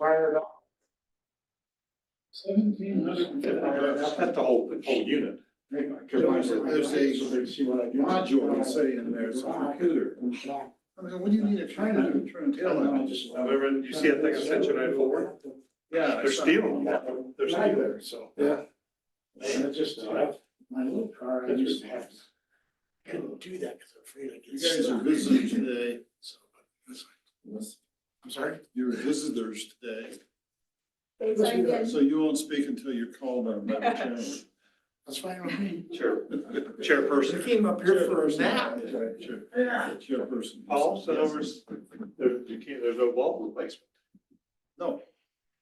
fired up. 1,750, that's the whole unit. There's a module, let's say, in there, it's a computer. I mean, what do you need a computer to turn tail on? Remember, you see that thing I sent you right forward? Yeah. They're stealing them. They're stealing them, so. Yeah. And it just, my little car, I used to have to. Couldn't do that because I'm afraid I get. You guys are visitors today. I'm sorry? You're visitors today. Again. So you won't speak until you're called on by the chairman. That's fine with me. Chairperson. You came up here for a nap. That's right, chairperson. Paul, so there's no bulb replacement. No.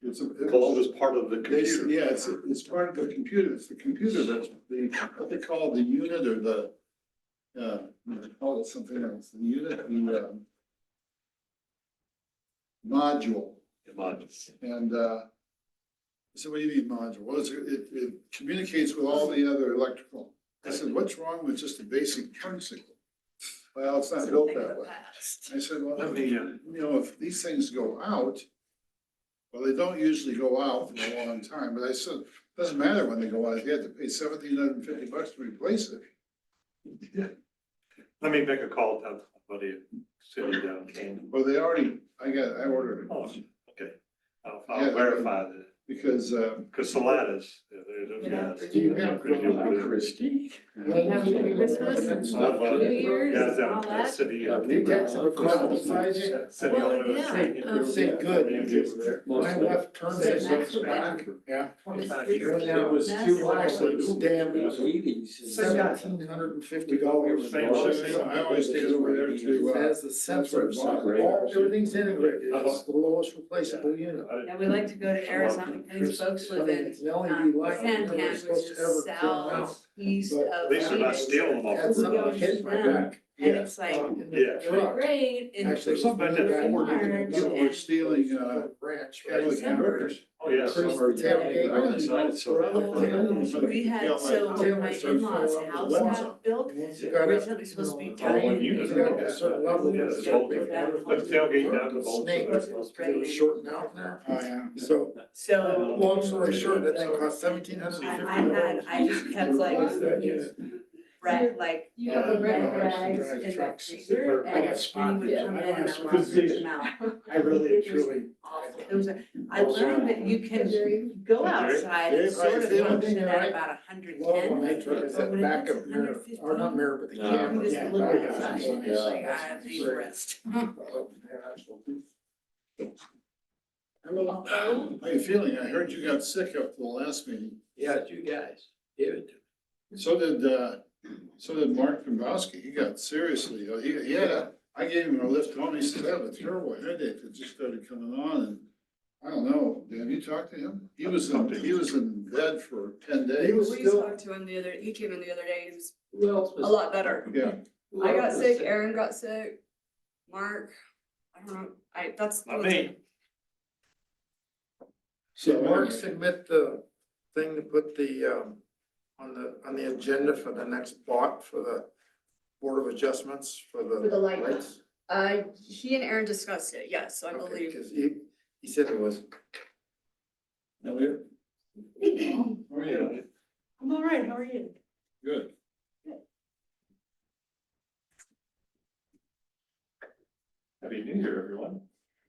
It's a. Bulb is part of the computer. Yeah, it's part of the computer. It's the computer that's what they call the unit or the, they call it something else. The unit, the, module. And, so what do you mean module? What is it? It communicates with all the other electrical. I said, what's wrong with just a basic turn signal? Well, it's not built that way. I said, well, you know, if these things go out, well, they don't usually go out for a long time, but I said, it doesn't matter when they go out. If you have to pay $1,750 to replace it. Let me make a call to somebody sitting down Canaan. Well, they already, I ordered it. Oh, okay. I'll Yeah, verify that. Because, Because Saladas, those guys. Do you have Christie? Have a good Christmas, New Year's, Guys and all out in the that. city. You guys have a call beside you? City Well, owner. yeah, Say good. My left turn signal's back. Yeah. When there was two accidents, damn, it was $1,750. I always take it over there to, Has the sensors, all, everything's integrated, it's the lowest replaceable unit. Yeah, we like to go to Arizona, these folks live in The LED light, Santan, never which supposed to ever is come out. southeast But of At least they're not Phoenix. stealing them off. Had something hit my back. And it's like, In the Yeah. truck. great, and Actually, something I did Ford March, didn't People were stealing, branch. Catholic December. converters. Oh, yeah. Some are tailgate. we had, so when my in-laws house got built, originally supposed to be tiny. You got a certain level. Yeah, it's all different. Like tailgate down to both. Snake, it was shorting out there. Oh, yeah. So, So long story short, that thing cost $1,750. I just kept like, red, like, Yeah. red Yeah. rags in the freezer, I got and spot. when you would come in and I Yeah. lost them out. I really, truly. Awful. It was, I learned that you can go outside and sort of function at about 110. Well, when I took But when it that gets backup mirror, 115, or not mirror, but the No. camera. you just yeah, look I got outside, it. and it's like, I need rest. How you feeling? I heard you got sick after the last meeting. Yeah, you guys, David. So did Mark Dombrowski. He got seriously, he had I gave him a lift home. He said, I have a terrible headache that just started coming on and I don't know. Have you talked to him? He was in bed for 10 days. We talked to him the other, he came in the other day, he was Who else a was? lot better. Yeah. I got sick, Aaron got sick, Mark, I don't know, that's. Not me. So Mark submit the thing to put the, on the agenda for the next block for the Board of Adjustments for the. For the light. lights? He and Aaron discussed it, yes, I Okay, believe. cause he said it was. No, we're. Oh, yeah. I'm all right, how are you? Good. Happy New Year, everyone.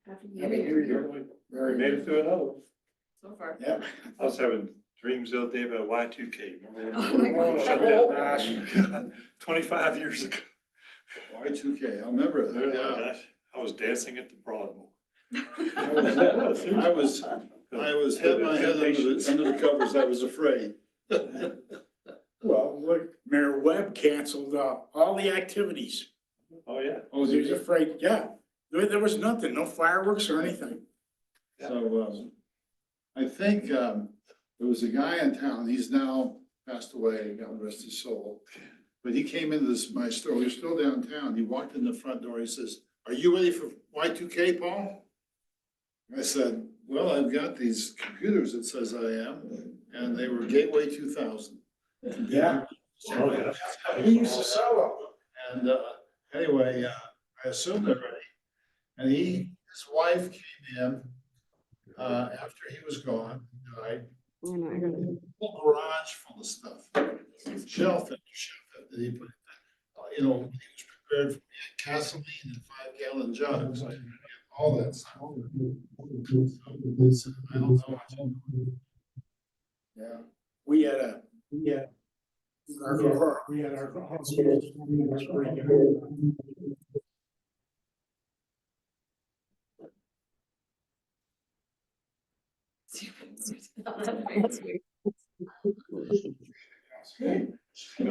Happy Happy New New Year. Year. We Very made it good. through another. So far. Yeah. I was having dreams the other day about Y2K. Oh my Remember? God. Shut down 25 years ago. Y2K, I remember Oh, that, yeah. gosh, I was dancing at the Broadmoor. I was had my head under the covers. I was afraid. Well, look, Mayor Webb canceled all the activities. Oh, yeah. Oh, He was afraid, yeah, there was nothing, no fireworks or anything. So, I think, there was a guy in town, he's now passed away, God rest his soul. But he came into my store, we were still downtown, he walked in the front door, he says, "Are you ready for Y2K, Paul?" I said, "Well, I've got these computers that says I am," and they were Gateway 2000. Yeah. Oh, yeah. He used to sell And, anyway, I assumed they're ready. And his wife came in after he was gone, he died. Oh, no, I got it. Whole garage full of stuff, shelf after shelf that he put, you know, when he was prepared for gasoline and 5-gallon jugs, all that stuff. So, I don't know. Yeah. We had our hospital. That's weird. You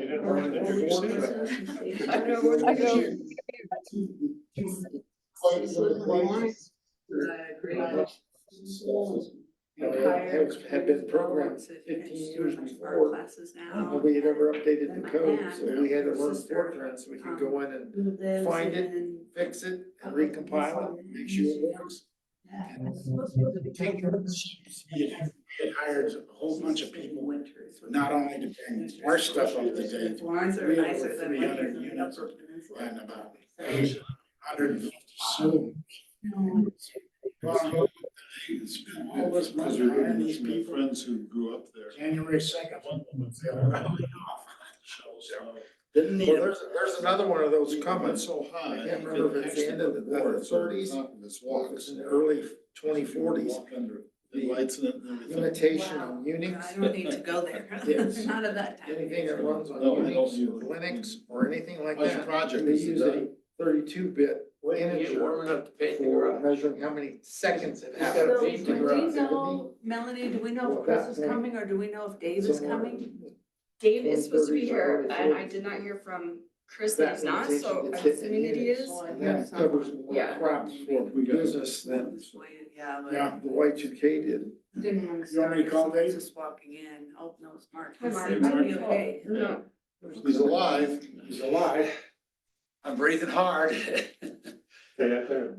didn't run into your center. I know where to go. Had been programmed 15 years before. Nobody had ever updated the code, so we had to run Fortran so we could go in and find it, fix it, and recompile it, make sure it works. We had hired a whole bunch of people, not only to bring our stuff up to date. Lawrence are We had nicer over than 300 like units Upper Peninsula. and about 150 sold. Well, it's been all this Because money, we're and these some people, friends who grew up there. January 2nd, one of them failed right off. So, Didn't need Well, them. there's another one of those it's coming. so high. I can't remember if it's the end of the 30s. It's It walks. was in the early 2040s. Walk under it. The lights in it and everything. Limitation Wow. on Unix, I don't need to go there. Yes. Not at that time. anything that runs on No, I don't Unix, either. Linux, or anything like How's your that. project? They Is it use a 32-bit When you get integer warm enough to paint the for garage. measuring how many seconds it has. gotta So, paint the do we garage. know, Melanie, do we know Well, if Chris that is point, coming, or do we know if Dave is Somewhere coming? Dave is supposed to be 20, here, 30, and I did not hear from Chris that he's not, so I'm assuming that he is. And that covers more Yeah. crap for business than Yeah, but. Yeah. the Y2K did. Didn't want to You want me to call start, Dave? just walking in, oh, no, it's Mark. Hi, He Mark. said, "Are you okay?" No, He's alive. He's alive. I'm breathing hard. Stay up there.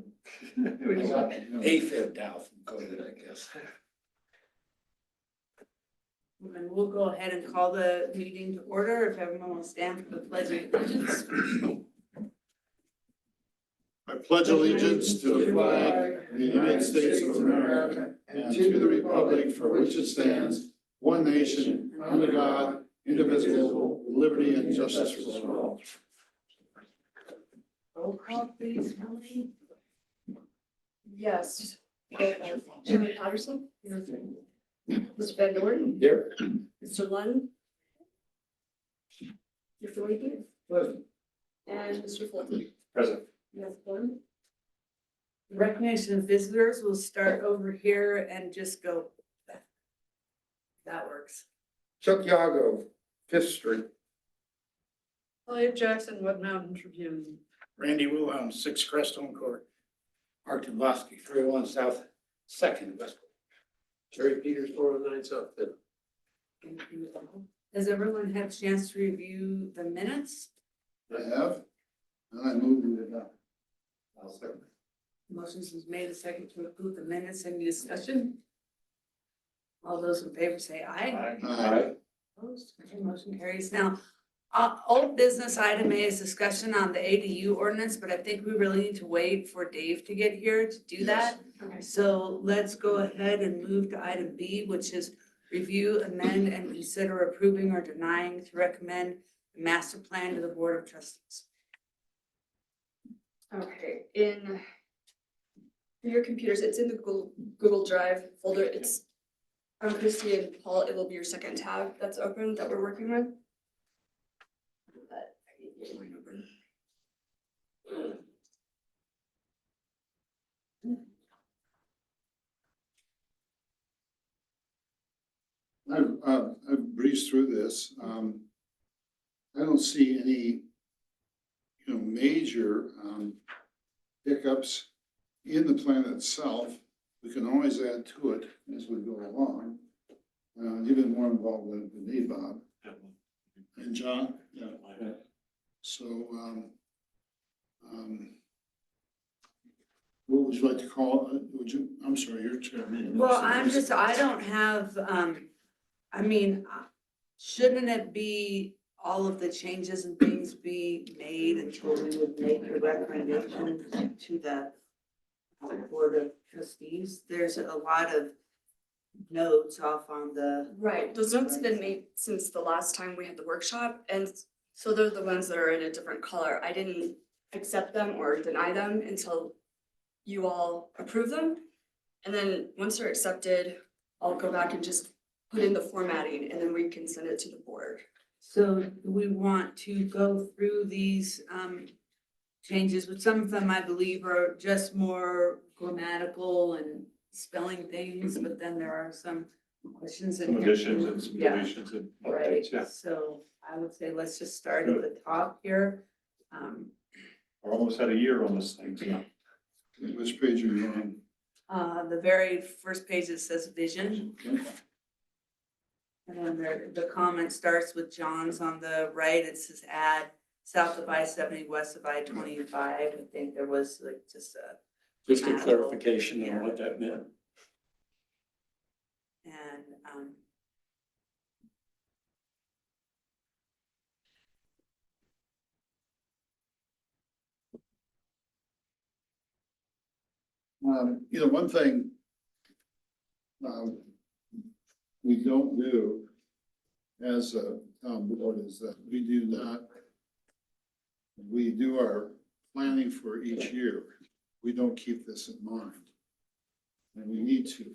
AFib now from COVID, I guess. And we'll go ahead and call the meeting to order if everyone will stand for the pledge of allegiance. I pledge allegiance to the flag of the United States of America and to the republic for which it stands, one nation, under God, indivisible, with liberty and justice for all. Roll call, please, Melanie. yes. Jimmy Patterson? Mr. Van Dorn? Here. Mr. Lund? Mr. Leahy? And Mr. Fulton? Present. Yes, one. Recognition of visitors, we'll start over here and just go. That works. Chuck Yago, Fifth Street. William Jackson, Wood Mountain Tribune. Randy Wilhelm, 6 Crestone Court. Mark Dubowski, 301 South 2nd, West. Terry Peters, 409 South Fifth. Has everyone had a chance to review the minutes? I have, and I move it up. I'll second. Motions was made a second to approve the minutes. Any discussion? All those in favor say aye. Aye. Opposed? Okay, motion carries. Now, old business item A is discussion on the ADU ordinance, but I think we really need to wait for Dave to get here to do that. So let's go ahead and move to item B, which is review, amend, and consider approving or denying to recommend the master plan to the Board of Trustees. Okay, in your computers, it's in the Google Drive folder. It's, Christy and Paul, it will be your second tab that's open that we're working with. But I need to get mine open. I've breezed through this. I don't see any, major, hiccups in the plan itself. We can always add to it as we go along. You've been more involved than me, Bob. And John? Yeah. So, what would you like to call, I'm sorry, you're chairman. Well, I don't have, shouldn't it be all of the changes and things be made until we would make a recommendation to the Board of Trustees. There's a lot of notes off on the, Right, those notes have been made since the last time we had the workshop, and so they're the ones that are in a different color. I didn't accept them or deny them until you all approve them. And then once they're accepted, I'll go back and just put in the formatting, and then we can send it to the board. so we want to go through these changes, but some of them I believe are just more grammatical and spelling things, but then there are some questions and. Some additions and some Yeah. deletions and Right, updates, yeah. so I would say let's just start at the top here. We're almost had a year on this thing, so. Which page are you on? The very first page that says vision. And then the comment starts with John's on the right, it says add south of I-70, west of I-25. I think there was like just a. Just a grammatical- clarification Yeah. on what that meant. And, One thing we don't do as a town board is that we do our planning for each year. We don't keep this in mind. And we need to,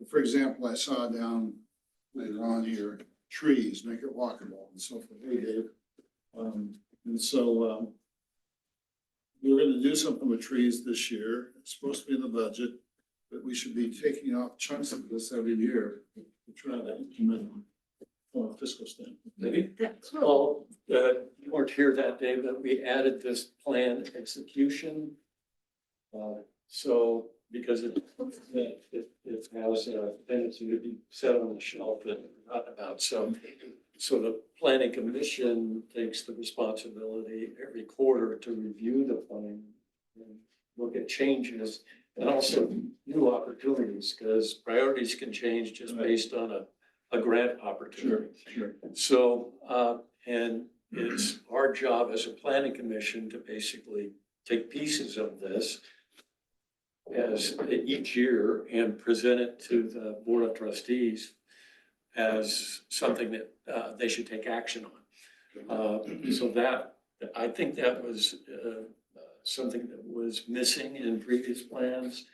for example, I saw down later on here, trees, make it walkable and so forth. Hey, Dave. We're gonna do something with trees this year. It's supposed to be in the budget, but we should be taking off chunks of this every year to try to implement from a fiscal standpoint. Maybe, that's well, you weren't here that day, but we added this plan execution. So, because it has a tendency to be set on the shelf and forgotten about, so the planning commission takes the responsibility every quarter to review the plan and look at changes and also new opportunities, because priorities can change just based on a grant opportunity. Sure. So, and it's our job as a planning commission to basically take pieces of this as each year and present it to the Board of Trustees as something that they should take action on. So that, I think that was something that was missing in previous plans.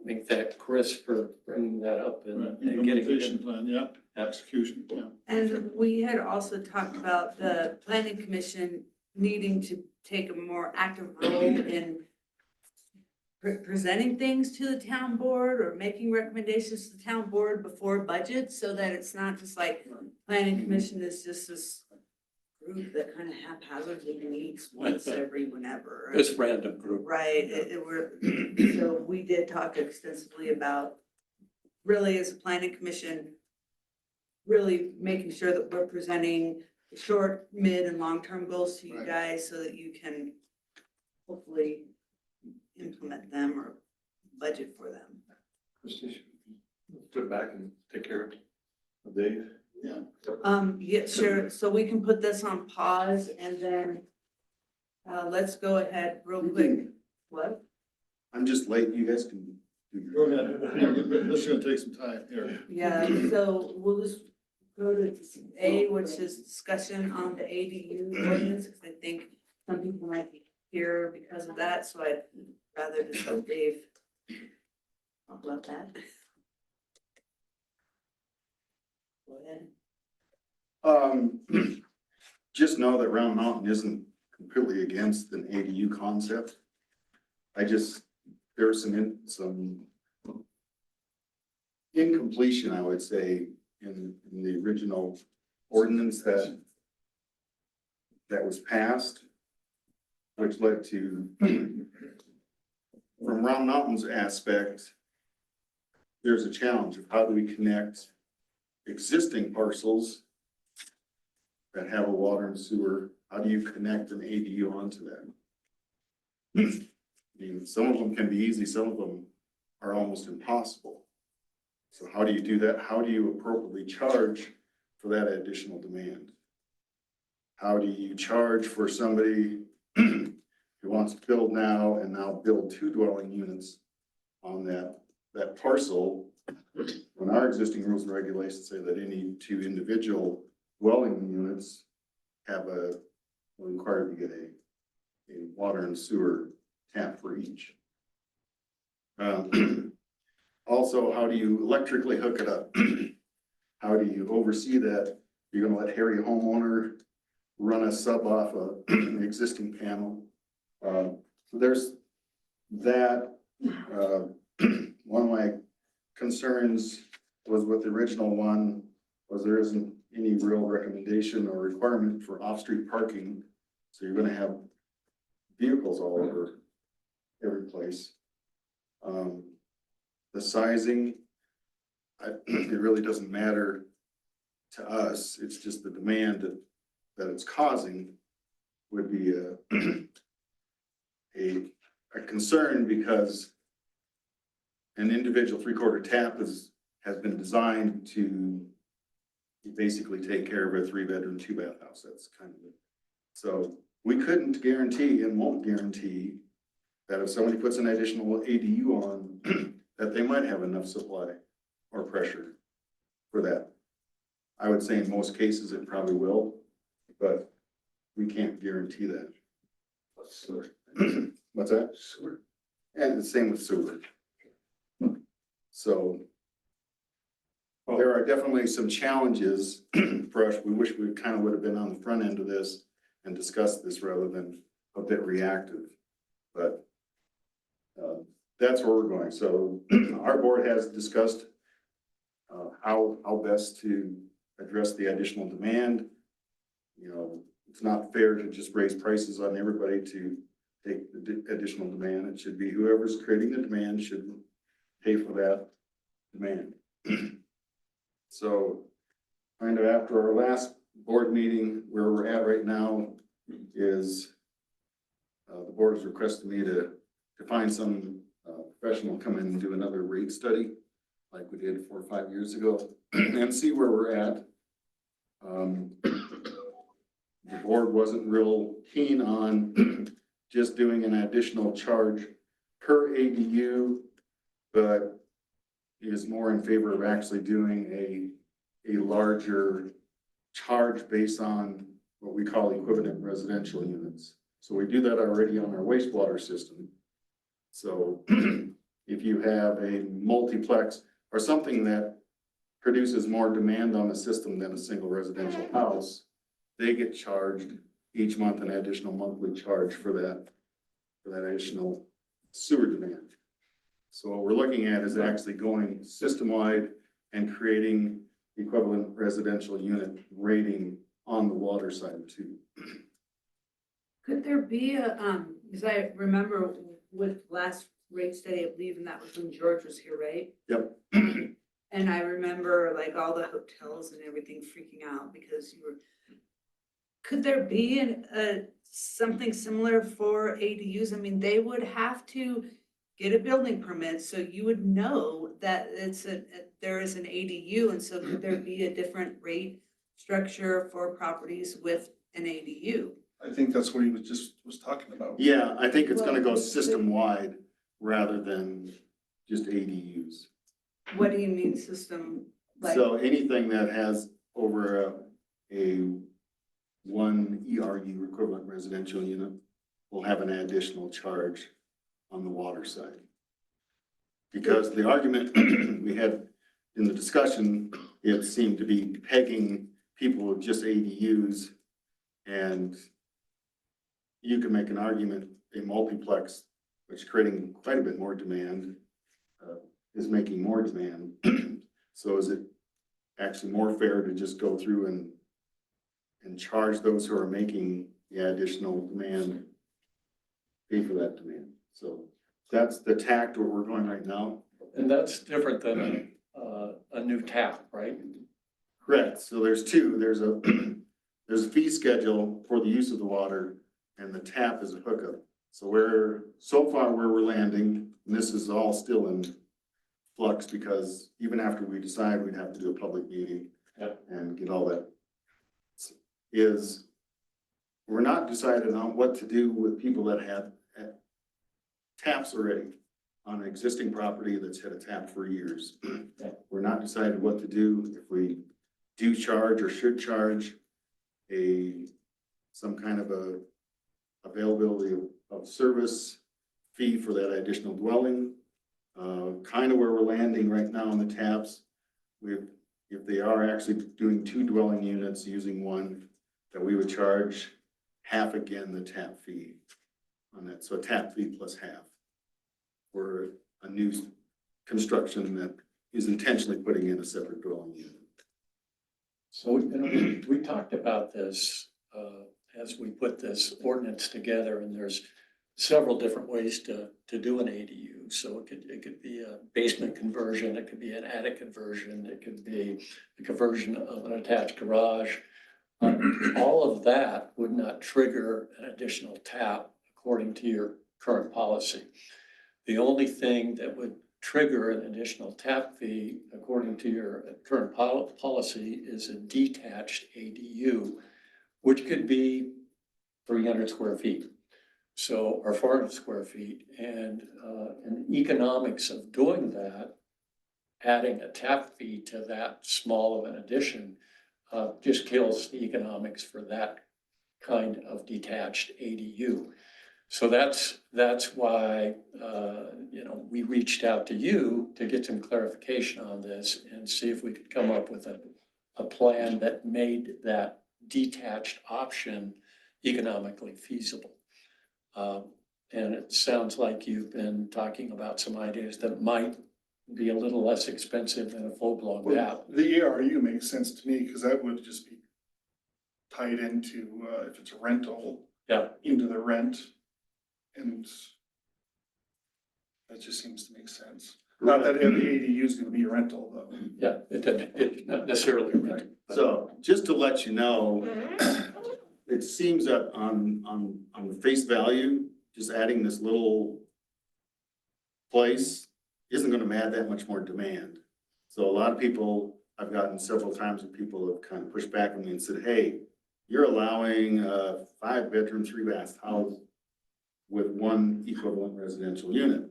We thank Chris for bringing that up and getting it Implementation in. plan, yeah, execution, yeah. And we had also talked about the planning commission needing to take a more active role in presenting things to the town board or making recommendations to the town board before budget, so that it's not just like planning commission is just this group that kind of haphazardly meets once every whenever. This random group. Right, so we did talk extensively about really as a planning commission, really making sure that we're presenting short, mid and long-term goals to you Right. guys so that you can hopefully implement them or budget for them. Put back and take care of Dave. Yeah, sure, so we can put this on pause and then let's go ahead real quick. What? I'm just late, you guys can do Go your. ahead. This is gonna take some time here. Yeah, so we'll just go to A, which is discussion on the ADU ordinance, because I think some people might be here because of that, so I'd rather just let Dave talk about that. Go ahead. Just know that Round Mountain isn't completely against an ADU concept. There's some incompletion, I would say, in the original ordinance that was passed, which led to, from Round Mountain's aspect, there's a challenge of how do we connect existing parcels that have a water and sewer, how do you connect an ADU onto that? I mean, some of them can be easy, some of them are almost impossible. So how do you do that? How do you appropriately charge for that additional demand? How do you charge for somebody who wants to build now and now build 2 dwelling units on that parcel? When our existing rules and regulations say that any 2 individual dwelling units are required to get a water and sewer tap for each. Also, how do you electrically hook it up? How do you oversee that? You're gonna let Harry homeowner run a sub off an existing panel? So there's that. One of my concerns was with the original one, was there isn't any real recommendation or requirement for off-street parking. So you're gonna have vehicles all over every place. The sizing, it really doesn't matter to us. It's just the demand that it's causing would be a concern, because an individual 3/4 tap has been designed to basically take care of a 3-bedroom, 2-bath house. That's kind of it. So we couldn't guarantee and won't guarantee that if somebody puts an additional ADU on, that they might have enough supply or pressure for that. I would say in most cases it probably will, but we can't guarantee that. Sewer. What's that? Sewer. And the same with sewer. So there are definitely some challenges for us. We wish we kind of would have been on the front end of this and discussed this rather than a bit reactive. But that's where we're going. So our board has discussed how best to address the additional demand. You know, it's not fair to just raise prices on everybody to take the additional demand. It should be whoever's creating the demand should pay for that demand. So kind of after our last board meeting, where we're at right now is the board has requested me to find some professional to come in and do another rate study like we did 4 or 5 years ago and see where we're at. The board wasn't real keen on just doing an additional charge per ADU, but is more in favor of actually doing a larger charge based on what we call equivalent residential units. So we do that already on our wastewater system. So if you have a multiplex or something that produces more demand on the system than a single residential house, they get charged each month an additional monthly charge for that additional sewer demand. So what we're looking at is actually going system-wide and creating equivalent residential unit rating on the water side too. Could there be because I remember with last rate study, I believe, and that was when George was here, right? Yep. And I remember like all the hotels and everything freaking out because could there be something similar for ADUs? I mean, they would have to get a building permit, so you would know that there is an ADU, and so could there be a different rate structure for properties with an ADU? I think that's what he was talking about. Yeah, I think it's gonna go system-wide rather than just ADUs. What do you mean system? Like, So anything that has over a 1 ERU equivalent residential unit will have an additional charge on the water side. Because the argument we had in the discussion, it seemed to be pegging people with just ADUs, and you can make an argument a multiplex, which is creating quite a bit more demand, is making more demand. So is it actually more fair to just go through and charge those who are making the additional demand, pay for that demand? So that's the tact where we're going right now. And that's different than a new tap, right? Correct. So there's two. There's a fee schedule for the use of the water, and the tap is a hookup. So so far where we're landing, and this is all still in flux, because even after we decide, we'd have to do a public meeting Yep. and get all that, is we're not decided on what to do with people that have taps already on an existing property that's had a tap for years. We're not decided what to do, if we do charge or should charge some kind of a availability of service fee for that additional dwelling. Kind of where we're landing right now on the taps, if they are actually doing 2 dwelling units using one, that we would charge half again the tap fee on that. So a tap fee plus half for a new construction that is intentionally putting in a separate dwelling unit. So, we talked about this, as we put this ordinance together, and there's several different ways to do an ADU. So it could be a basement conversion, it could be an attic conversion, it could be a conversion of an attached garage. All of that would not trigger an additional tap according to your current policy. The only thing that would trigger an additional tap fee according to your current policy is a detached ADU, which could be 300 square feet. So, or 400 square feet, and the economics of doing that, adding a tap fee to that small of an addition, just kills the economics for that kind of detached ADU. So that's why, we reached out to you to get some clarification on this and see if we could come up with a plan that made that detached option economically feasible. And it sounds like you've been talking about some ideas that might be a little less expensive than a full-blown tap. The ARU makes sense to me, because that would just be tied into, if it's a rental. Yeah. Into the rent, and that just seems to make sense. Not that every ADU is gonna be a rental, though. Yeah, it's not necessarily right. So just to let you know, it seems that on the face value, just adding this little place isn't gonna add that much more demand. So a lot of people, I've gotten several times where people have kind of pushed back on me and said, hey, you're allowing a 5-bedroom, 3-bath house with 1 equivalent residential unit.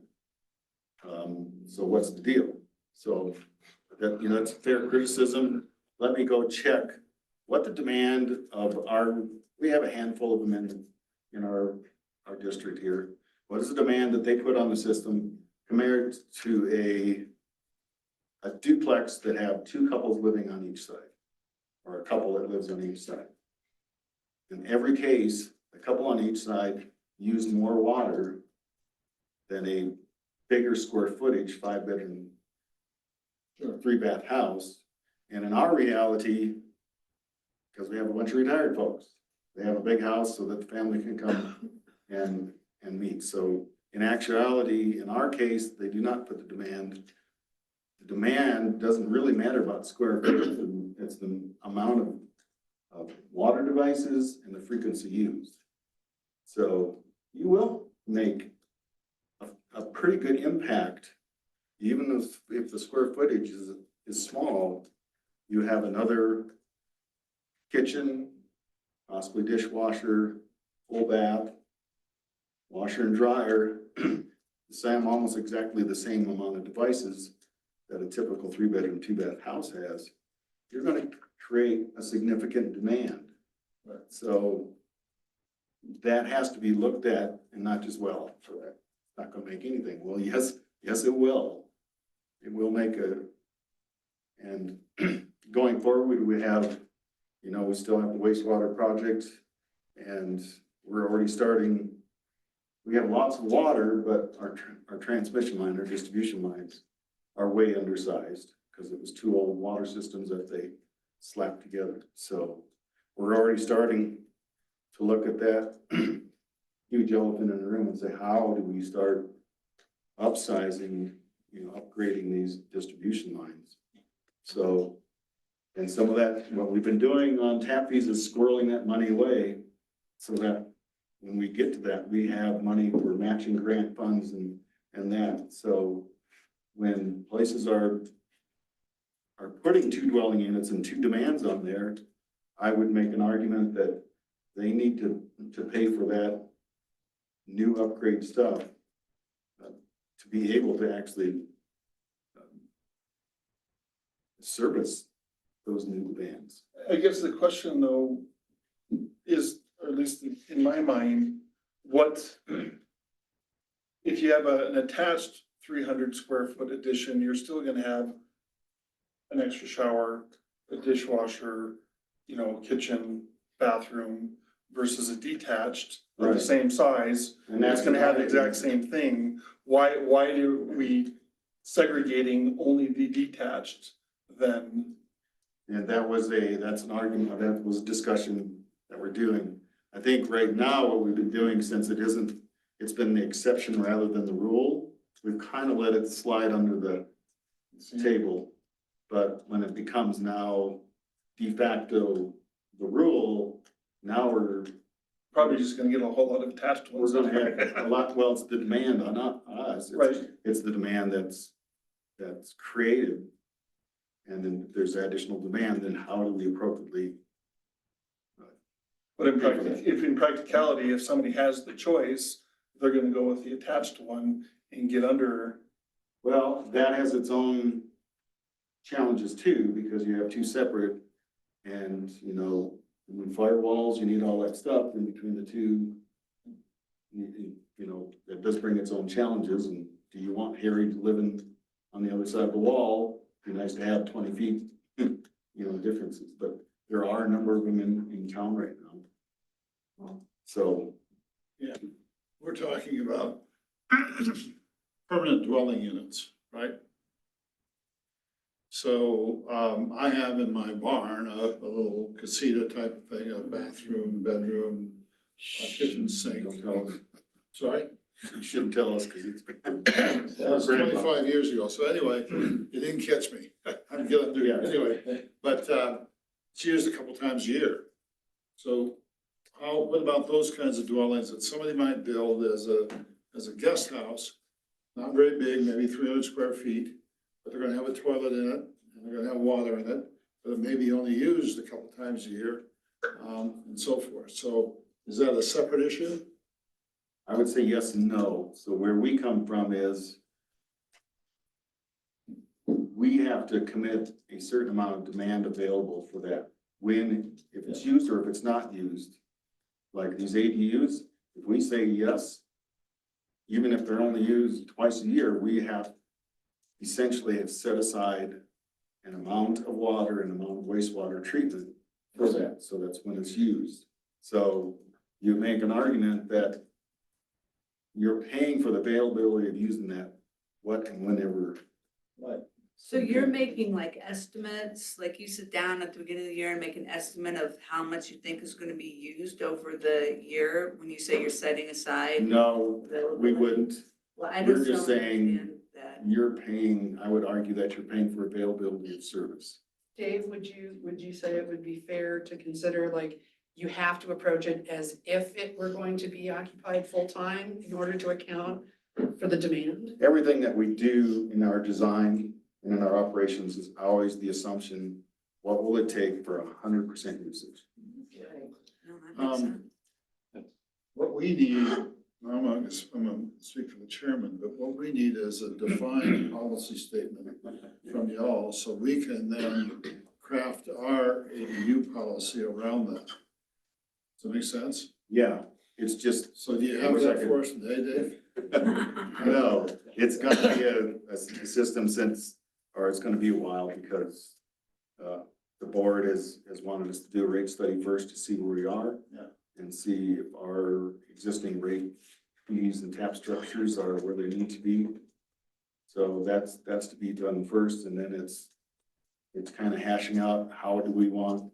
So what's the deal? So that, that's fair criticism. Let me go check what the demand of we have a handful of them in our district here. What is the demand that they put on the system compared to a duplex that have 2 couples living on each side, or a couple that lives on each side? In every case, the couple on each side use more water than a bigger square footage, 5-bedroom, 3-bath house. And in our reality, because we have a bunch of retired folks, they have a big house so that the family can come and meet. So in actuality, in our case, they do not put the demand. The demand doesn't really matter about square footage. It's the amount of water devices and the frequency used. So you will make a pretty good impact, even if the square footage is small. You have another kitchen, possibly dishwasher, full bath, washer and dryer, almost exactly the same amount of devices that a typical 3-bedroom, 2-bath house has. You're going to create a significant demand. Right. So that has to be looked at, and not just, well, for that, it's not going to make anything. Well, yes, it will. It will make and going forward, we have, we still have the wastewater project, and we're already starting. We have lots of water, but our transmission line, our distribution lines are way undersized because it was 2 old water systems that they slapped together. So we're already starting to look at that huge elephant in the room and say, how do we start upsizing, upgrading these distribution lines? So, and some of that, what we've been doing on tap fees is squirreling that money away so that when we get to that, we have money for matching grant funds and that. So when places are putting 2 dwelling units and 2 demands on there, I would make an argument that they need to pay for that new upgrade stuff to be able to actually service those new demands. I guess the question though is, or at least in my mind, what if you have an attached 300 square foot addition, you're still gonna have an extra shower, a dishwasher, kitchen, bathroom versus a detached of the Right. same size. And It's gonna have the exact same thing. Why do we segregating only the detached then? And that's an argument, that was a discussion that we're doing. I think right now, what we've been doing, since it's been the exception rather than the rule, we've kind of let it slide under the table. But when it becomes now de facto the rule, now we're Probably just gonna get a whole lot of attached ones. gonna have a lot, well, it's the demand on us. Right. It's the demand that's created. And then if there's additional demand, then how do we appropriately? But in practicality, if somebody has the choice, they're gonna go with the attached one and get under. Well, that has its own challenges too, because you have two separate and, when firewalls, you need all that stuff in between the two. That does bring its own challenges. And do you want Harry living on the other side of the wall? It'd be nice to have 20 feet, differences, but there are a number of them in town right now. So. Yeah, we're talking about permanent dwelling units, right? So, I have in my barn a little casita type of thing, a bathroom, bedroom, a kitchen sink. Don't tell us. Sorry? You shouldn't tell us because it's. That was 25 years ago, so anyway, you didn't catch me. I'm getting there, Yeah. anyway, but, it's used a couple times a year. So what about those kinds of dwellings that somebody might build as a guest house? Not very big, maybe 300 square feet, but they're gonna have a toilet in it, and they're gonna have water in it, but it may be only used a couple times a year, and so forth. So is that a separate issue? I would say yes and no. So where we come from is we have to commit a certain amount of demand available for that. If it's used or if it's not used, like these ADUs, if we say yes, even if they're only used twice a year, we have essentially set aside an amount of water and amount of wastewater treatment for that. So that's when it's used. So you make an argument that you're paying for the availability of using that, what and whenever. So you're making like estimates, like you sit down at the beginning of the year and make an estimate of how much you think is gonna be used over the year when you say you're setting aside? No, we wouldn't. Well, I We're just just don't saying understand that. you're paying, I would argue that you're paying for availability of service. Dave, would you say it would be fair to consider, like, you have to approach it as if it were going to be occupied full-time in order to account for the demand? Everything that we do in our design and in our operations is always the assumption, what will it take for 100% usage? No, that makes sense. What we need, I'm gonna speak for the chairman, but what we need is a defined policy statement from y'all, so we can then craft our ADU policy around that. Does that make sense? Yeah, it's just, So do you have that for us today, Dave? no, it's gonna be a system it's gonna be a while because the board has wanted us to do a rate study first to see where we are. Yeah. And see if our existing rate fees and tap structures are where they need to be. So that's to be done first, and then it's kind of hashing out how do we want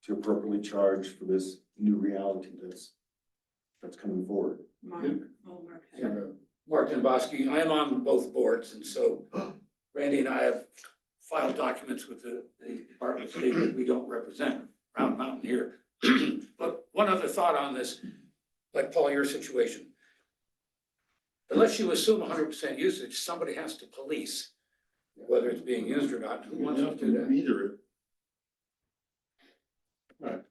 to appropriately charge for this new reality that's coming forward. Mark, oh, Mark. Yeah. Mark Denboski, I am on both boards, and so Randy and I have filed documents with the Department of State that we don't represent, Round Mountain here. But one other thought on this, like Paul, your situation. Unless you assume 100% usage, somebody has to police whether it's being used or not. Who wants to do that? Meter it.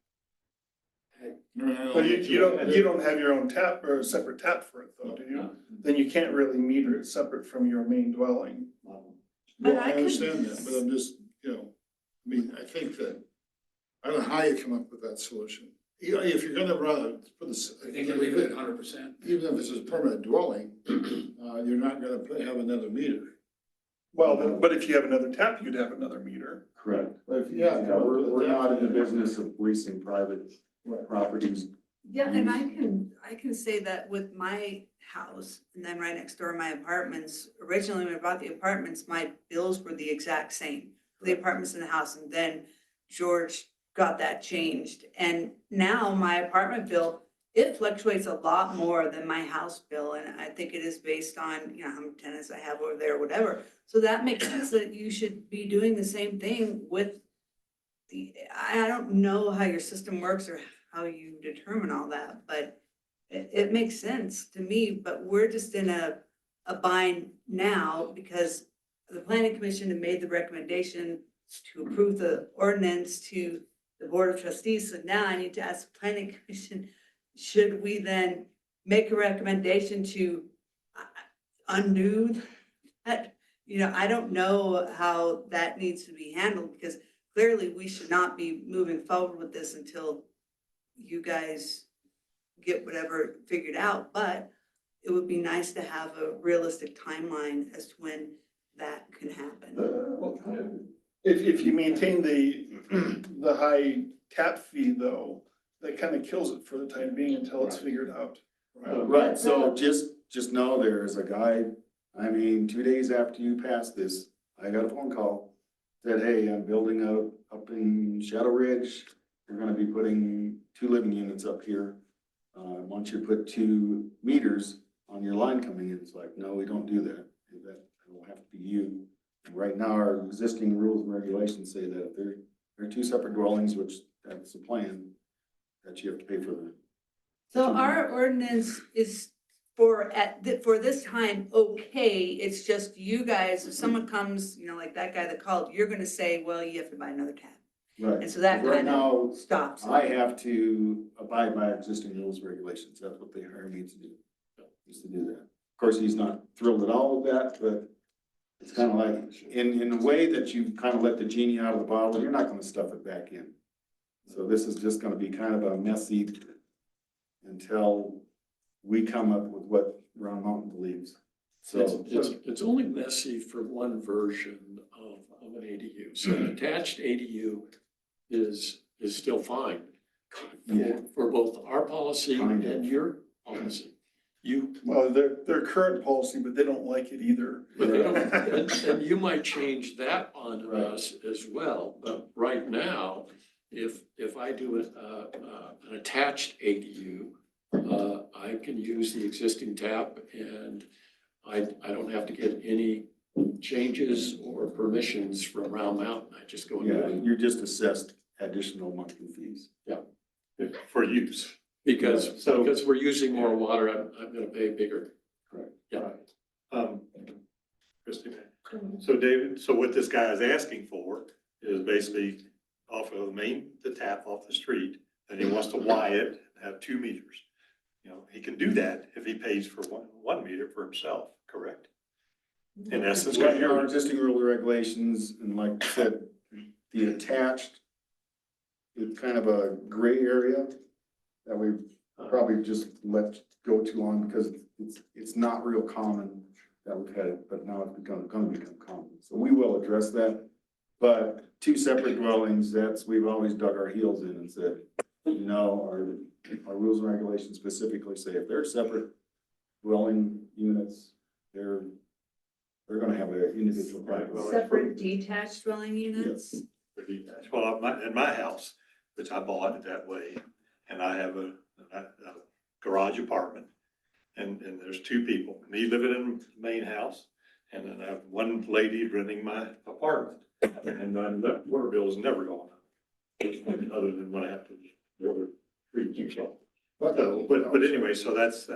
But You don't have your own tap or a separate tap for it though, do you? Then you can't really meter it separate from your main dwelling. But Well, I I could- understand that, but I'm just, I mean, I think that, I don't know how you come up with that solution. If you're gonna run, put this. I think you leave it at 100%. Even if it's a permanent dwelling, you're not gonna have another meter. Well, but if you have another tap, you'd have another meter. Correct. But if, Yeah, we're not in the business of leasing private properties. Yeah, and I can say that with my house and then right next door, my apartments, originally when I bought the apartments, my bills were the exact same. The apartments in the house, and then George got that changed. And now my apartment bill, it fluctuates a lot more than my house bill. And I think it is based on, how many tenants I have over there or whatever. So that makes sense that you should be doing the same thing with I don't know how your system works or how you determine all that, but it makes sense to me, but we're just in a bind now because the planning commission had made the recommendation to approve the ordinance to the board of trustees. So now I need to ask the planning commission, should we then make a recommendation to undo that? I don't know how that needs to be handled because clearly we should not be moving forward with this until you guys get whatever figured out, but it would be nice to have a realistic timeline as to when that can happen. If you maintain the high tap fee though, that kind of kills it for the time being until it's figured out. Right, so just know there's a guy, 2 days after you passed this, I got a phone call. Said, hey, I'm building up in Shadow Ridge. We're gonna be putting 2 living units up here. I want you to put 2 meters on your line coming in. It's like, no, we don't do that. That will have to be you. And right now, our existing rules and regulations say that if they're 2 separate dwellings, which that's the plan, that you have to pay for that. So our ordinance is for this time, okay, it's just you guys, if someone comes, like that guy that called, you're gonna say, well, you have to buy another tap. Right. And so that Right kind now, of stops. I have to abide by existing rules and regulations. That's what they hire me to do, is to do that. Of course, he's not thrilled at all with that, but it's kind of like, in a way that you kind of let the genie out of the bottle, you're not gonna stuff it back in. So this is just gonna be kind of a messy until we come up with what Round Mountain believes. So, It's only messy for one version of an ADU. So an attached ADU is still fine for both our policy and your policy. Well, their current policy, but they don't like it either. But they don't, and you might change that on Right. us as well. But right now, if I do an attached ADU, I can use the existing tap and I don't have to get any changes or permissions from Round Mountain. I just go and yeah, do it. you're just assessed additional monthly fees. For use. Because So- we're using more water, I'm gonna pay bigger. Correct. Yeah. Christie. So David, so what this guy is asking for is basically off of the tap off the street, and he wants to Y it, and have 2 meters. He can do that if he pays for one meter for himself, correct? In essence, Right now, our existing rule and regulations, and like I said, the attached, it's kind of a gray area that we probably just let go too long because it's not real common that we've had it, but now it's gonna become common. So we will address that. But 2 separate dwellings, we've always dug our heels in and said, our rules and regulations specifically say if they're separate dwelling units, they're gonna have an individual. Right. Separate detached dwelling units? Well, in my house, which I bought it that way, and I have a garage apartment, and there's 2 people, me living in the main house, and then I have one lady renting my apartment, and the water bill is never going up, other than when I have to water treat yourself. But anyway, so that's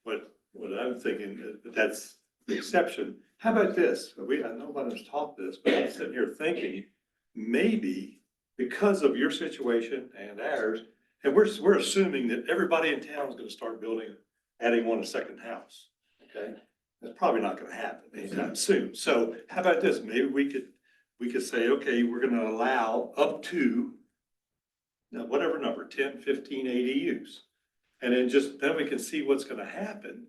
what I'm thinking, that's the exception. How about this? I know nobody's taught this, but I'm sitting here thinking, maybe because of your situation and ours, And we're assuming that everybody in town is gonna start building, adding a second house, okay? That's probably not gonna happen anytime soon. So how about this? Maybe we could say, okay, we're gonna allow up to whatever number, 10, 15 ADUs. And then we can see what's gonna happen.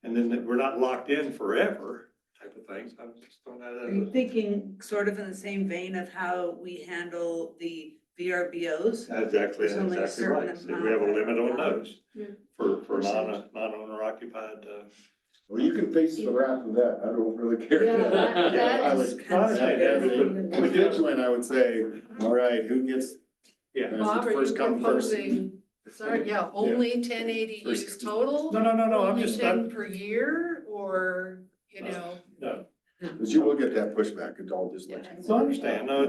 And then we're not locked in forever type of things. I'm just throwing that Are you out. thinking sort of in the same vein of how we handle the VRBOs? Exactly, There's only a exactly certain right. So amount we have a that limit on are those for non-owner occupied, Well, you can face the wrath of that, I don't really care. Yeah, that I is would- kind of As a scary. constituent, I would say, all right, who gets, yeah. That's Bob, are you first come, first proposing, sorry, yeah, only 10 ADUs First- total? No, I'm Only just, 10 per year, or, you know? no. because you will get that pushback, it's all just let you. So I understand, no,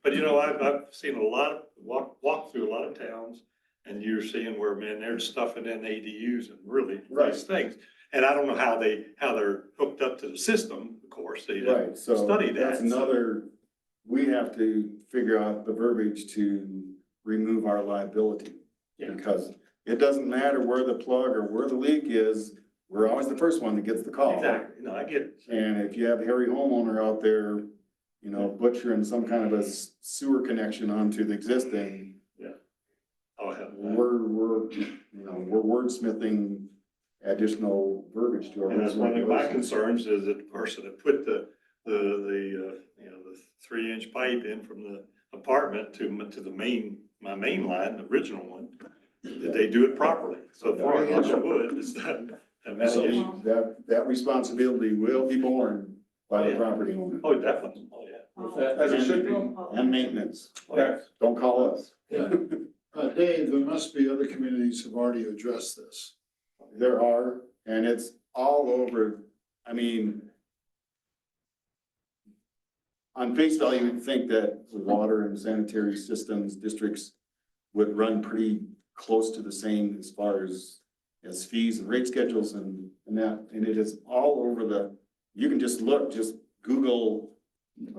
but you know, I've seen a lot of, walk through a lot of towns, and you're seeing where, man, they're stuffing in ADUs and really Right. nice things. And I don't know how they're hooked up to the system, of course, they didn't Right, so study that's that. another, we have to figure out the verbiage to remove our liability. Yeah. Because it doesn't matter where the plug or where the leak is, we're always the first one that gets the call. Exactly, no, I get it. And if you have a hairy homeowner out there, you know, butchering some kind of a sewer connection onto the existing, Oh, hell. we're wordsmithing additional verbiage to our. And that's one of my regulations. concerns is that the person that put the 3-inch pipe in from the apartment to my main line, the original one, did they do it properly? So far, I would, it's not. So that responsibility will be borne by the property owner. Oh, definitely, oh, yeah. As it should be. And maintenance. Yeah. Don't call us. Dave, there must be other communities who've already addressed this. There are, and it's all over, I mean, on face value, you'd think that water and sanitary systems districts would run pretty close to the same as far as fees and rate schedules and that, and it is all over you can just Google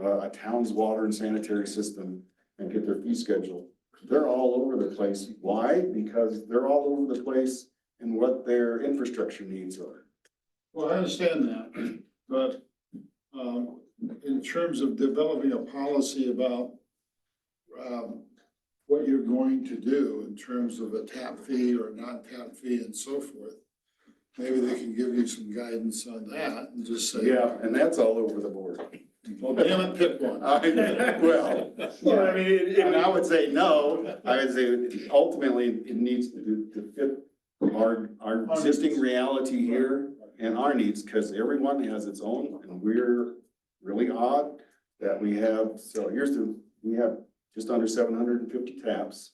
a town's water and sanitary system and get their fee schedule. They're all over the place. Why? Because they're all over the place in what their infrastructure needs are. Well, I understand that, but, in terms of developing a policy about, what you're going to do in terms of a tap fee or non-tap fee and so forth, maybe they can give you some guidance on that and just say. Yeah, and that's all over the board. Well, damn it, pick one. Well, Well, I mean, and I would say no, I would say ultimately it needs to fit our existing reality here and our needs, because everyone has its own, and we're really odd that we have, we have just under 750 taps.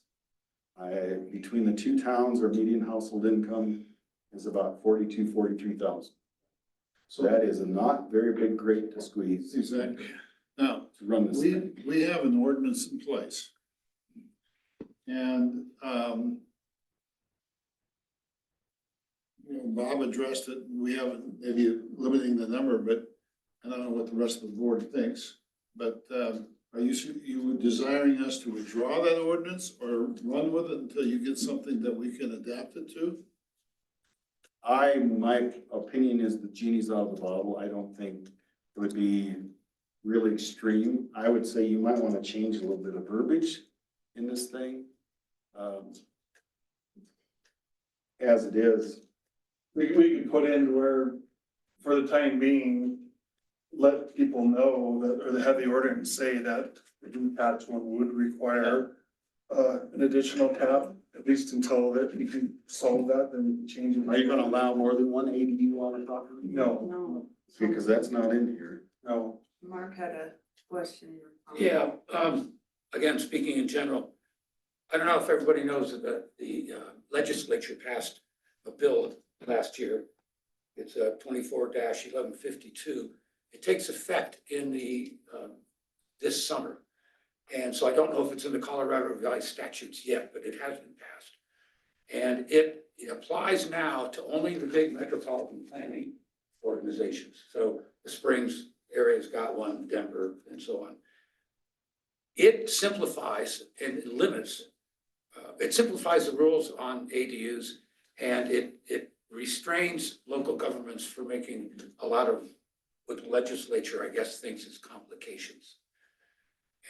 Between the two towns, our median household income is about 43,000. So that is a not very big grate to squeeze Exactly. Now, to run this thing. we have an ordinance in place. And, Bob addressed it, we haven't, maybe limiting the number, but I don't know what the rest of the board thinks. But, are you desiring us to withdraw that ordinance or run with it until you get something that we can adapt it to? My opinion is the genie's out of the bottle. I don't think it would be really extreme. I would say you might want to change a little bit of verbiage in this thing. As it is. We could put in where, for the time being, let people know that, or have the ordinance say that the detached one would require an additional tap, at least until that we can solve that, then we can change it. Are you gonna allow more than one ADU on a property? No, No, Because that's not in here. no. Mark had a question. Yeah, again, speaking in general, I don't know if everybody knows that the legislature passed a bill last year. It's 24-1152. It takes effect in this summer. And so I don't know if it's in the Colorado revised statutes yet, but it has been passed. And it applies now to only the big metropolitan planning organizations. So the Springs area's got one, Denver, and so on. It simplifies and limits it simplifies the rules on ADUs, and it restrains local governments from making a lot of what the legislature, I guess, thinks is complications.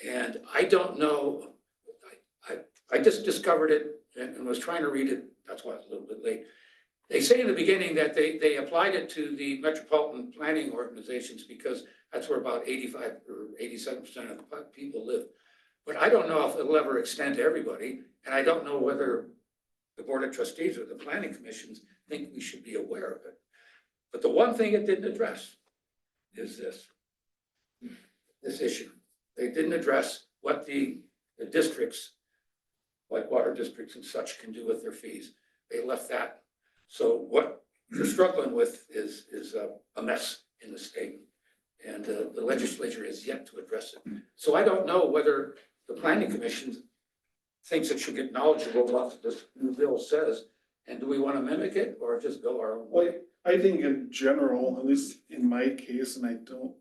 And I don't know, I just discovered it and was trying to read it, that's why I was a little bit late. They say in the beginning that they applied it to the metropolitan planning organizations because that's where about 85 or 87% of the people live. But I don't know if it'll ever extend to everybody, and I don't know whether the Board of Trustees or the planning commissions think we should be aware of it. But the one thing it didn't address is this issue. They didn't address what the districts, like water districts and such, can do with their fees. They left that. So what you're struggling with is a mess in the state, and the legislature has yet to address it. So I don't know whether the planning commission thinks it should get knowledgeable about what this new bill says, and do we want to mimic it or just go our own way? Well, I think in general, at least in my case, and I don't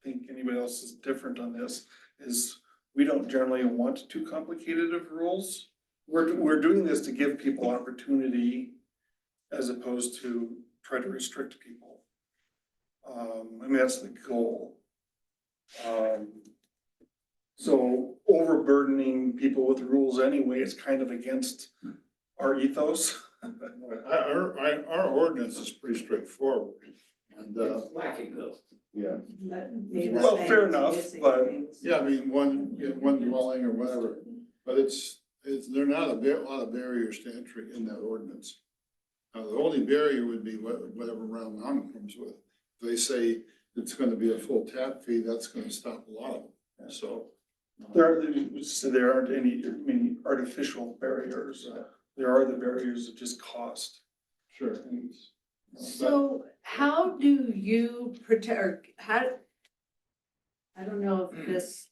think anybody else is different on this, is we don't generally want too complicated of rules. We're doing this to give people opportunity as opposed to try to restrict people. I mean, that's the goal. So overburdening people with rules anyway is kind of against our ethos. Our ordinance is pretty straightforward, and, It's lacking though. Yeah. Well, fair enough, but yeah, I mean, one dwelling or whatever, but there are not a lot of barriers to entry in that ordinance. The only barrier would be whatever Round Mountain comes with. If they say it's gonna be a full tap fee, that's gonna stop a lot of them, so. there aren't any artificial barriers. There are the barriers of just cost. Sure. So how do you protect, or how, I don't know if this,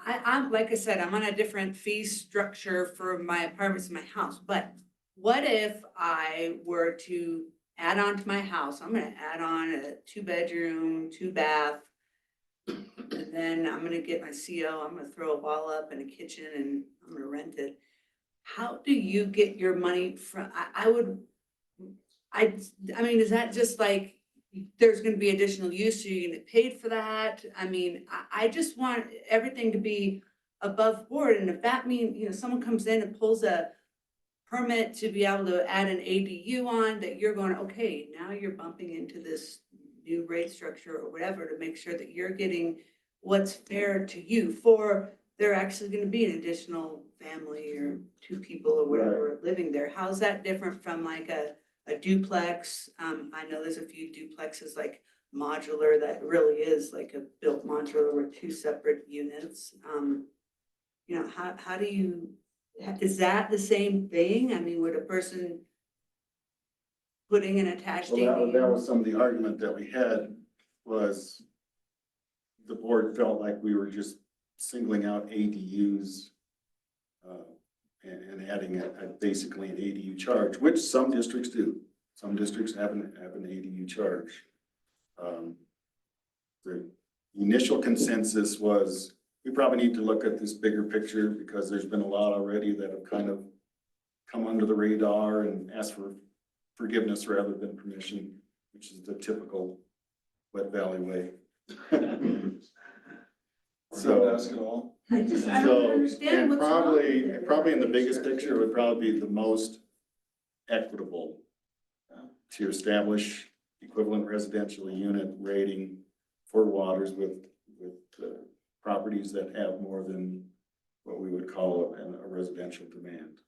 I'm, like I said, I'm on a different fee structure for my apartments in my house, but what if I were to add on to my house, I'm gonna add on a 2-bedroom, 2-bath, and then I'm gonna get my CO, I'm gonna throw a wall up and a kitchen and I'm gonna rent it. How do you get your money from, I mean, is that just like, there's gonna be additional use, so you're gonna get paid for that? I mean, I just want everything to be above board, and if that means, someone comes in and pulls a permit to be able to add an ADU on, that you're going, okay, now you're bumping into this new rate structure or whatever to make sure that you're getting what's fair to you, for they're actually gonna be an additional family or 2 people or whatever living there. How's that different from like a duplex? I know there's a few duplexes like modular that really is like a built modular with 2 separate units. How do you, is that the same thing? I mean, would a person putting an attached Well, that ADU? was some of the argument that we had, was the board felt like we were just singling out ADUs and adding basically an ADU charge, which some districts do. Some districts have an ADU charge. The initial consensus was, we probably need to look at this bigger picture, because there's been a lot already that have kind of come under the radar and asked for forgiveness rather than permission, which is the typical Wet Valley way. Don't ask at all. I don't So, understand and what's wrong with it. probably in the biggest picture would probably be the most equitable to establish equivalent residential unit rating for waters with properties that have more than what we would call a residential demand.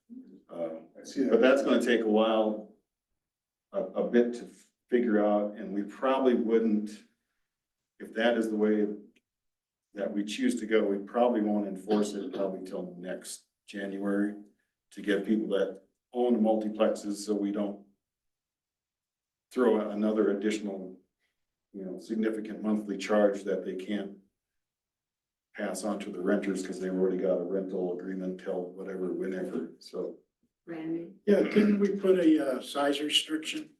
I see But that. that's gonna take a while, a bit to figure out, and we probably wouldn't, if that is the way that we choose to go, we probably won't enforce it probably till next January, to get people that own multiplexes, so we don't throw out another additional, significant monthly charge that they can't pass on to the renters, because they've already got a rental agreement till whenever, so. Randy? Yeah, didn't we put a size restriction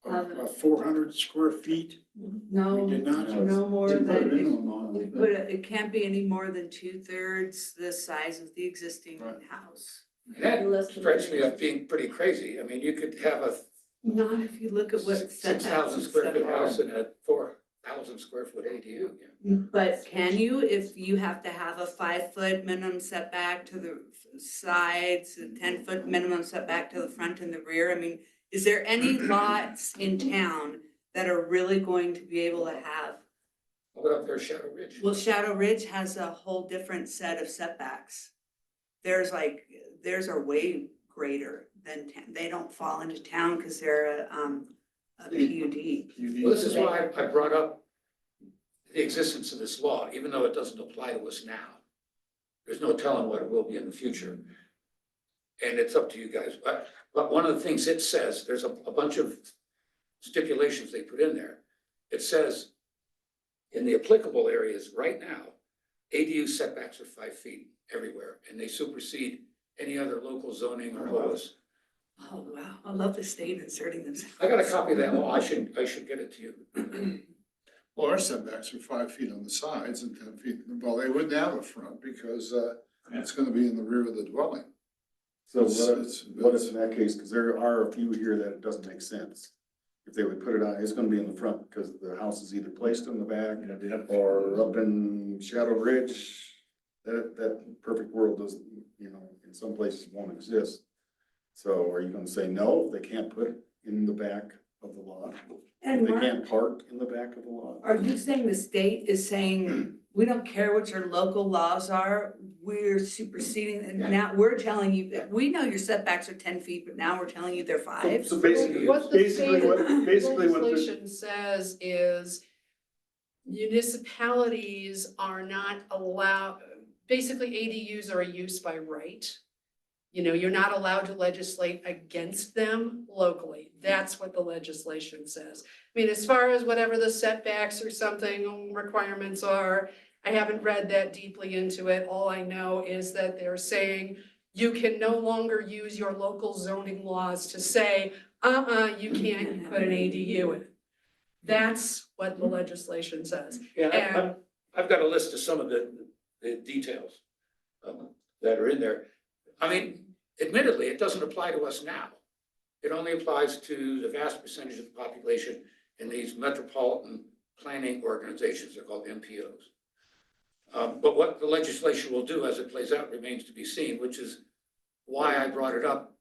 of 400 square feet? No, We did not. no more They put a than, minimum on it. it can't be any more than 2/3 the size of the existing Right. house. That strikes me as being pretty crazy. I mean, you could have a Not if you look at what six setbacks thousand and square stuff foot are. house and a 4,000 square foot ADU. But can you, if you have to have a 5-foot minimum setback to the sides, a 10-foot minimum setback to the front and the rear? I mean, is there any lots in town that are really going to be able to have? What up there, Shadow Ridge? Well, Shadow Ridge has a whole different set of setbacks. Theirs are way greater than, they don't fall into town because they're a PUD. Well, this is why I brought up the existence of this law, even though it doesn't apply to us now. There's no telling what it will be in the future. And it's up to you guys. But one of the things it says, there's a bunch of stipulations they put in there. It says in the applicable areas right now, ADU setbacks are 5 feet everywhere, and they supersede any other local zoning or laws. Oh, wow. I love the state inserting themselves. I got a copy of that law. I should get it to you. Well, our setbacks are 5 feet on the sides and 10 feet, well, they wouldn't have a front because, it's gonna be in the rear of the dwelling. So what if in that case, because there are a few here that it doesn't make sense. If they would put it on, it's gonna be in the front because the house is either placed in the back or up in Shadow Ridge. That perfect world doesn't, in some places won't exist. So are you gonna say no, they can't put it in the back of the lot? And They Mark, can't park in the back of the lot? are you saying the state is saying, we don't care what your local laws are, we're superseding, and now we're telling you, that we know your setbacks are 10 feet, but now we're telling you they're 5? So basically, What the basically state what the, legislation says is municipalities are not allowed, basically ADUs are a use by right. You're not allowed to legislate against them locally. That's what the legislation says. I mean, as far as whatever the setbacks or something requirements are, I haven't read that deeply into it. All I know is that they're saying you can no longer use your local zoning laws to say, you can't put an ADU in. That's what the legislation says. Yeah, I've got a list of some of the details that are in there. I mean, admittedly, it doesn't apply to us now. It only applies to the vast percentage of the population in these metropolitan planning organizations. They're called MPOs. But what the legislation will do as it plays out remains to be seen, which is why I brought it up.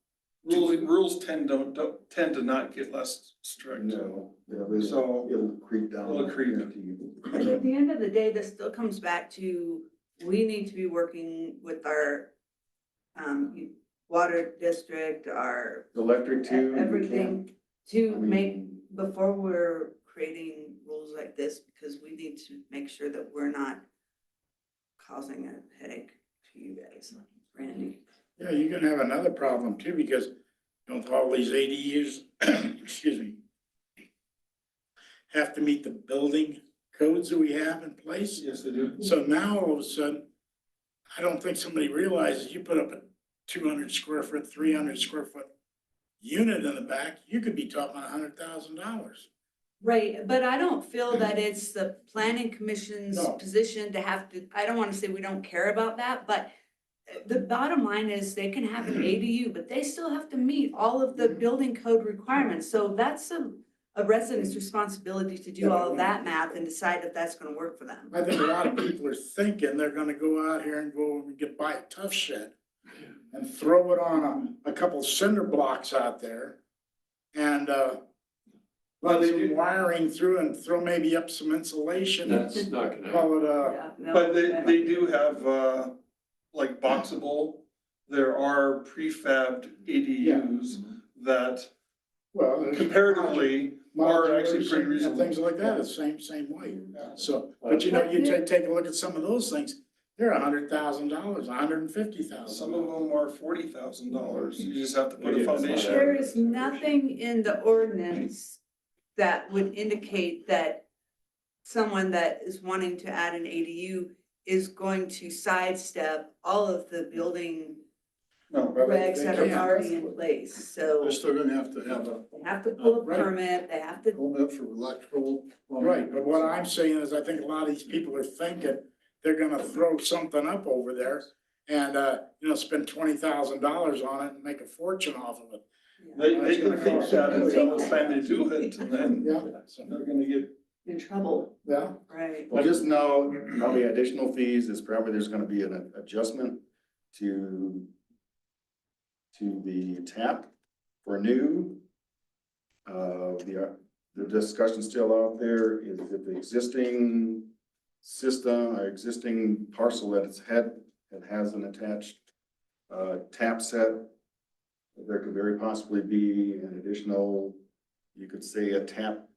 rules tend to not get less strict. No. So- It'll creep down. It'll creep. But at the end of the day, this still comes back to, we need to be working with our water district, our Electric too. everything to I mean- make, before we're creating rules like this, because we need to make sure that we're not causing a headache to you guys, Randy. Yeah, you're gonna have another problem too, because don't all these ADUs, excuse me, have to meet the building codes that we have in place. Yes, they do. So now all of a sudden, I don't think somebody realizes you put up a 200 square foot, 300 square foot unit in the back, you could be talking $100,000. Right, but I don't feel that it's the planning commission's No. position to have to, I don't wanna say we don't care about that, but the bottom line is they can have an ADU, but they still have to meet all of the building code requirements. So that's a resident's responsibility to do all of that math and decide if that's gonna work for them. I think a lot of people are thinking they're gonna go out here and go and buy a tough shed and throw it on a couple cinder blocks out there and, Well, they some do, wiring through and throw maybe up some insulation. That's not gonna happen. Call it Yeah, no, but they do have, like boxable, there are prefabbed ADUs that well, comparatively are actually pretty and reasonable. things like that, the same way. So, but you take a look at some of those things, they're $100,000, $150,000. Some of them are $40,000, you just have to put a Yeah, it's not foundation. there is nothing in the ordinance that would indicate that someone that is wanting to add an ADU is going to sidestep all of the building No, regs that are can't. already in place, so They're still gonna have to have a they have to pull a Right. permit, they have to, permit for electrical. Right, but what I'm saying is I think a lot of these people are thinking they're gonna throw something up over there and, spend $20,000 on it and make a fortune off of it. They can think that until it's time to do it, and then Yeah. they're gonna get. In trouble, Yeah. right? Well, just know, probably additional fees is probably, there's gonna be an adjustment to the tap for new. The discussion still out there is that the existing system, or existing parcel that has an attached tap set. There could very possibly be an additional, you could say a tap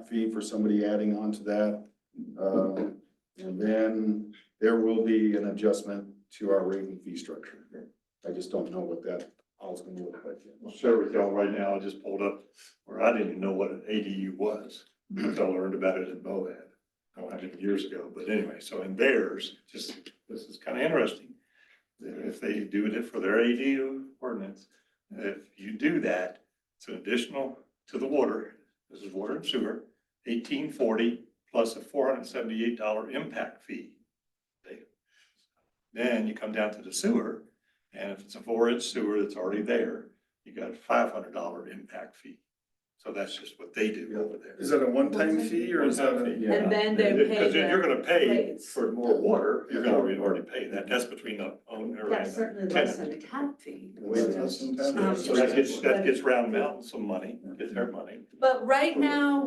fee for somebody adding on to that. And then there will be an adjustment to our rating fee structure. I just don't know what that all's gonna look like yet. I'll share with y'all right now, I just pulled up where I didn't even know what an ADU was. Until I learned about it in Moab, I don't know how many years ago, but anyway, so in theirs, this is kind of interesting. If they do it for their ADU ordinance, if you do that, it's an additional to the water, this is water and sewer, $18.40 plus a $478 impact fee. Then you come down to the sewer, and if it's a 4-inch sewer that's already there, you got a $500 impact fee. So that's just what they do over there. Is that a one-time fee or is that One-time a? fee. And then they pay Because if you're gonna pay rates. for more water, you're gonna already pay that. That's between the owner That's and certainly the less than tenant. a tap fee. So that gets Round Mountain some money, gets their money. But right now,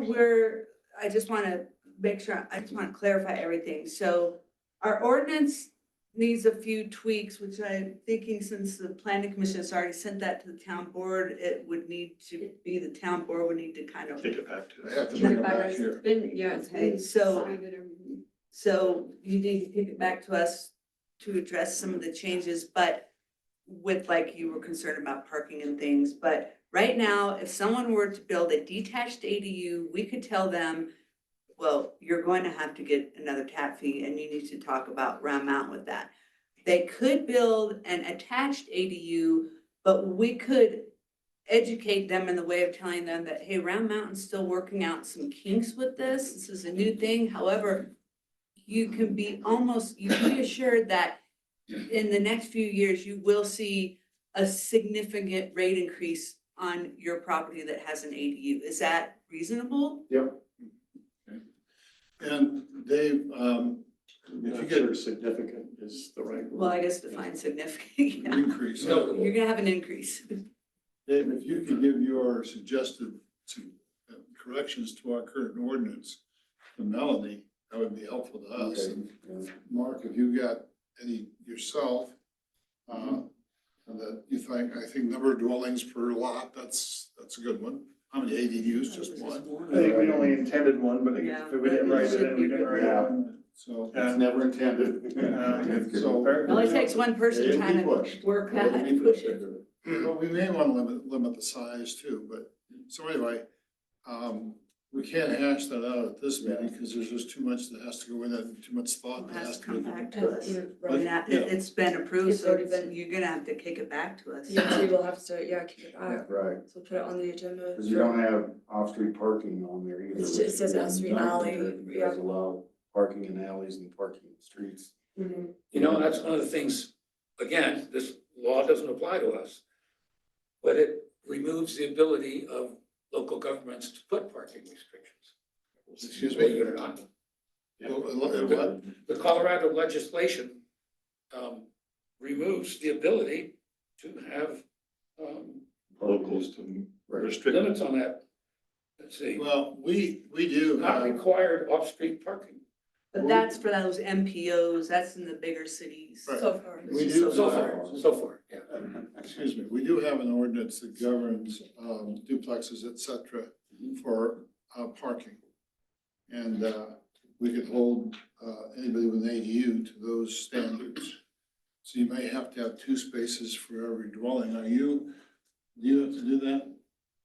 I just wanna make sure, I just wanna clarify everything. So our ordinance needs a few tweaks, which I'm thinking since the planning commission has already sent that to the town board, it would need to be, the town board would need to kind of. Take it back to They us. have to bring it back It's here. been, yeah, it's Okay, been so, signed and everything. so you need to take it back to us to address some of the changes, but with, like, you were concerned about parking and things, but right now, if someone were to build a detached ADU, we could tell them, well, you're going to have to get another tap fee and you need to talk about Round Mountain with that. They could build an attached ADU, but we could educate them in the way of telling them that, hey, Round Mountain's still working out some kinks with this. This is a new thing. However, you can be assured that in the next few years, you will see a significant rate increase on your property that has an ADU. Is that reasonable? And Dave, I'm if you not get sure significant is the right Well, word. I guess define significant. an Yeah. increase, You're gonna have an increase. Dave, if you could give your suggested corrections to our current ordinance to Melanie, that would be helpful to us. Okay, And yeah. Mark, if you got any yourself, that you think, I think number of dwellings per lot, that's a good one. How many ADUs, just one? I think we only intended one, but if we didn't write it in, we didn't write it in. So, It's never intended. So- It only takes one person It'll be trying to pushed. work that It'll be and push pushed. it. well, we may want to limit the size too, but, so anyway, we can't hash that out at this meeting because there's just too much that has to go in it and too much thought It that has has to to come be. back to us. But, And that, yeah. it's been approved, It's so already been- you're gonna have to kick it back to us. Yeah, so we'll have to, yeah, keep it back. Right, So put it on the agenda. because you don't have off-street parking on there either. It's just- it says off-street alley, You guys allow parking in alleys and parking in streets. Mhm. You know, that's one of the things, again, this law doesn't apply to us. But it removes the ability of local governments to put parking restrictions. Excuse Believe me? it or not. What? The Colorado legislation removes the ability to have Locals to restrict. limits on that. Let's see, Well, we do not have, required off-street parking. But that's for those MPOs, that's in the bigger cities. Right. So far. we do. So far, yeah. Excuse me, we do have an ordinance that governs duplexes, et cetera, for parking. And we could hold anybody with an ADU to those standards. So you may have to have 2 spaces for every dwelling. Do you have to do that?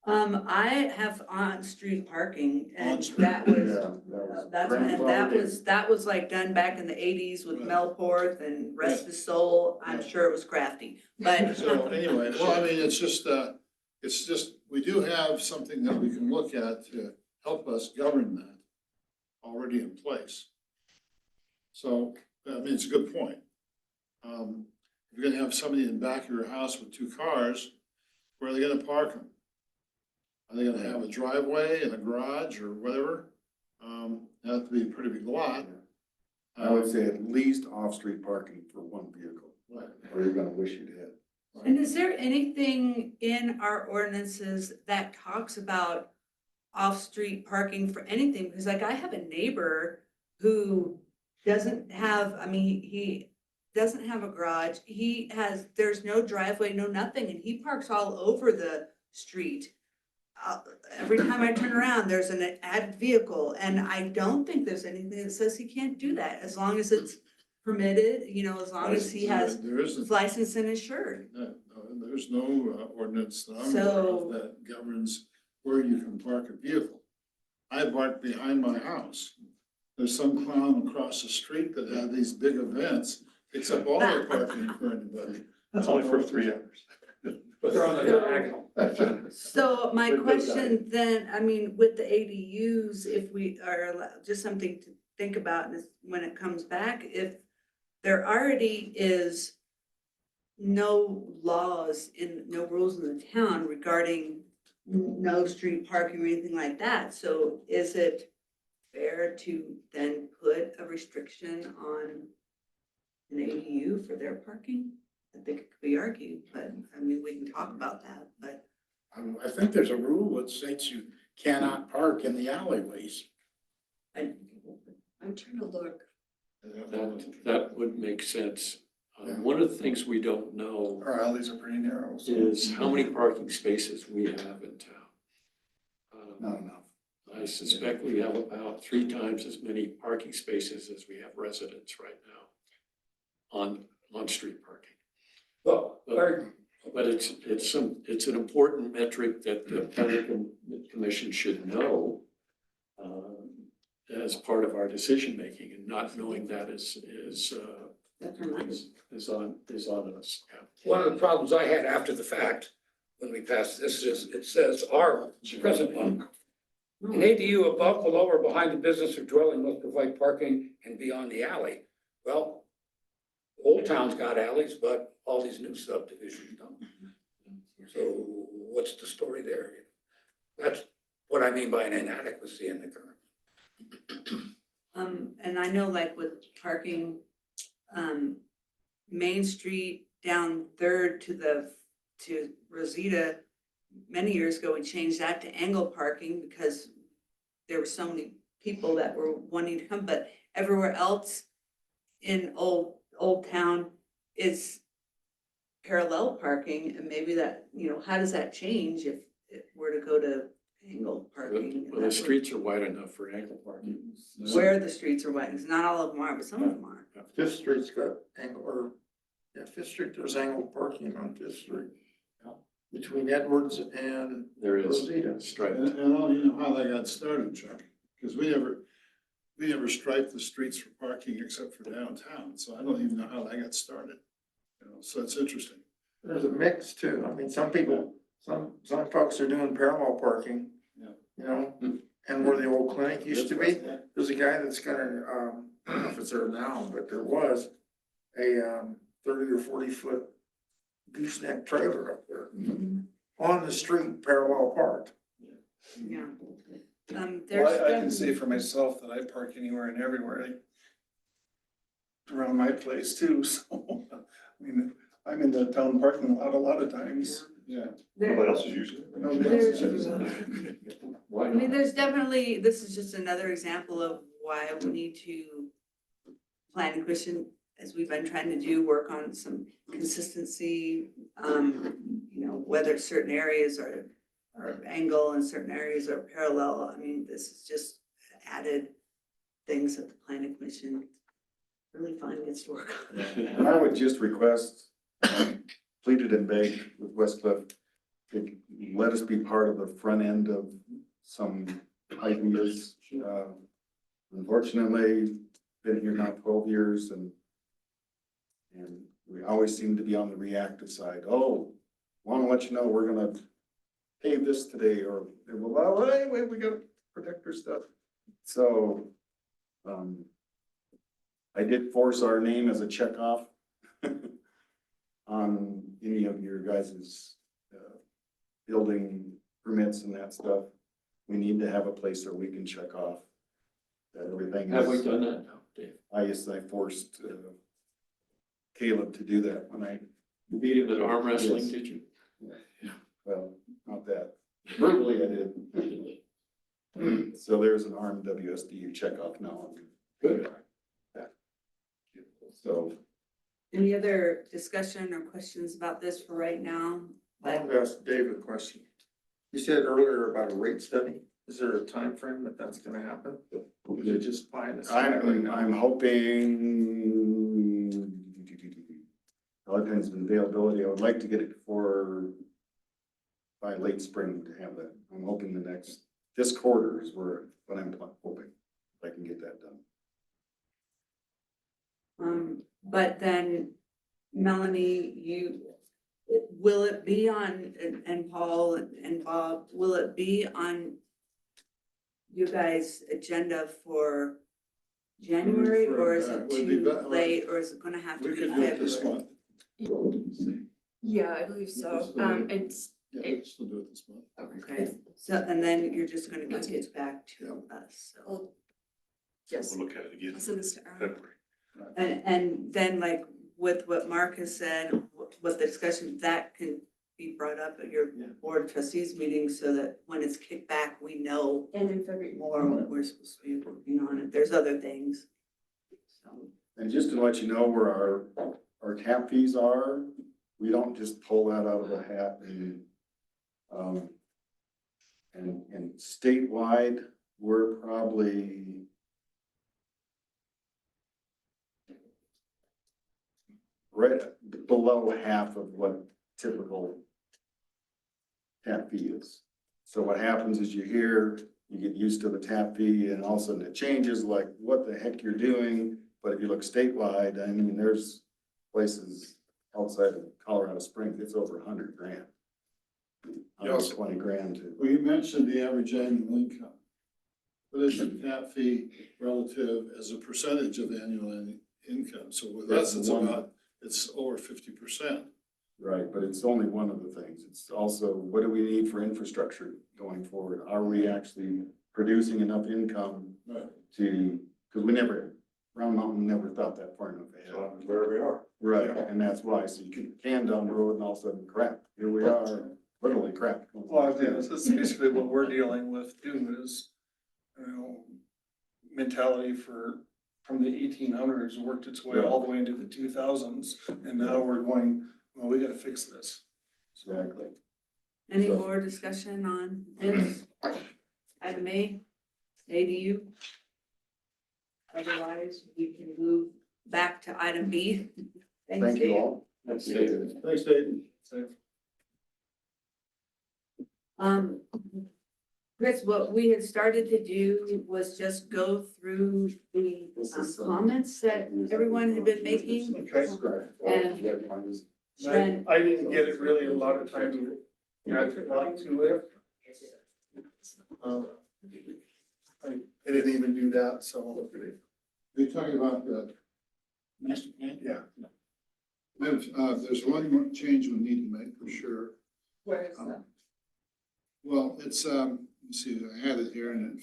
I have on-street parking and On-street, that was, Grandfathered in. that was like done back in the 80s with Melporth and Rest of Soul. I'm sure it was crafty, but. So anyway, well, I mean, it's just, we do have something that we can look at to help us govern that already in place. So, I mean, it's a good point. If you're gonna have somebody in the back of your house with two cars, where are they gonna park them? Are they gonna have a driveway and a garage or whatever? That'd have to be a pretty big lot. I would say at least off-street parking for one vehicle, Right. or you're gonna wish you'd had. And is there anything in our ordinances that talks about off-street parking for anything? Because like I have a neighbor who doesn't have, I mean, he doesn't have a garage. There's no driveway, no nothing, and he parks all over the street. Every time I turn around, there's an added vehicle, and I don't think there's anything that says he can't do that, as long as it's permitted, you know, as long as he has There isn't, his license and insured. there's no ordinance that I'm aware So- of that governs where you can park a vehicle. I park behind my house. There's some clown across the street that had these big events, except all their parking for anybody. That's only for 3 hours. But they're on the diagonal. So my Good question then, I mean, with the ADUs, if we are, just something to think about is when it comes back, if there already is no laws no rules in the town regarding no street parking or anything like that, so is it fair to then put a restriction on an ADU for their parking? I think it could be argued, but I mean, we can talk about that, but. I think there's a rule that states you cannot park in the alleyways. I'm trying to look. That would make sense. One of the things we don't know Our alleys are pretty narrow, so. is how many parking spaces we have in town. Not enough. I suspect we have about 3 times as many parking spaces as we have residents right now on street parking. Well, But it's an important metric that the planning commission should know as part of our decision making, and not knowing that is on us. Yeah. one of the problems I had after the fact, when we passed this, is it says our present one. An ADU above, below, or behind the business or dwelling must provide parking and be on the alley. Well, Old Town's got alleys, but all these new subdivisions don't. So what's the story there? That's what I mean by an inadequacy in the current. And I know like with parking, Main Street down Third to Rosita, many years ago, we changed that to angle parking because there were so many people that were wanting to come, but everywhere else in Old Town is parallel parking, and maybe that, you know, how does that change if it were to go to angle parking? Well, the streets are wide enough for angle parking. Where the streets are wide, because not all of them are, but some of them are. Fifth Street's got Fifth Street, there's angled parking on Fifth Street. Between Edwards and There is Rosita. striped. And I don't even know how that got started, Chuck, because we never striped the streets for parking except for downtown, so I don't even know how that got started. You know, so it's interesting. There's a mix too. I mean, some folks are doing parallel parking. Yeah. You know, and where the old clinic used to be, there's a guy that's got a, I don't know if it's there now, but there was a 30 or 40-foot gooseneck trailer up there on the street, parallel parked. Yeah. Well, There's. I can say for myself that I park anywhere and everywhere, around my place too, so, I mean, I'm in the town parking lot a lot of times. Yeah. Nobody else is using it. Nobody else is using it. Why I mean, not? there's definitely, this is just another example of why we need to planning commission, as we've been trying to do, work on some consistency. You know, whether certain areas are angle and certain areas are parallel. I mean, this is just added things that the planning commission really finally gets to work on. And I would just request, pleaded and begged with Westcliff, to let us be part of the front end of some ideas. Unfortunately, been here now 12 years and we always seem to be on the reactive side. Oh, want to let you know, we're gonna pave this today, or, well, anyway, we gotta protect our stuff. So, I did force our name as a checkoff on any of your guys' building permits and that stuff, we need to have a place where we can check off that everything Have we is. done that now, Dave? I forced Caleb to do that when I, You beat him at arm wrestling, Yes. did you? well, not that, verbally I did. So there's an armed WSDU checkoff now. Good. So, Any other discussion or questions about this for right now? I want to ask Dave a question. You said earlier about a rate study. Is there a time frame that that's gonna happen? Or is it just fine? I'm hoping, all depends on availability. I would like to get it by late spring to have that. I'm hoping this quarter is what I'm hoping, if I can get that done. But then Melanie, will it be on, and Paul and Bob, will it be on you guys' agenda for January, or is it Would be too better- late, or is it gonna have to We be could do it this February? month. Yeah, I believe so. It's, Yeah, we can still do it this month. Okay, so, and then you're just gonna get it back to us, so. I'll, yes, We'll look at it again I'll in send this to Aaron. February. And then like with what Mark has said, with the discussion, that can be brought up at your board of trustees meeting so that when it's kicked back, we know And in February. more what we're supposed to be working on. If there's other things. So, And just to let you know where our tap fees are, we don't just pull that out of a hat and statewide, we're probably right below half of what typical tap fee is. So what happens is you get used to the tap fee and all of a sudden it changes, like what the heck you're doing. But if you look statewide, I mean, there's places outside of Colorado Springs, it's over $100,000. Yes. 20 grand to. Well, you mentioned the average annual income. What is the tap fee relative as a percentage of annual income? So with us, it's over 50%. Right, but it's only one of the things. It's also, what do we need for infrastructure going forward? Are we actually producing enough income Right. because Round Mountain never thought that far enough ahead. Where we are. Right, and that's why, so you can down the road and all of a sudden, crap, here we are, literally crap. Well, I think that's basically what we're dealing with too is, mentality from the 1800s worked its way all the way into the 2000s. And now we're going, well, we gotta fix this. Exactly. any more discussion on this? Item A, ADU? Otherwise, we can move back to item B. Thanks, Thank you Dave. all. That's Dave. Thanks, Dave. Chris, what we had started to do was just go through the comments that everyone had been making. Okay. And I didn't get it really a lot of time to talk to it. I didn't even do that, so. You're talking about the Master plan? Yeah. There's one more change we need to make for sure. Where is that? Well, it's, let's see, I had it here and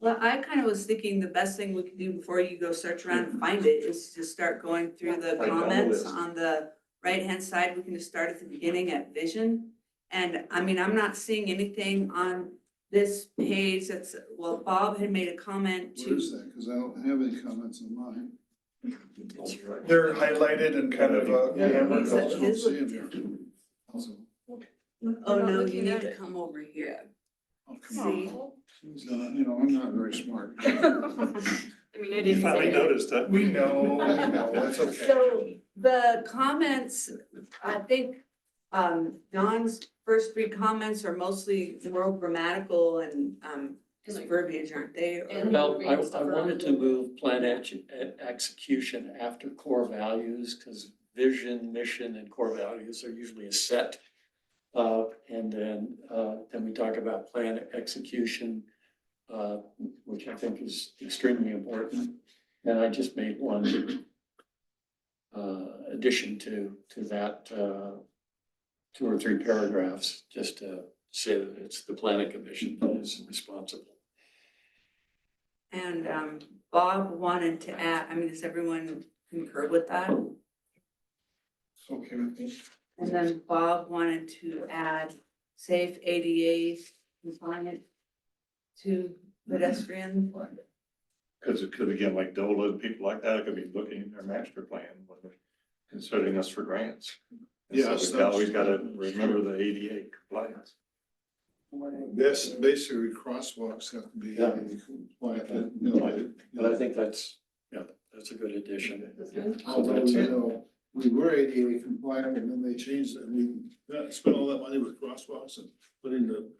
well, I kind of was thinking the best thing we could do before you go search around and find it is to start going through the Right down the comments list. on the right-hand side. We can just start at the beginning at vision. And I mean, I'm not seeing anything on this page that's, well, Bob had made a comment where is to, that? Because I don't have any comments on mine. They're highlighted and kind of, hammered. His- I don't his see look it here. different. Also, Oh, no, you need to come over here. oh, come on. See? I'm not very smart. I mean, I You didn't finally say. noticed, huh? We know, that's okay. So the comments, I think, Don's first three comments are mostly more grammatical and, just verbiage, aren't they? Or- And- Well, I wanted to move plan execution after core values, because vision, mission, and core values are usually a set. And then we talk about plan execution, which I think is extremely important. And I just made one addition to that, 2 or 3 paragraphs, just to say that it's the planning commission that is responsible. And Bob wanted to add, I mean, does everyone concur with that? It's okay with me. And then Bob wanted to add safe ADA compliant to pedestrian. Cause it could, again, like DOLA and people like that, could be looking at their master plan when they're considering us for grants. And so Yes, we've always gotta remember the ADA compliance. Yes, basically crosswalks have to be Yeah. compliant, But I think that's a good addition. Although, we were ADA compliant and then they changed it, we spent all that money with crosswalks and putting the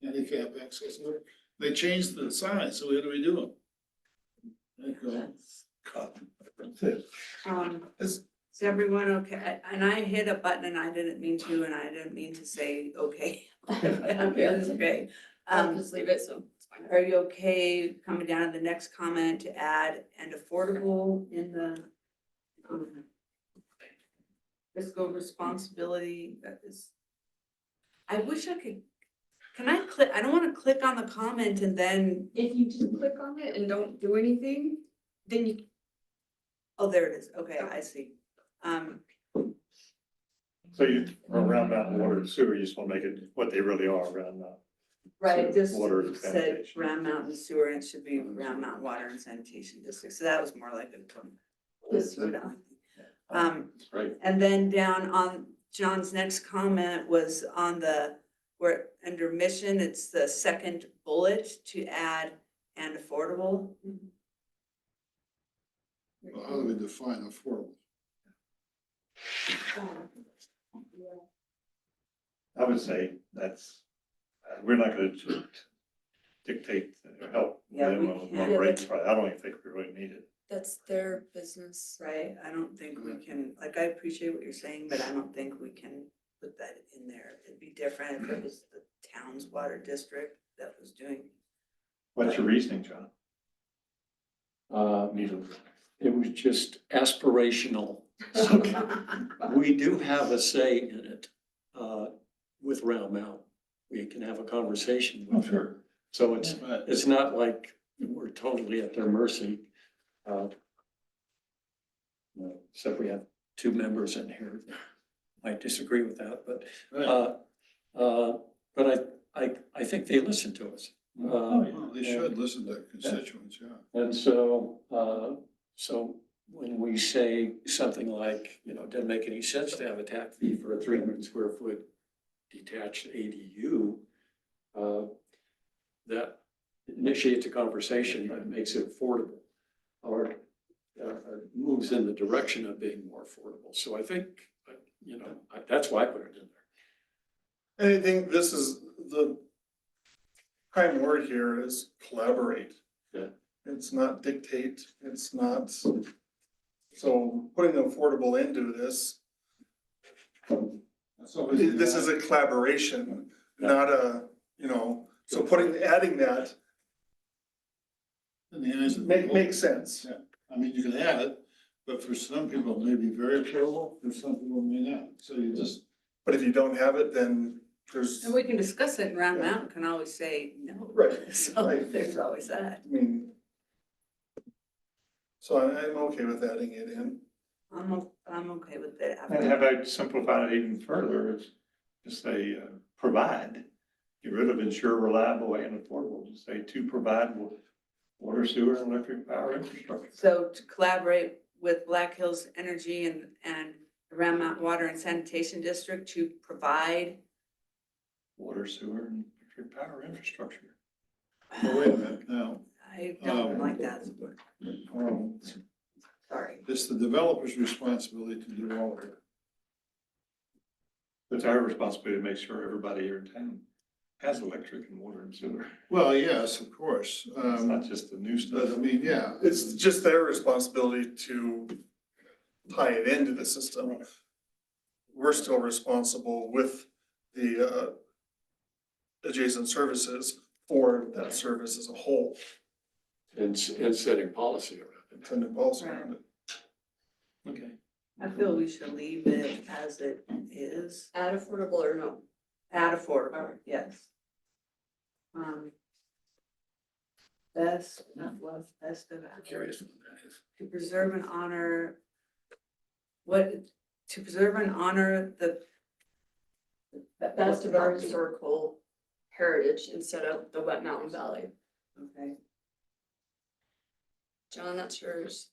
handicap access there. They changed the size, so we had to redo them. There you go. Is everyone okay? And I hit a button and I didn't mean to, and I didn't mean to say, okay. It's okay. I'll just leave it, so it's fine. Are you okay coming down to the next comment to add and affordable in the fiscal responsibility? That is, I wish I could, can I click, I don't wanna click on the comment and then, If you just click on it and don't do anything, then you, oh, there it is, okay, I see. So you, around mountain water and sewer, you just wanna make it what they really are around mountain. Right, this Water and said sanitation. Round Mountain Sewer, and it should be Round Mountain Water and Sanitation District, so that was more like a sewer down. That's great. And then down on John's next comment was on the, where, under mission, it's the second bullet to add and affordable. Well, how do we define affordable? I would say that's, we're not gonna dictate or help Yeah, them we on can't. rates, right? I don't even think we really need it. that's their business. Right, I don't think we can, like, I appreciate what you're saying, but I don't think we can put that in there. It'd be different if it was the town's water district that was doing. What's your reasoning, John? It was just aspirational. We do have a say in it, with Round Mountain. We can have a conversation with her. So it's not like we're totally at their mercy. Except we have 2 members in here that might disagree with that, but I think they listen to us. Well, they should listen to constituents, yeah. And so, so when we say something like, it doesn't make any sense to have a tap fee for a 300 square foot detached ADU, that initiates a conversation that makes it affordable or moves in the direction of being more affordable. So I think, that's why I put it in there. And I think this is the prime word here is collaborate. Yeah. It's not dictate, it's not, so putting affordable into this, this is a collaboration, not a, so adding that In the eyes of. makes sense. Yeah, I mean, you can add it, but for some people it may be very affordable, for some people it may not, so you just. But if you don't have it, then there's, And we can discuss it, and Round Mountain can always say no. Right, So right. there's always that. So I'm okay with adding it in. I'm okay with it. And how about simplify it even further, is just say, provide. Get rid of ensure reliable and affordable, just say to provide water, sewer, and electric power infrastructure. So to collaborate with Black Hills Energy and the Round Mountain Water and Sanitation District to provide. Water, sewer, and electric power infrastructure. Well, wait a minute now. I don't like that. Um, Sorry. It's the developer's responsibility to do all of it. It's our responsibility to make sure everybody here in town has electric and water and sewer. Well, yes, of course. It's not just the new But I stuff. mean, yeah, It's just their responsibility to tie it into the system. We're still responsible with the adjacent services for that service as a whole. and setting policy around Intended policy around it. it. Okay. I feel we should leave it as it is, Add affordable or no? at affordable, yes. Best, not less, best of. I'm curious what that is. To preserve and honor, to preserve and honor the. Best of our historical heritage instead of the Wet Mountain Valley. Okay, John, that's yours.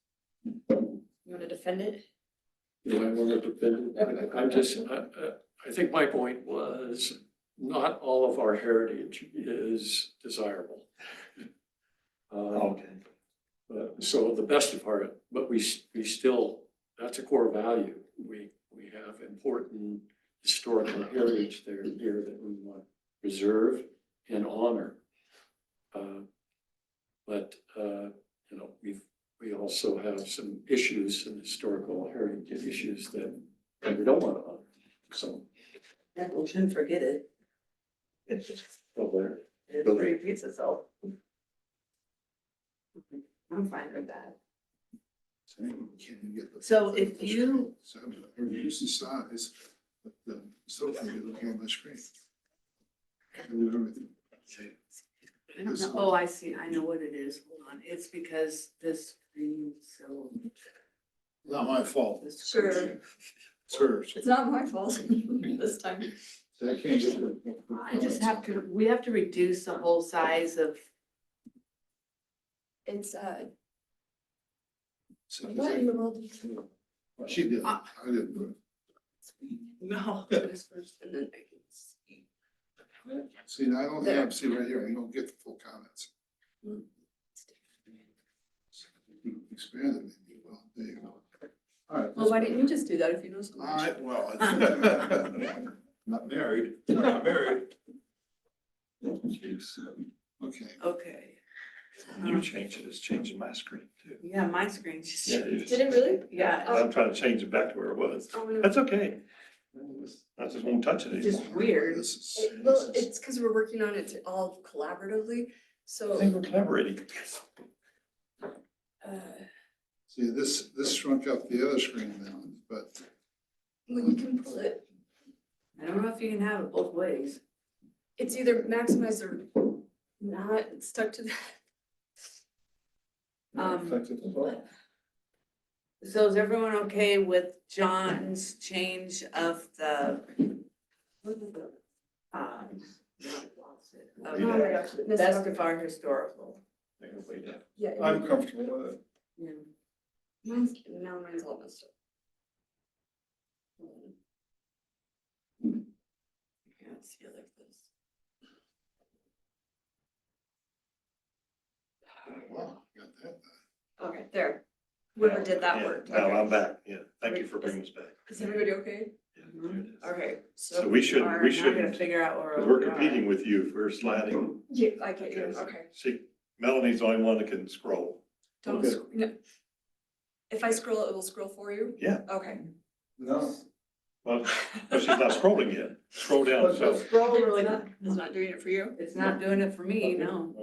You wanna defend it? Do I want to defend it? I'm just, I think my point was, not all of our heritage is desirable. Okay. So the best of our, but we still, that's a core value. We have important historical heritage there here that we want to preserve and honor. But you know, we also have some issues, some historical heritage issues that we don't want to honor. So, yeah, we shouldn't forget it. over It repeats itself. I'm fine with that. So you can't even get the- So if you- So, reduce the size, but still can be looking at my screen. Can do everything. I don't know, oh, I see, I know what it is, hold on, it's because this screen, so. Not my fault. this Sure. screen- Sure. It's not my fault this time. So I can't get the. I just have to, we have to reduce the whole size of, It's, So what in the world did you? she did, I didn't do no. This first and then I can see. it. See, I don't have, see right here, you don't get the full comments. Expand it, maybe, well, there you go. All right. Well, why didn't you just do that if you know so All much? right, well, not married, not married. Jeez. Okay. Okay, You change it, it's changing my screen too. yeah, my screen just. Yeah, it is. Did it really? Yeah, I'm trying to change it back to where it was. Oh, no. That's okay. I just won't touch it it's just anymore. weird. Well, it's because we're working on it all collaboratively, I so, think we're collaborating. See, this shrunk up the other screen down, but well, you can pull it. I don't know if you can have it both ways. It's either maximized or not stuck to that. affected as well. So is everyone okay with John's change of the? What is it? I lost it. Of Oh my the gosh, this Best is- of our historical. Yeah. I'm comfortable with it. Yeah. Mine's all messed up. Yeah, let's see it like this. Wow, got that. Okay, there. Whoever did that Yeah, worked. Now Okay. I'm back, yeah. Thank you for bringing us back. Is everybody okay? Yeah, there it is. Okay, So we shouldn't, Alright, we now I'm gonna shouldn't, figure out where. because we're we are. competing with you if we're sliding. Yeah, I get you, because, okay. See, Melanie's the only one that can scroll. Don't, Okay. no. If I scroll, it will scroll for you? Yeah. Okay. No. Well, but she's not scrolling yet. Scroll down, so. Scroll really, It's not doing it for you? it's not doing it for me, no.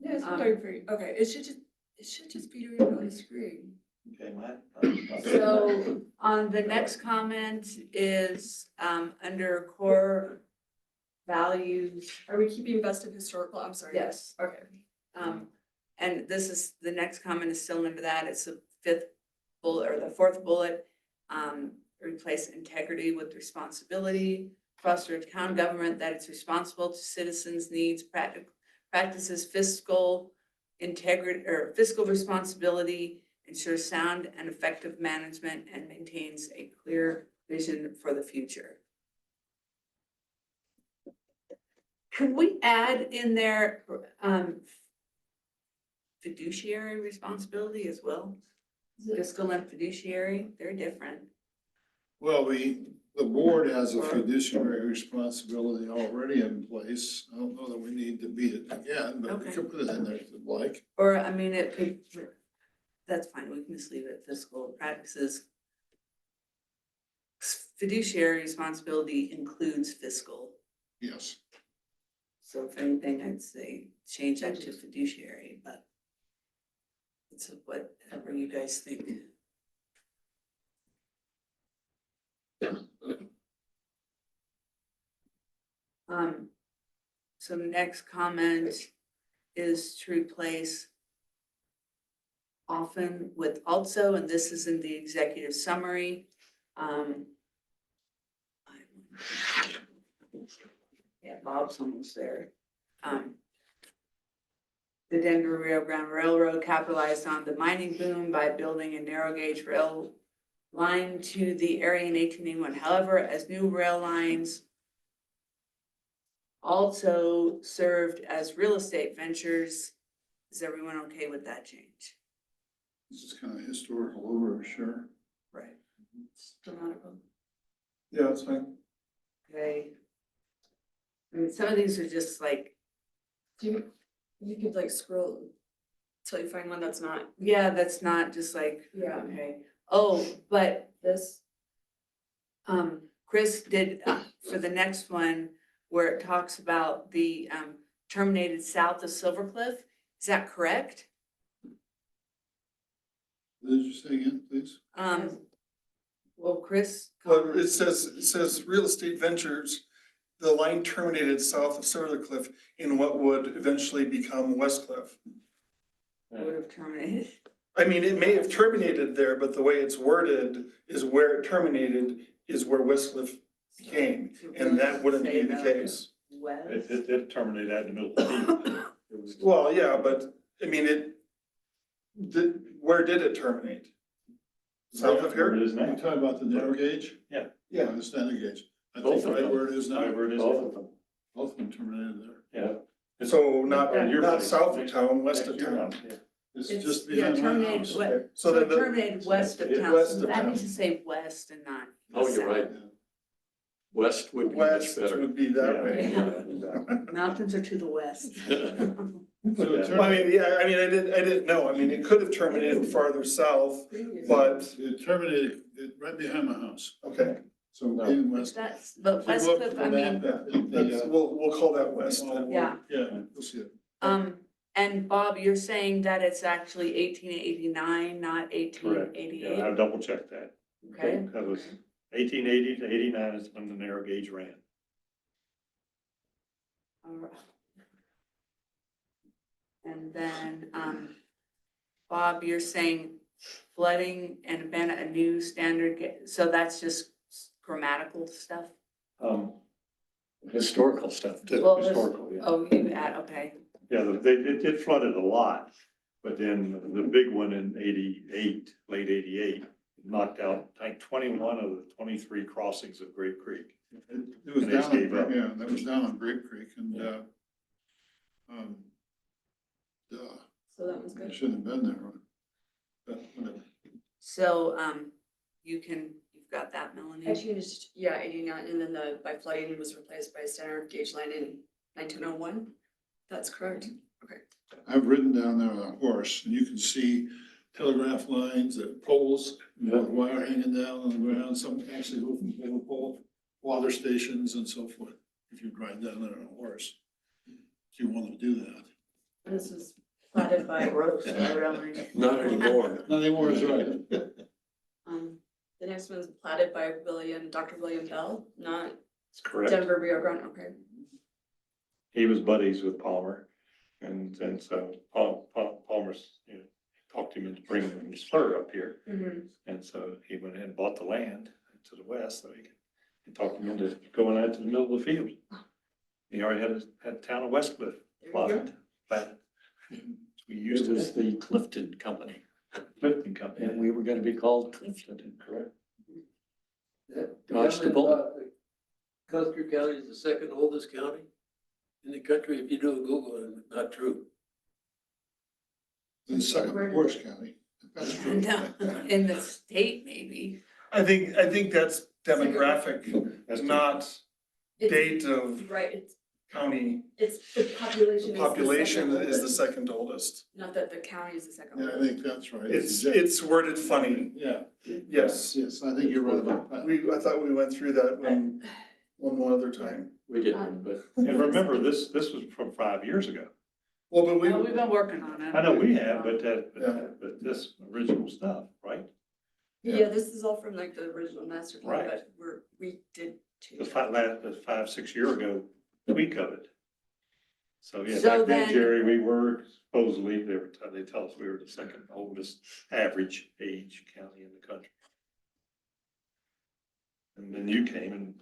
Yeah, it's not doing it for you. Okay, it should just be doing it on the screen. Okay, mine. So on the next comment is under core values. Are we keeping best of historical? I'm sorry. Yes. Okay. And this is, the next comment is still under that. It's the fifth bullet or the fourth bullet. Replace integrity with responsibility, foster a town government that is responsible to citizens' needs, practices fiscal integrity or fiscal responsibility, ensures sound and effective management, and maintains a clear vision for the future. Could we add in there fiduciary responsibility as well? Fiscal and fiduciary, they're different. Well, the board has a fiduciary responsibility already in place. I don't know that we need to beat it again, but we Okay. can put it in there if you'd like. Or, I mean, it could, that's fine, we can just leave it, fiscal practices. Fiduciary responsibility includes fiscal, Yes. so if anything, I'd say change that to fiduciary, but. It's whatever you guys think. So next comment is to replace often with also, and this is in the executive summary. Yeah, Bob's almost there. The Denver Rio Grande Railroad capitalized on the mining boom by building a narrow gauge rail line to the area in 1881. However, as new rail lines also served as real estate ventures, is everyone okay with that change? This is kind of historical over, sure. Right. Grammatical. Yeah, that's fine. Okay. I mean, some of these are just like, You could like scroll till you find one that's not, yeah, that's not just like, yeah, okay. Oh, but this. Chris did, for the next one, where it talks about the, terminated south of Silver Cliff, is that correct? What did you say again, please? Well, Chris. Well, it says real estate ventures, the line terminated south of Silver Cliff in what would eventually become West Cliff. Would have terminated. I mean, it may have terminated there, but the way it's worded is where it terminated is where West Cliff became, and that wouldn't be the case. West. It terminated out in the middle of the field. It was- Well, yeah, but, I mean, where did it terminate? South of Where here? it is Are now. you talking about the narrow gauge? Yeah. Yeah, the standard gauge. I Both think of right them. where it is now, Wherever it is. Both of them. both of them terminated there. Yeah. So not, Yeah, your not place. south of town, west of Next to your town. house, yeah. It's It's, just yeah, behind my terminated, house. what, So so then it the- terminated west of town, West so of that town. needs to say west and not. Oh, you're right. West would be much West better. would be that way. Yeah. Mountains are to the west. So it Well, I terminated, mean, yeah, I mean, I didn't know. I mean, it could have terminated farther south, but, it terminated right behind my house. okay. So in West. That's, but If you West look Cliff, at the I mean, map, That's, we'll call that west then. Yeah. Yeah, you'll see it. and Bob, you're saying that it's actually 1889, not eighteen Correct. Yeah, eighty-eight, I double checked that. okay? That was 1880 to 89 is when the narrow gauge ran. All right. And then, Bob, you're saying flooding and abandon a new standard, so that's just grammatical stuff? Historical stuff too. Well, Historical, yeah. Oh, you add, okay, Yeah, it flooded a lot, but then the big one in 88, late 88, knocked out like 21 of the 23 crossings of Grape Creek. It was And they down, gave up. on- yeah, that was down on Grape Creek and, So that was I good. shouldn't have been there. But whatever. so, you've got that, I Melanie? changed, yeah, 89, and then the by flooding was replaced by standard gauge line in 1901. That's correct. Okay. I've ridden down there on a horse and you can see telegraph lines, poles, with wire hanging down on the ground, some actually go from pole to pole, water stations and so forth, if you ride down there on a horse. If you want to do that. This is platted by, Not anymore. Not anymore, is right. the next one's platted by Dr. William Bell, not That's correct. Denver Rio Grande, okay. He was buddies with Palmer, and so Palmer's, talked him into bringing the spur up here. And so he went ahead and bought the land to the west, so he talked him into going out to the middle of the field. He already had the town of West Cliff plotted. We It used was to, the Clifton Company, Clifton Company. and we were gonna be called Clifton. Correct. Dodged a bullet. Custer County is the second oldest county in the country, if you do a Google, it's not true. In second Portage County. That's true. No, in the state, maybe. I think that's demographic, That's not It's- date of Right, county. it's the population. The population is the oldest, second oldest. Not that the county is the second Yeah, I oldest. think that's right. It's worded funny. Yeah, Yes. yes, I think you're right about that. I thought we went through that one other time. We didn't, but And remember, this was from 5 years ago. Well, but we, Well, we've been working on it. I know we have, but Yeah. but this original stuff, right? Yeah, this is all from like the original master plan, Right. but we did The change. five, 6 year ago tweak of it. So, yeah, So back then, then- Jerry, we were supposedly, they tell us we were the second oldest average age county in the country. And then you came and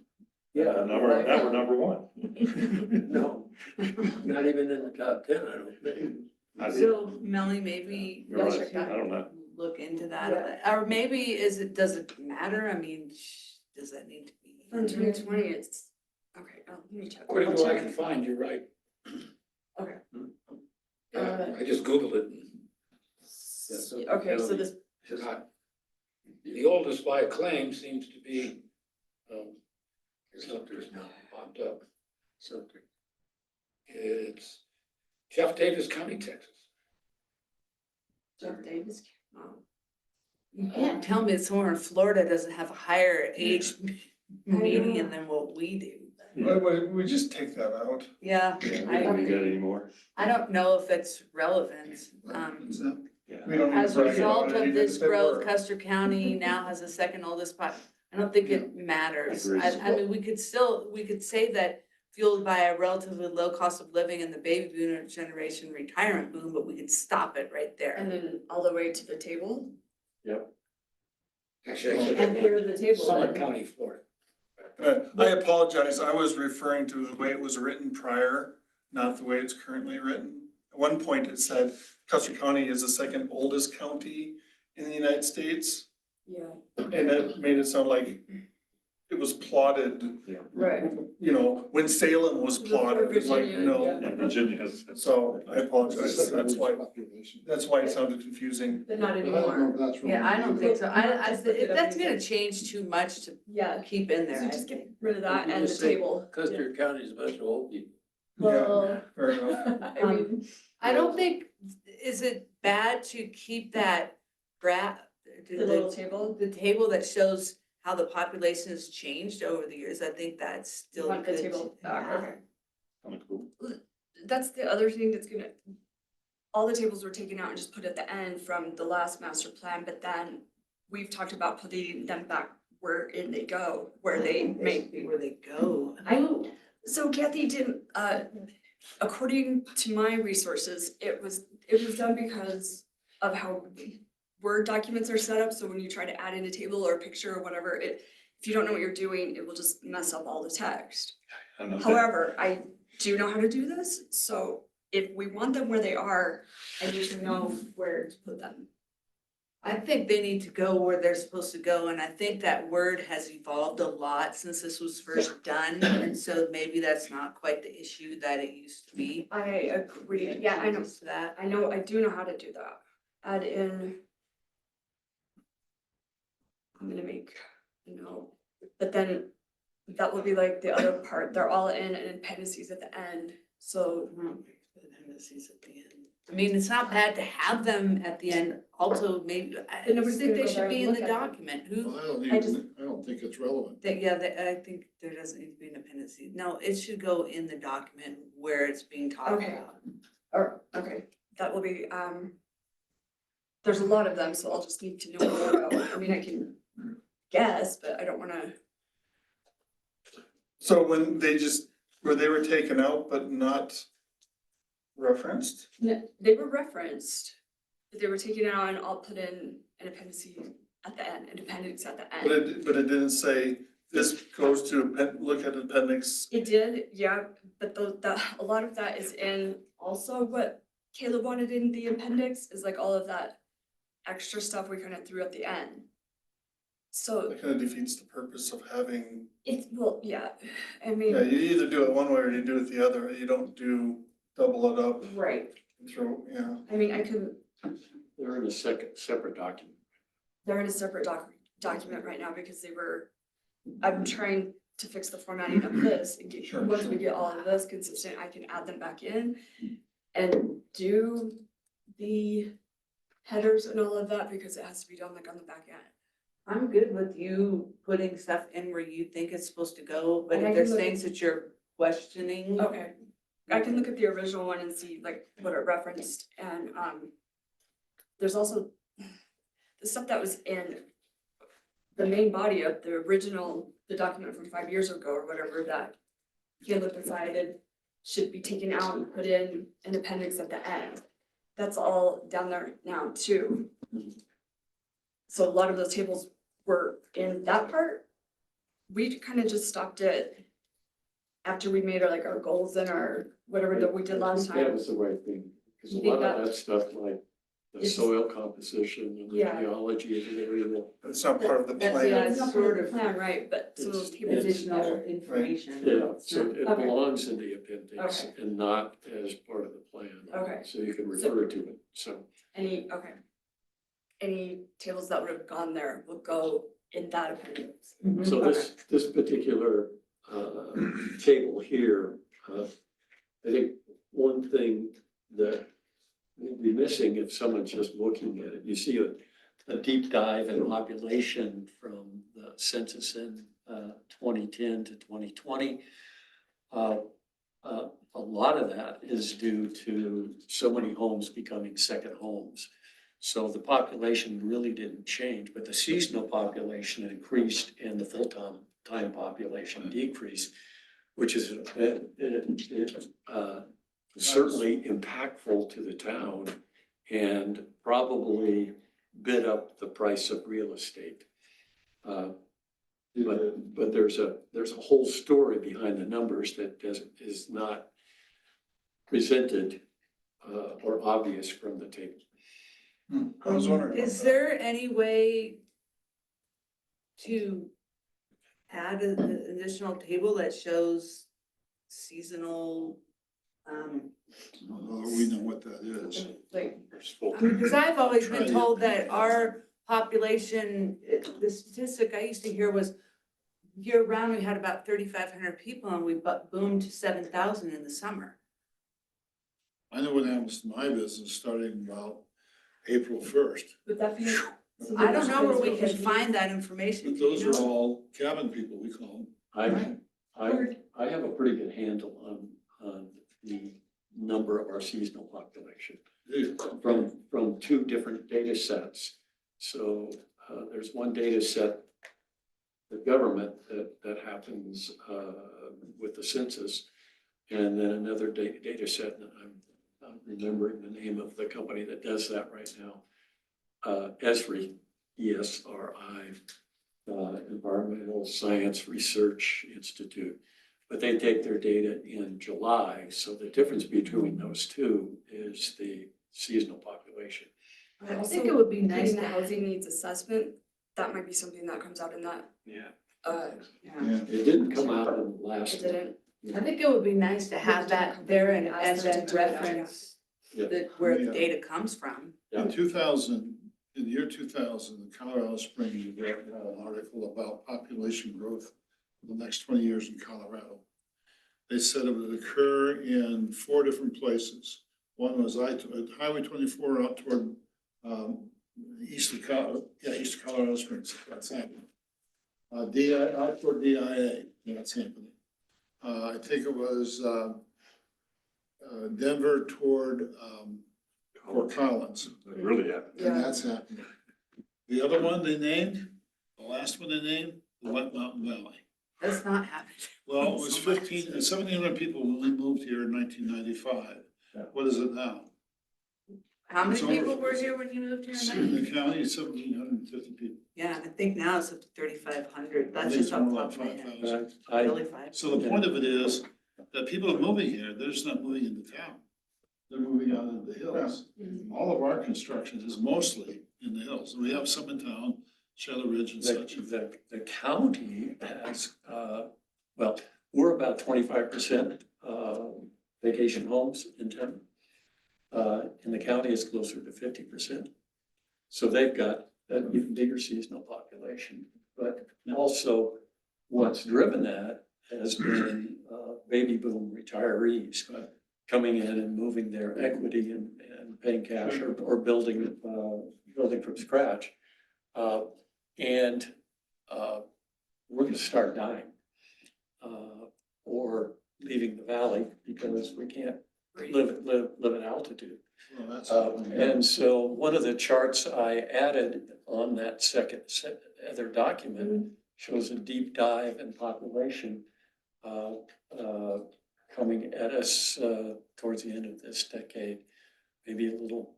now we're number one. No, not even in the top 10, I don't think. I did. So Melanie, maybe You're we right. should I don't know. look into that, or maybe does it matter? I mean, does that need to be? In 2020, it's, okay, let me check. According I'll to what I check. can find, you're right. Okay. I just Googled it. Okay, so this, It's not. The oldest by claim seems to be, here's something's now popped up. Something. It's Jeff Davis County, Texas. Jeff Davis. You can't tell me that somewhere in Florida doesn't have a higher age median than what we do. we just take that out. Yeah, Yeah, we don't need that anymore. I don't know if it's relevant. Yeah. We don't need As to a brag about result it, of even this if it growth, were. Custer County now has the second oldest I don't think it matters. Agreed. I mean, we could say that fueled by a relatively low cost of living and the baby boomer generation retirement boom, but we could stop it right there. And then all the way to the table. Actually, I And here at the table. Summit County, Florida. I apologize, I was referring to the way it was written prior, not the way it's currently written. At one point, it said Custer County is the second oldest county in the United States, Yeah, and it made it sound like it was plotted, right. you know, when Salem was plotted, it's like, no. And Virginia has. So I apologize, that's why it sounded confusing. But not I don't know anymore. if that's really. Yeah, I don't think so. Just look it up That's again. gonna change too much to Yeah, keep in so there. just get rid of that You and the just say table. Custer County is a bunch of old people. Well, Fair enough. I mean, I don't think, is it bad to keep that the little table. the table that shows how the population has changed over the years? I think that's still Want the good. table to back, have. okay. Kinda cool. That's the other thing that's gonna, all the tables were taken out and just put at the end from the last master plan, but then we've talked about putting them back where they go, where they make. Where they go. So Kathy didn't, according to my resources, it was done because of how Word documents are set up, so when you try to add in a table or a picture or whatever, if you don't know what you're doing, it will just mess up all the text. I know that. However, I do know how to do this, so if we want them where they are, I need to know where to put them. I think they need to go where they're supposed to go, and I think that word has evolved a lot since this was first done, and so maybe that's not quite the issue that it used to be. I agree, yeah, I know, Changes to that. I do know how to do that. Add in. I'm gonna make a note, but then that will be like the other part, they're all in and appendices at the end, so. Appendices at the end. I mean, it's not bad to have them at the end, also maybe, I But nobody's think gonna they go there should be and in look the at them. document, who? Well, I don't think it's relevant. I think there doesn't need to be an appendice. No, it should go in the document where it's being talked Okay. about. Or, okay, that will be, there's a lot of them, so I'll just need to know where to go. I mean, I can guess, but I don't wanna, So when where they were taken out but not referenced? they were referenced, but they were taken out and I'll put in an appendix at the end, an appendix at the But end. it didn't say, this goes to look at appendix. It did, yeah, but a lot of that is in also what Caleb wanted in the appendix is like all of that extra stuff we kind of threw at the end. So That kind of defeats the purpose of having, it's, well, yeah, I yeah, mean, you either do it one way or you do it the other. You don't double it up right, and throw, yeah. I mean, I could, They're in a separate document. they're in a separate document right now because I'm trying to fix the formatting of this and get, Sure. once we get all of this consistent, I can add them back in and do the headers and all of that because it has to be done like on the back end. I'm good with you putting stuff in where you think it's supposed to go, but And I if there's can look things that you're questioning. Okay, I can look at the original one and see like what it referenced and, there's also the stuff that was in the main body of the original, the document from 5 years ago or whatever that Caleb decided should be taken out and put in an appendix at the end. That's all down there now too. So a lot of those tables were in that part. We kind of just stopped it after we made our goals and our whatever that we did last That time. was the right thing, because a You think lot of that- that stuff like the It's- soil composition and the Yeah. geology of the area. It's not part of the That's- plan. yeah, It's not part of the plan, right, but some of those tables. Additional information. Yeah, so it Okay. belongs in the appendix Okay. and not as part of the plan. Okay. So you can So- refer to it, so. Any tables that would have gone there will go in that appendix. So this particular table here, I think one thing that will be missing if someone's just looking at it, you see a deep dive in population from the census in 2010 to 2020. A lot of that is due to so many homes becoming second homes. So the population really didn't change, but the seasonal population increased and the full-time population decreased, which is certainly impactful to the town and probably bid up the price of real estate. But there's a whole story behind the numbers that is not presented or obvious from the table. I was wondering about Is that. there any way to add an additional table that shows seasonal, We know what that is. Like, because I've always been told that our population, the statistic I used to hear was year round, we had about 3,500 people and we boomed to 7,000 in the summer. I know what happens to my business starting about April 1st. would that be? I don't know where we can find that information. But Do you those are know? all cabin people, we call them. I have a pretty good handle on the number of our seasonal population from two different data sets. So there's one data set, the government that happens with the census, and then another data set, and I'm remembering the name of the company that does that right now. ESRI, ESRI, Environmental Science Research Institute. But they take their data in July, so the difference between those two is the seasonal population. I think it would be nice Including the to housing needs assessment, that might be something that comes out in that, Yeah. Yeah. It didn't come out in the last it didn't. I think it would be nice to have that there and as a reference Yeah. where the Yeah. data comes from. In the year 2000, the Colorado Springs had an article about population growth for the next 20 years in Colorado. They said it would occur in 4 different places. One was Highway 24 out toward east of Colorado Springs, that's happening. Out toward DIA, that's happening. I think it was Denver toward Fort Collins. It really happened. And that's happening. The other one they named, the last one they named, the White Mountain Valley. That's not happening. Well, it was 1,700 people when we moved here in 1995. What is it now? How many It's over- people were here when you moved here? In the county, 1,750 people. Yeah, I think now it's up to 3,500. I That's think just it's off the more top like of my head. 5,000. Really five. So the point of it is that people are moving here, they're just not moving into town. They're moving out into the hills. All of our construction is mostly in the hills. And we have some in town, Shadow Ridge and such. The county has, well, we're about 25% vacation homes in town. And the county is closer to 50%. So they've got an even bigger seasonal population. But also what's driven that has been baby boom retirees coming in and moving their equity and paying cash or building from scratch. And we're gonna start dying or leaving the valley because we can't Breathe. live at altitude. Well, that's. And so one of the charts I added on that other document shows a deep dive in population coming at us towards the end of this decade, maybe a little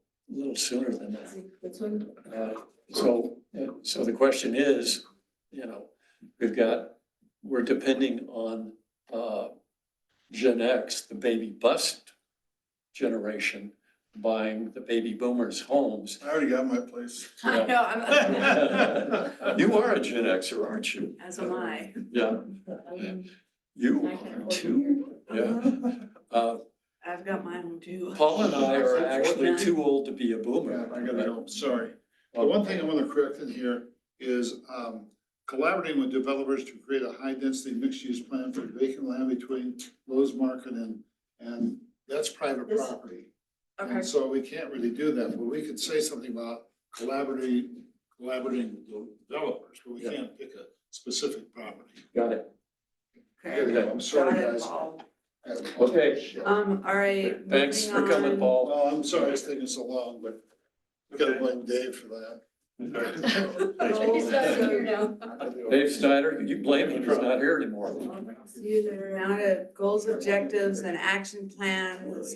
sooner than that. This one? So the question is, we're depending on Gen X, the baby bust generation, buying the baby boomers' homes. I already got my place. I know, I'm, You are a Gen Xer, aren't you? as am I. Yeah. You are too. Yeah. I've got my own too. Paul and I are actually too old to be a Yeah, boomer. I gotta go, sorry. The one thing I want to correct in here is, collaborating with developers to create a high-density mixed-use plan for vacant land between Lowe's Market and that's private This- property. Okay, And so we can't really do that, but we could say something about collaborating with developers, but we Yeah. can't pick a specific property. Got it. There you go, I'm sorry, Got it, guys. Paul. Okay. All right. Thanks for moving coming, on. Paul. Well, I'm sorry it's taking so long, but we gotta blame Dave for that. he's not here now. Dave Snyder, you blame him, he's not here anymore. Now to goals, objectives, and action plans,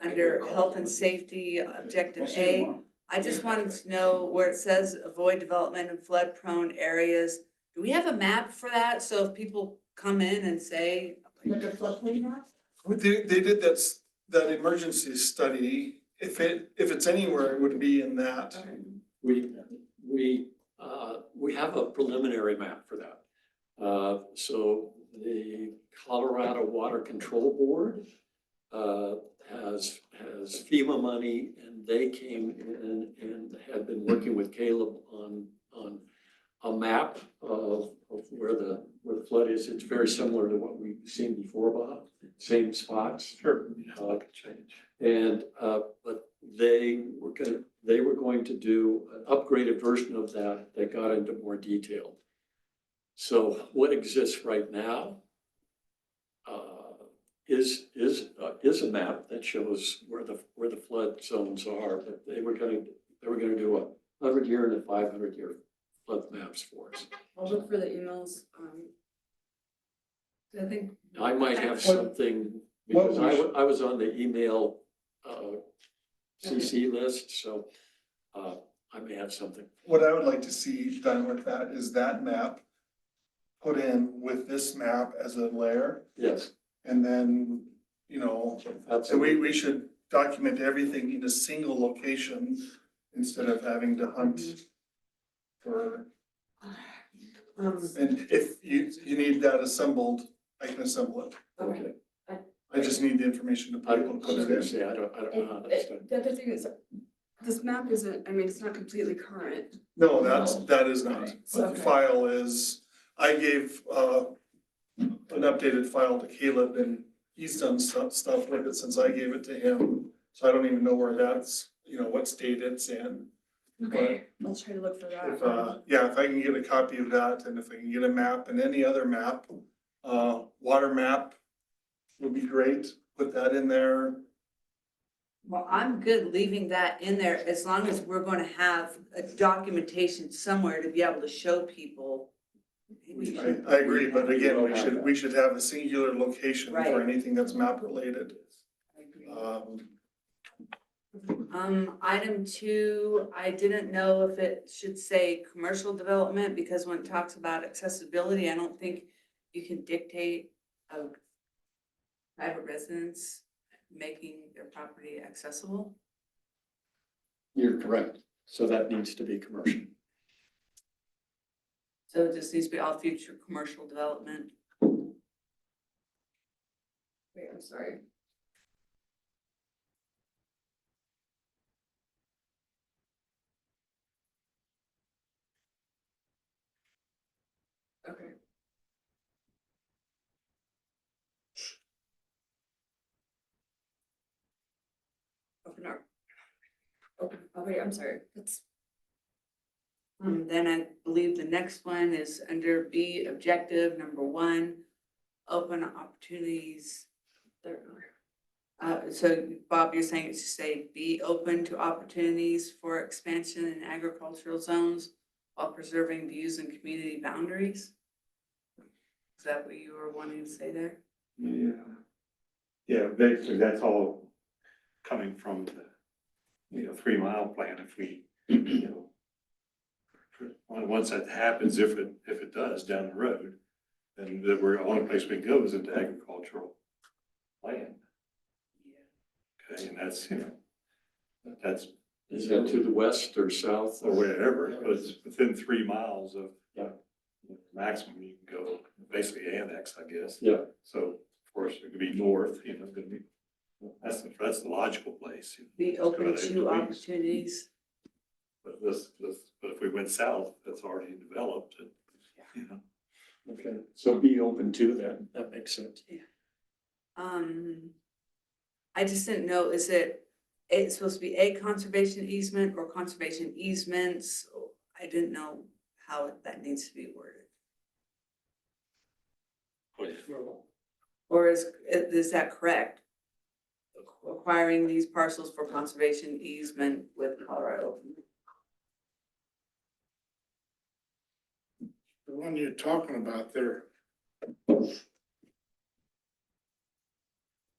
under health and safety, objective A. I just wanted to know where it says avoid development in flood prone areas. Do we have a map for that? So if people come in and say, Like a floodplain map? They did that emergency study. If it's anywhere, it would be in that. We have a preliminary map for that. So the Colorado Water Control Board has FEMA money, and they came in and have been working with Caleb on a map of where the flood is. It's very similar to what we've seen before, Bob, same spots. Sure. And, but they were going to do an upgraded version of that got into more detail. So what exists right now is a map that shows where the flood zones are, but they were gonna do a 100-year and a 500-year flood maps for us. I'll look for the emails, I think. I might have something, because I was on the email CC list, so I may have something. What I would like to see done with that is that map put in with this map as a layer, Yes, and then, so absolutely. we should document everything in a single location instead of having to hunt for, and if you need that assembled, I can assemble it. Okay. I just need the information to I put it was in. gonna say, I don't know how that's done. The other thing is, this map isn't, I mean, it's not completely current. No, that is not. The Okay. file is, I gave, an updated file to Caleb, and he's done stuff with it since I gave it to him. So I don't even know where that's, what state it's in. Okay, I'll try to look for that. If I can get a copy of that, and if I can get a map and any other map, water map would be great, put that in there. Well, I'm good leaving that in there as long as we're gonna have a documentation somewhere to be able to show people. I agree, but again, we should have a singular location for Right. anything that's map related. Item 2, I didn't know if it should say commercial development, because when it talks about accessibility, I don't think you can dictate a private residence making their property accessible. You're correct. So that needs to be commercial. So it just needs to be all future commercial development. Wait, I'm sorry. Okay. Open up. Open, oh wait, I'm sorry, that's, Then I believe the next one is under B, objective number 1, open opportunities So Bob, you're saying it's to say, be open to opportunities for expansion in agricultural zones while preserving views and community boundaries? Is that what you were wanting to say there? Yeah. Yeah, basically, that's all coming from the 3 mile plan. If we, once that happens, if it does down the road, then the only place we can go is into agricultural land. Okay, and that's, that's, Is that to the west or south or wherever, but it's within 3 miles of Yeah. maximum you can go, basically annex, I guess. Yeah. So of course, it could be north, it's gonna be, that's the logical place. Be open Go to east. opportunities. But but if we went south, that's already developed and, Okay, so be open to that. That makes sense. I just didn't know, is it's supposed to be a conservation easement or conservation easements? I didn't know how that needs to be worded. Or is that correct? Acquiring these parcels for conservation easement with Colorado. The one you're talking about there.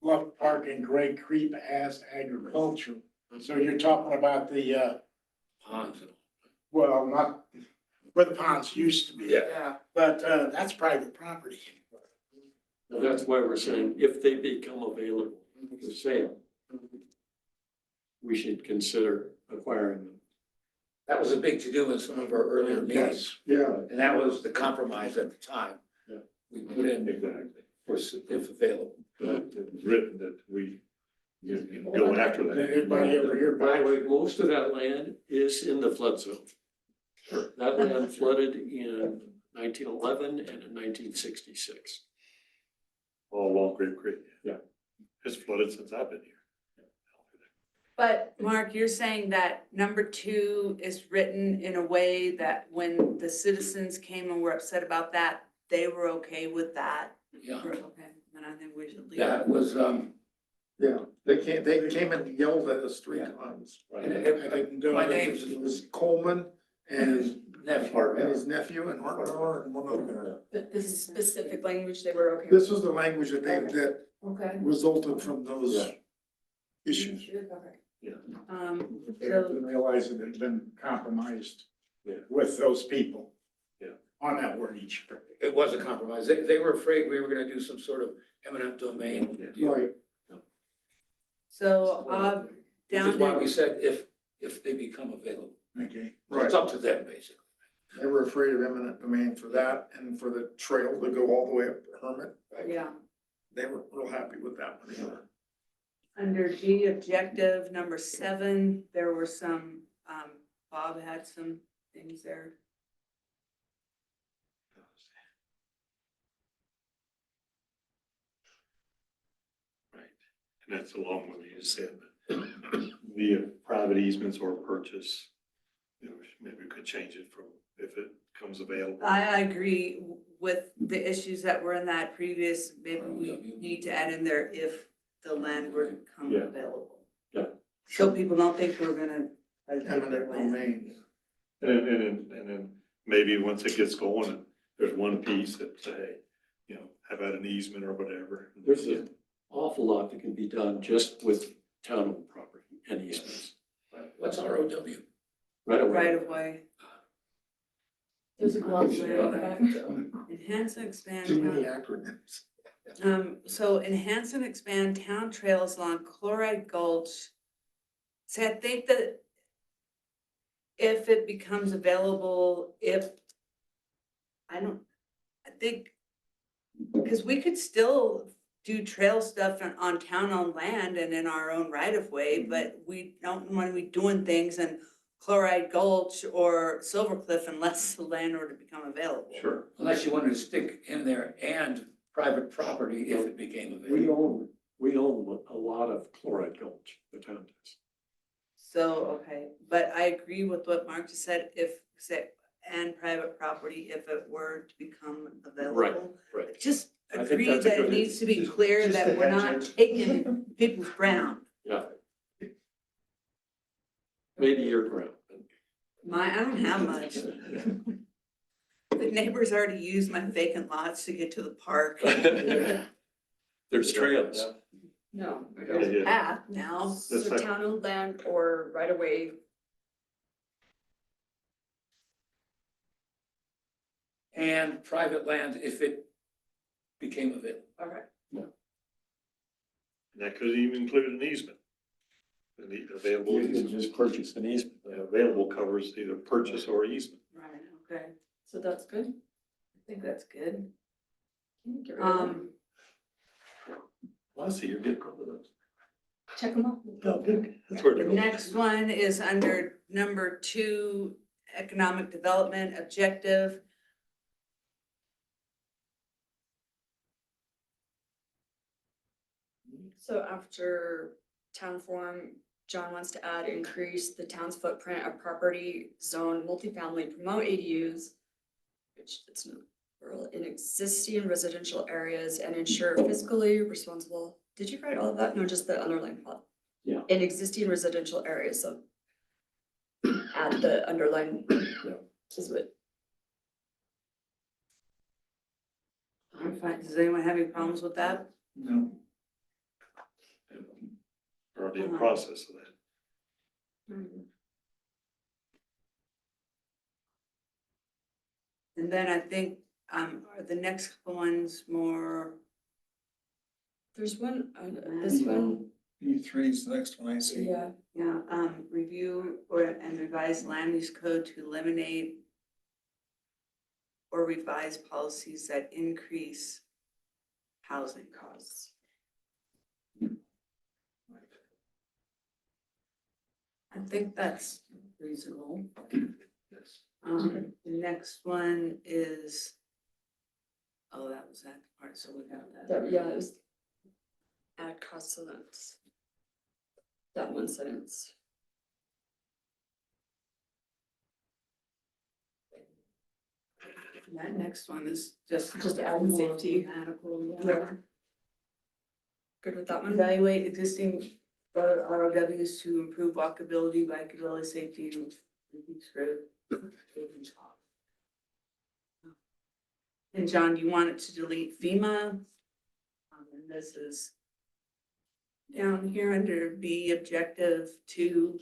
Bluff Park and Gray Creek as agriculture. So you're talking about the, Ponds. well, not where the ponds used to be. Yeah. But, that's private property. Now, that's why we're saying if they become available for sale, we should consider acquiring them. That was a big to-do in some of our earlier meetings, Yeah, and that was the compromise at the time. Yeah. We put in exactly. for if available. It's written that we go after that. Everybody over here By the buy. way, most of that land is in the flood zone. That land flooded in 1911 and in 1966. All along Grape Creek. Yeah. It's flooded since I've been here. But Mark, you're saying that number 2 is written in a way that when the citizens came and were upset about that, they were okay with that? Yeah, Okay, then I think we should leave. that was, yeah, they came and yelled at us 3 times. and I it- didn't go. my It name's was Coleman and nephew. his nephew and one other. But this specific language, they were okay with. This was the language that Okay. resulted from those Yeah. issues. Okay. Yeah. They So, didn't realize it had been compromised. Yeah. With those people. Yeah. On that wordage. It was a compromise. They were afraid we were gonna do some sort of eminent domain deal. Right, so, Which down is why there, we said if they become available. Okay. right. It's up to them, basically. They were afraid of eminent domain for that and for the trail to go all the way up to Hermit. yeah. They were real happy with that one. Under G, objective number 7, there were some, Bob had some things there. Right, and that's along with you said, via private easements or purchase, maybe we could change it from if it comes available. I agree with the issues that were in that previous, maybe we need to add in there if the land were to come Yeah. available. Yeah. So people don't think we're gonna. Eminent domain. And then maybe once it gets going, there's one piece that say, how about an easement or whatever. There's an awful lot that can be done just with town-owned property and easements. What's ROW? Right away. Right of way. There's a glossary on that. Enhance and expand. Too many town- acronyms. So enhance and expand town trails along Chloride Gulch. See, I think that if it becomes available, I think, because we could still do trail stuff on town-owned land and in our own right-of-way, but we don't want to be doing things in Chloride Gulch or Silver Cliff unless the land were to become available. Sure. Unless you wanted to stick in there and private property if it became We available. own a lot of Chloride Gulch, the town does. So, okay, but I agree with what Mark just said, and private property if it were to become available. Right. Just I think agree that's a that it good- needs to be clear just that a we're not hedge. taking people's ground. Yeah. Maybe your ground. I don't have much. The neighbors already used my vacant lots to get to the park. There's trails. No. Yeah, yeah. Path now. So That's like- town-owned land or right away. And private land if it became available. Okay. And that could even include an easement. Available You can easement. just purchase an easement. Available covers either purchase or easement. Right, okay. So that's good. I think that's good. Get rid of that. Well, I see you're getting rid of those. Check them out. Oh, good. That's where The they're going. next one is under number 2, economic development objective. So after town form, John wants to add, increase the town's footprint of property zone multifamily, promote ADUs, which it's not rural, in existing residential areas and ensure fiscally responsible. Did you write all of that? No, just the underlying part. Yeah. In existing residential areas, so add the underline. Is what, I'm fine. Does anyone have any problems with that? No. Already in process of that. And then I think, are the next couple ones more, there's one, this one, E3 is the next one I see. yeah. review and revise land use code to eliminate or revise policies that increase housing costs. I think that's reasonable. The next one is, oh, that was that part, so we got that. Yeah, it was add cost sentence. That one sentence. That next one is just. add more safety. grammatical, yeah. Yeah. Good with that one? Evaluate existing ROWs to improve walkability, bikeability, safety, and reduce road. And John, you wanted to delete FEMA? And this is down here under B, objective 2.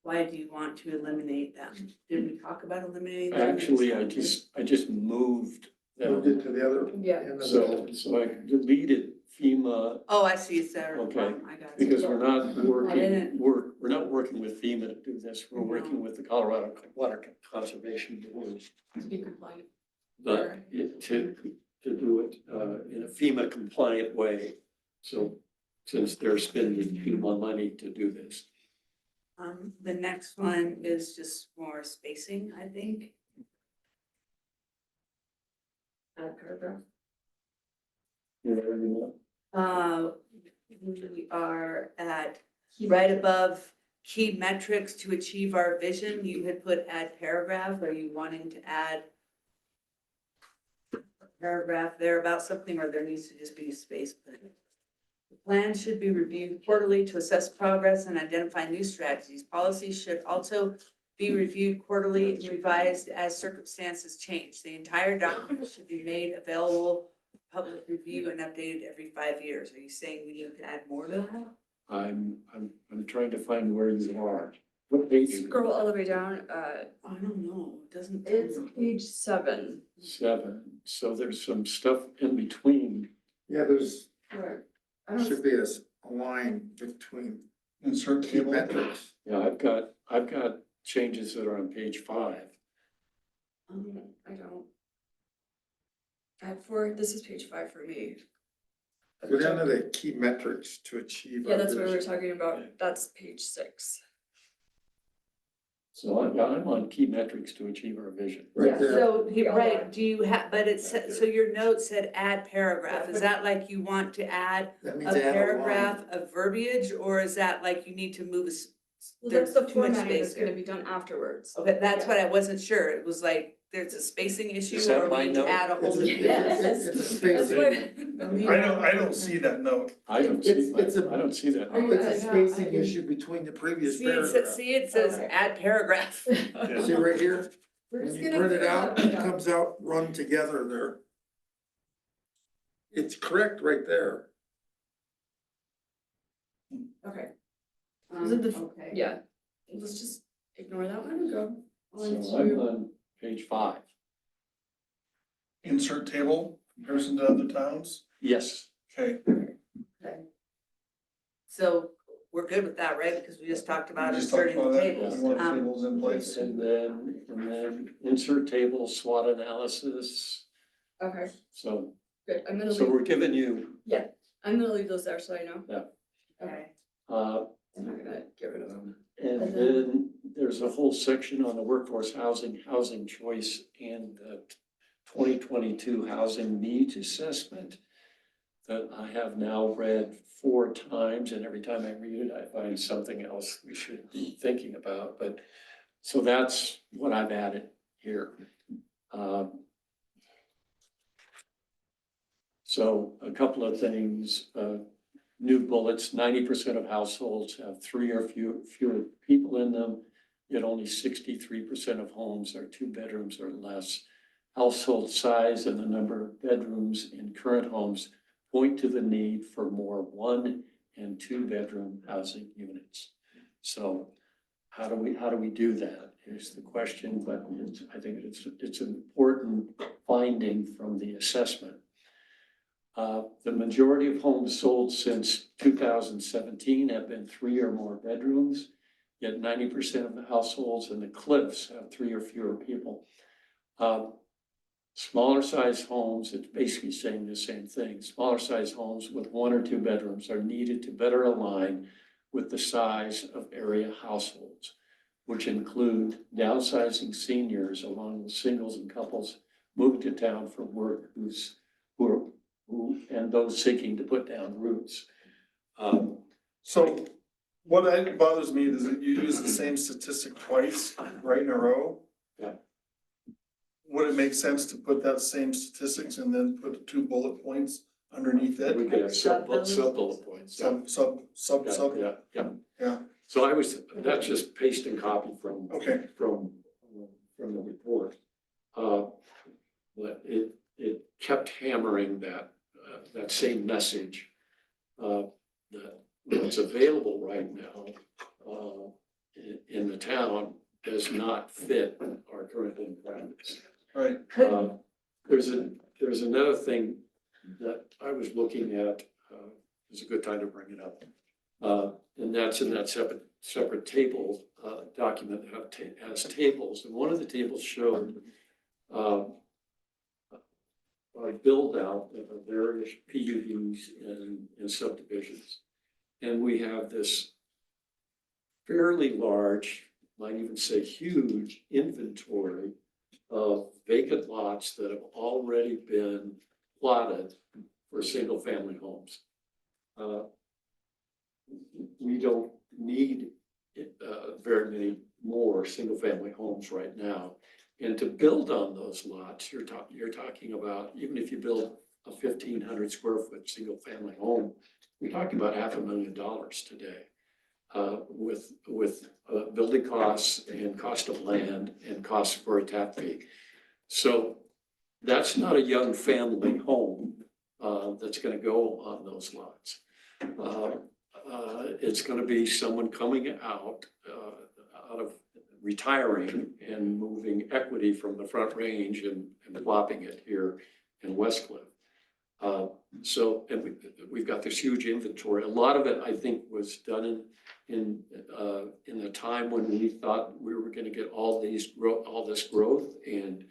Why do you want to eliminate them? Did we talk about eliminating them? Actually, I just moved Moved them. it to the other. Yeah. end of the- So I deleted FEMA Oh, I see, it's there. Okay, I got it. because we're not didn't- we're not working with FEMA to do this. We're working with the Colorado Water Conservation Board. To be compliant. To do it in a FEMA compliant way. So since they're spending FEMA money to do this. The next one is just more spacing, I think. Add paragraph. You We are at right above key metrics to achieve our vision. You had put add paragraph. Are you wanting to add a paragraph there about something, or there needs to just be space put in? The plan should be reviewed quarterly to assess progress and identify new strategies. Policies should also be reviewed quarterly and revised as circumstances change. The entire document should be made available for public review and updated every 5 years. Are you saying we need to add more to that? I'm trying to find where you are. What page? Scroll all the way down, I don't know, it doesn't. it's page 7. 7. So there's some stuff in between. Yeah, there's, Where? I don't, should be a line between Insert key table. metrics. Yeah, I've got changes that are on page 5. I don't. Add 4, this is page 5 for me. Go down to the key metrics to achieve. Yeah, our that's what we were vision. talking about, that's page 6. So I'm on key metrics to achieve our vision. Right there. So, Yeah. right, do you have, but it said, so your note said add paragraph. Is that like you want to add That a means add a line. paragraph of verbiage, or is that like you need to move Well, that's the there's too much formatting space that's gonna here? be done afterwards. Okay, that's what I wasn't sure. It was like, there's a spacing issue Is that or my we need to note? add a whole new It's business? a spacing, I don't see that note. I don't see, It's a- I don't see that. it's a spacing issue between the previous paragraph. See, it says add paragraph. See right here? We're When just you gonna print it fill out, it comes out run together there. It's correct right there. Okay. Um, Okay. Yeah, let's just ignore that one and go on So I'm to, on page 5. Insert table, comparison to other towns. Yes, Okay, So we're good with that, right? Because we just talked about we just talked inserting about the that. tables. We want tables in place. and then insert table, SWOT analysis. okay, So, good, so we're giving you, I'm gonna leave those there so I know. Yeah. Okay, uh, I'm not gonna get rid of them. and then there's a whole section on the workforce housing choice and the 2022 housing needs assessment that I have now read 4 times, and every time I read it, I find something else we should be thinking about, but, so that's what I've added here. So a couple of things, new bullets, 90% of households have 3 or fewer people in them, yet only 63% of homes are 2 bedrooms or less. Household size and the number of bedrooms in current homes point to the need for more 1 and 2 bedroom housing units. So how do we do that? Here's the question, but I think it's an important finding from the assessment. The majority of homes sold since 2017 have been 3 or more bedrooms, yet 90% of the households in the Cliffs have 3 or fewer people. Smaller size homes, it's basically saying the same thing. Smaller size homes with 1 or 2 bedrooms are needed to better align with the size of area households, which include downsizing seniors along with singles and couples moving to town for work and those seeking to put down roots. So what bothers me is that you use the same statistic twice, right in a row. Yeah. Would it make sense to put that same statistics and then put 2 bullet points underneath it? We could have sub bullet points. Yeah. Sub. Yeah. So that's just paste and copy from Okay. from the report. But it kept hammering that same message, that what's available right now, in the town does not fit our current requirements. Right. There's another thing that I was looking at, it's a good time to bring it up. And that's in that separate table, document that has tables, and one of the tables showed, a build out of various PUDs and subdivisions. And we have this fairly large, might even say huge inventory of vacant lots that have already been plotted for single family homes. We don't need very many more single family homes right now. And to build on those lots, you're talking about, even if you build a 1,500 square foot single family home, we're talking about $500,000 today, with building costs and cost of land and costs for a tap fee. So that's not a young family home that's going to go on those lots. It's going to be someone coming out of retiring and moving equity from the Front Range and plopping it here in Westcliff. So, and we've got this huge inventory. A lot of it, I think, was done in the time when we thought we were going to get all this growth, and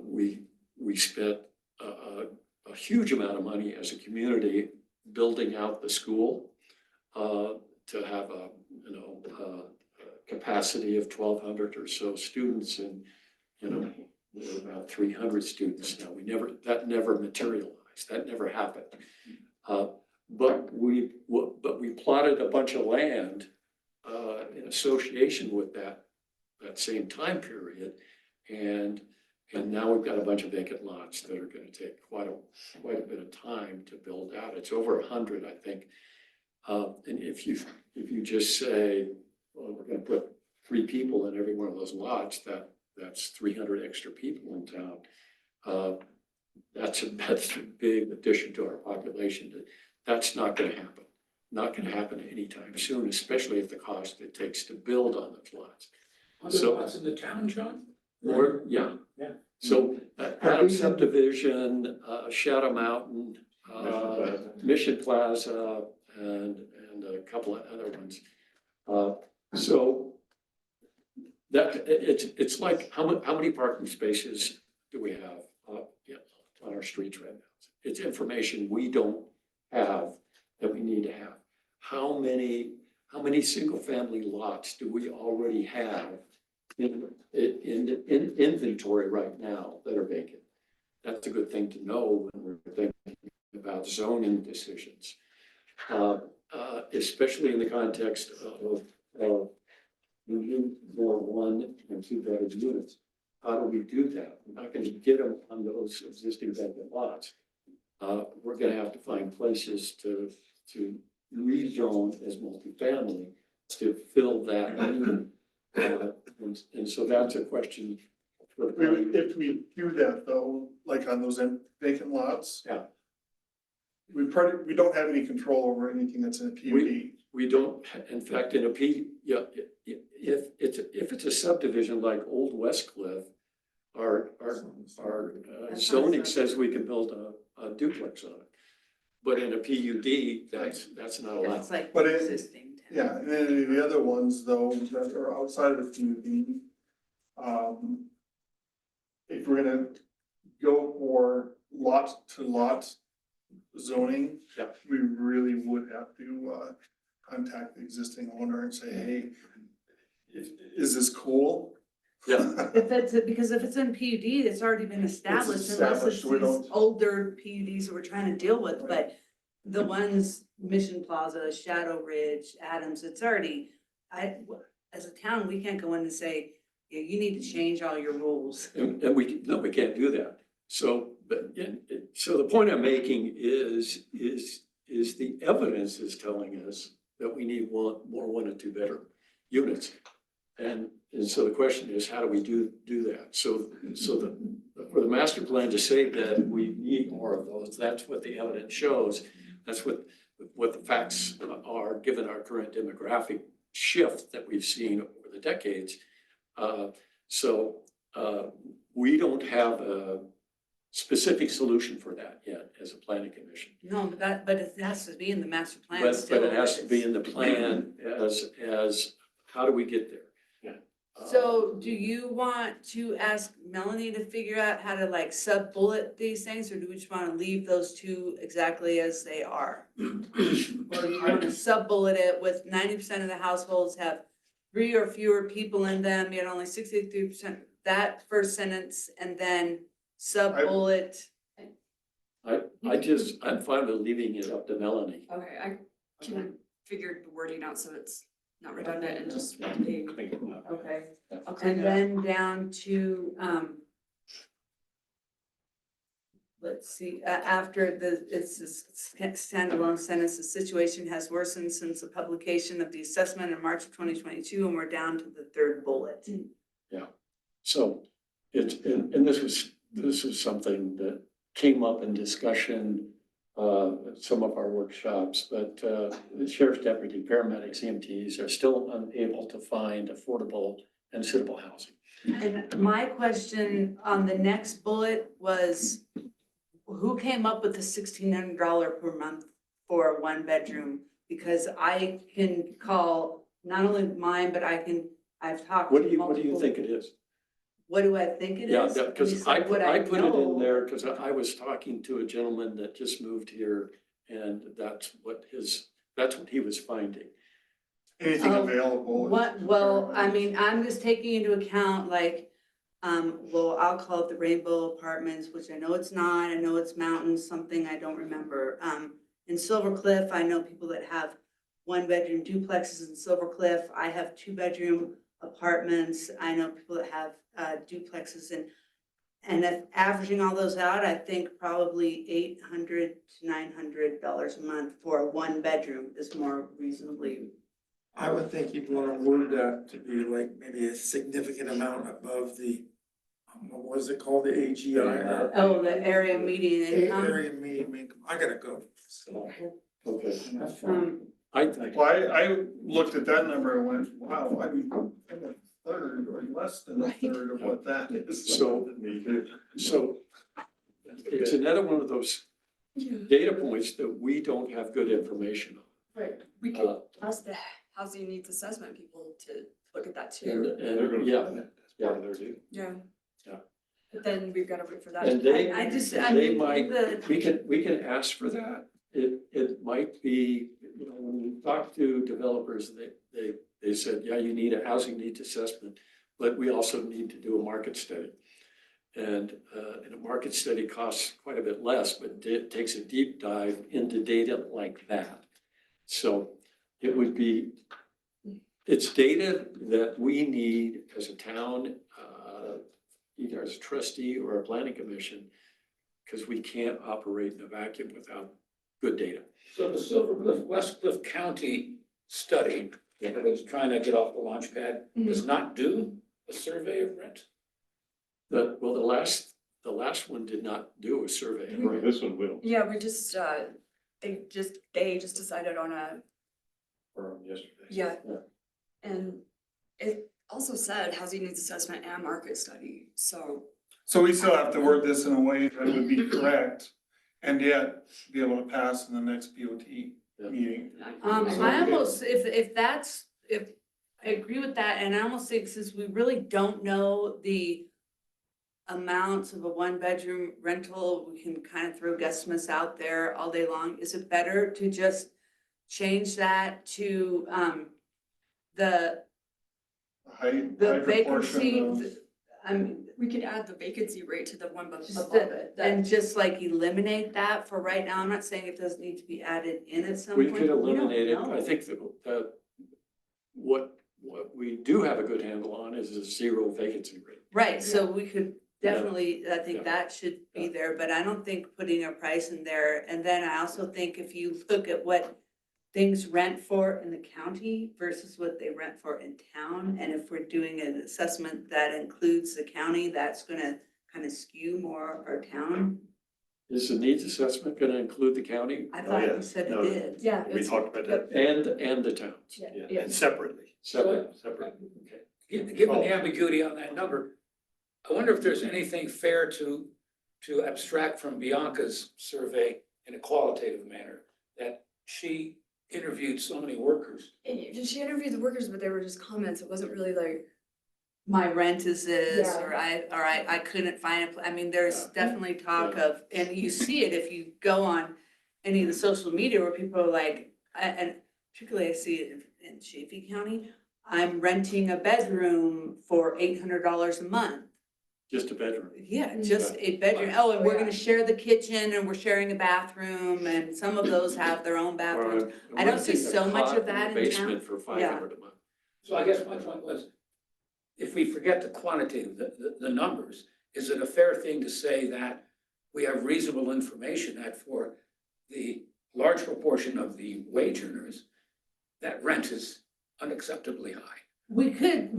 we spent a huge amount of money as a community building out the school to have a capacity of 1,200 or so students, and we're about 300 students now. That never materialized. That never happened. But we plotted a bunch of land in association with that same time period, And now we've got a bunch of vacant lots that are gonna take quite a bit of time to build out. It's over 100, I think. And if you just say, well, we're gonna put 3 people in every one of those lots, that's 300 extra people in town. That's a big addition to our population. That's not gonna happen. Not gonna happen anytime soon, especially at the cost it takes to build on those lots. So- Lots in the town, John? Or, yeah. Yeah. So Adams subdivision, Shadow Mountain, Mission Plaza, and a couple of other ones. So that, it's like, how many parking spaces do we have, yeah, on our streets right now? It's information we don't have that we need to have. How many single-family lots do we already have in inventory right now that are vacant? That's a good thing to know when we're thinking about zoning decisions. Especially in the context of more 1 and 2 bedroom units. How do we do that? We're not going to get them on those existing vacant lots. We're going to have to find places to rezone as multifamily to fill that need. And so that's a question. If we do that though, like on those vacant lots. Yeah. We don't have any control over anything that's in a PUD. We don't, in fact, in a if it's a subdivision like Old Westcliff, our zoning says we can build a duplex on it. But in a PUD, that's not allowed. It's like But it- existing. Yeah, and then any of the other ones though, that are outside of the PUD, if we're gonna go for lot to lot zoning. Yeah. We really would have to, contact the existing owner and say, hey, is this cool? Yeah. Because if it's in PUD, it's already been established, unless it's established, we these don't- older PUDs that we're trying to deal with, but the ones, Mission Plaza, Shadow Ridge, Adams, it's already, as a town, we can't go in and say, yeah, you need to change all your rules. And we can't do that. So, so the point I'm making is the evidence is telling us that we need more 1 and 2 bedroom units. And so the question is, how do we do that? So for the master plan to say that we need more of those, that's what the evidence shows. That's what the facts are, given our current demographic shift that we've seen over the decades. So we don't have a specific solution for that yet as a planning commission. No, but it has to be in the master plan But still. it has to be in the plan as how do we get there? So do you want to ask Melanie to figure out how to like sub-bullet these things, or do we just want to leave those 2 exactly as they are? Or do you want to sub-bullet it with 90% of the households have 3 or fewer people in them, yet only 63%, that first sentence, and then sub-bullet? I'm fine with leaving it up to Melanie. Okay, I can figure the wording out so it's not redundant and just being, Okay. I'll clean And it up. then down to, let's see, after it's this standalone sentence, the situation has worsened since the publication of the assessment in March of 2022, and we're down to the 3rd bullet. So and this was something that came up in discussion at some of our workshops, but the sheriff's deputy, paramedics, EMTs are still unable to find affordable and suitable housing. And my question on the next bullet was, who came up with the $1,600 per month for a 1 bedroom? Because I can call not only mine, but I've talked What to do you multiple. think it is? What do I think it is? Yeah, because I put What it in know- there because I was talking to a gentleman that just moved here, and that's what he was finding. Anything Oh, available. Well, I mean, I'm just taking into account like, well, I'll call it the Rainbow Apartments, which I know it's not, I know it's mountains, something I don't remember. In Silver Cliff, I know people that have 1 bedroom duplexes in Silver Cliff. I have 2 bedroom apartments. I know people that have duplexes and if averaging all those out, I think probably $800 to $900 a month for a one bedroom is more reasonably. I would think you'd wanna word that to be like maybe a significant amount above the, what was it called, the AGI? Oh, the area median income. Area median income, I gotta go. So, Okay. Um, Well, I looked at that number and went, wow, I'm a third or less than a third of what that is. So it's another one of those data points that we don't have good information on. Right. We Uh, could ask the housing needs assessment people to look at that And, too. They're gonna yeah, find that, that's part of their deal. Yeah. Yeah. But then we've gotta wait for that. and they, I just, they I mean, might, the, we can ask for that. It might be, you know, when we talk to developers, they said, yeah, you need a housing needs assessment, but we also need to do a market study. And a market study costs quite a bit less, but it takes a deep dive into data like that. So it would be, it's data that we need as a town, either as a trustee or a planning commission, because we can't operate in a vacuum without good data. So the Silver Cliff, West Cliff County study, that was trying to get off the launch pad, does not do a survey of rent? Well, the last one did not do a survey. Right, this one will, Yeah, we just, they just decided on a, from yesterday. yeah. Yeah. And it also said housing needs assessment and market study, so. So we still have to word this in a way that would be correct and yet be able to pass in the next BOT meeting. I almost, if I agree with that, and I almost think since we really don't know the amounts of a one bedroom rental, we can kind of throw guesstimates out there all day long. Is it better to just change that to the High vacancy? proportion of. I mean, We could add the vacancy rate to the one above just it. and just like eliminate that for right now. I'm not saying it doesn't need to be added in at some We point. could but we don't eliminate it. know. I think that what we do have a good handle on is a zero vacancy rate. Right, so we could definitely, I Yeah. think that should be there, but I don't think putting a price in there. And then I also think if you look at what things rent for in the county versus what they rent for in town, and if we're doing an assessment that includes the county, that's gonna kind of skew more our town. Is the needs assessment gonna include the county I thought yeah. you said No. it did. Yeah. We talked about that, and the town? yeah, and separately, Separate. separately. Okay. Given the ambiguity on that number, I wonder if there's anything fair to abstract from Bianca's survey in a qualitative manner, that she interviewed so many workers. And she interviewed the workers, but they were just comments. It wasn't really like, My rent is this, Yeah. or I couldn't find a, I mean, there's Yeah. definitely talk Yeah. of, and you see it if you go on any of the social media where people are like, and particularly I see it in Chaffey County, I'm renting a bedroom for $800 a month. Just a bedroom. Yeah, just a bedroom. Oh, and we're gonna share the kitchen and we're sharing a bathroom, and some of those have their own bathrooms. Or I don't see renting a so much cot of that in the Basement town. for $500 a month. So I guess my point was, if we forget the quantitative, the numbers, is it a fair thing to say that we have reasonable information that for the large proportion of the wage earners, that rent is unacceptably high? We could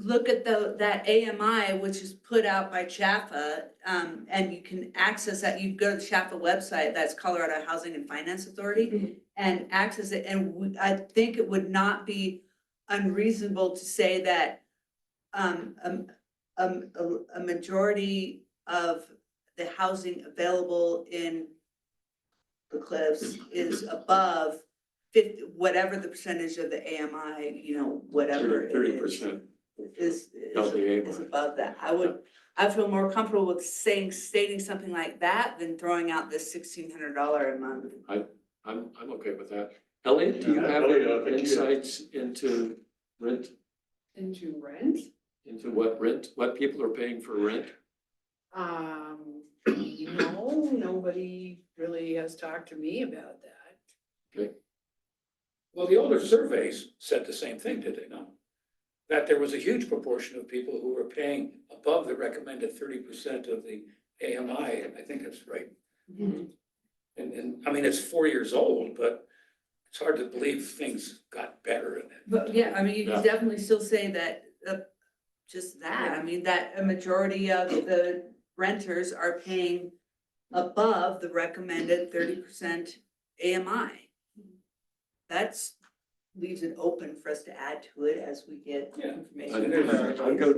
look at that AMI, which is put out by Chaffa, and you can access that. You go to the Chaffa website, that's Colorado Housing and Finance Authority, and access it. And I think it would not be unreasonable to say that a majority of the housing available in the Cliffs is above 50, whatever the percentage of the AMI, whatever it is. 30%. Is Of the AMI. above that. I feel more comfortable with stating something like that than throwing out this $1,600 a month. I'm okay with that. Elliot, do you Yeah, have Elliot, I any think you- insights into rent, Into rent? into what people are paying for rent? No, nobody really has talked to me about that. Well, the older surveys said the same thing, did they not? that there was a huge proportion of people who were paying above the recommended 30% of the AMI. I think that's right. And I mean, it's 4 years old, but it's hard to believe things got better in it. But yeah, I mean, you Yeah. can definitely still say that, just that, I mean, that a majority of the renters are paying above the recommended 30% AMI. That's, leaves it open for us to add to it as we get Yeah. information. I'm good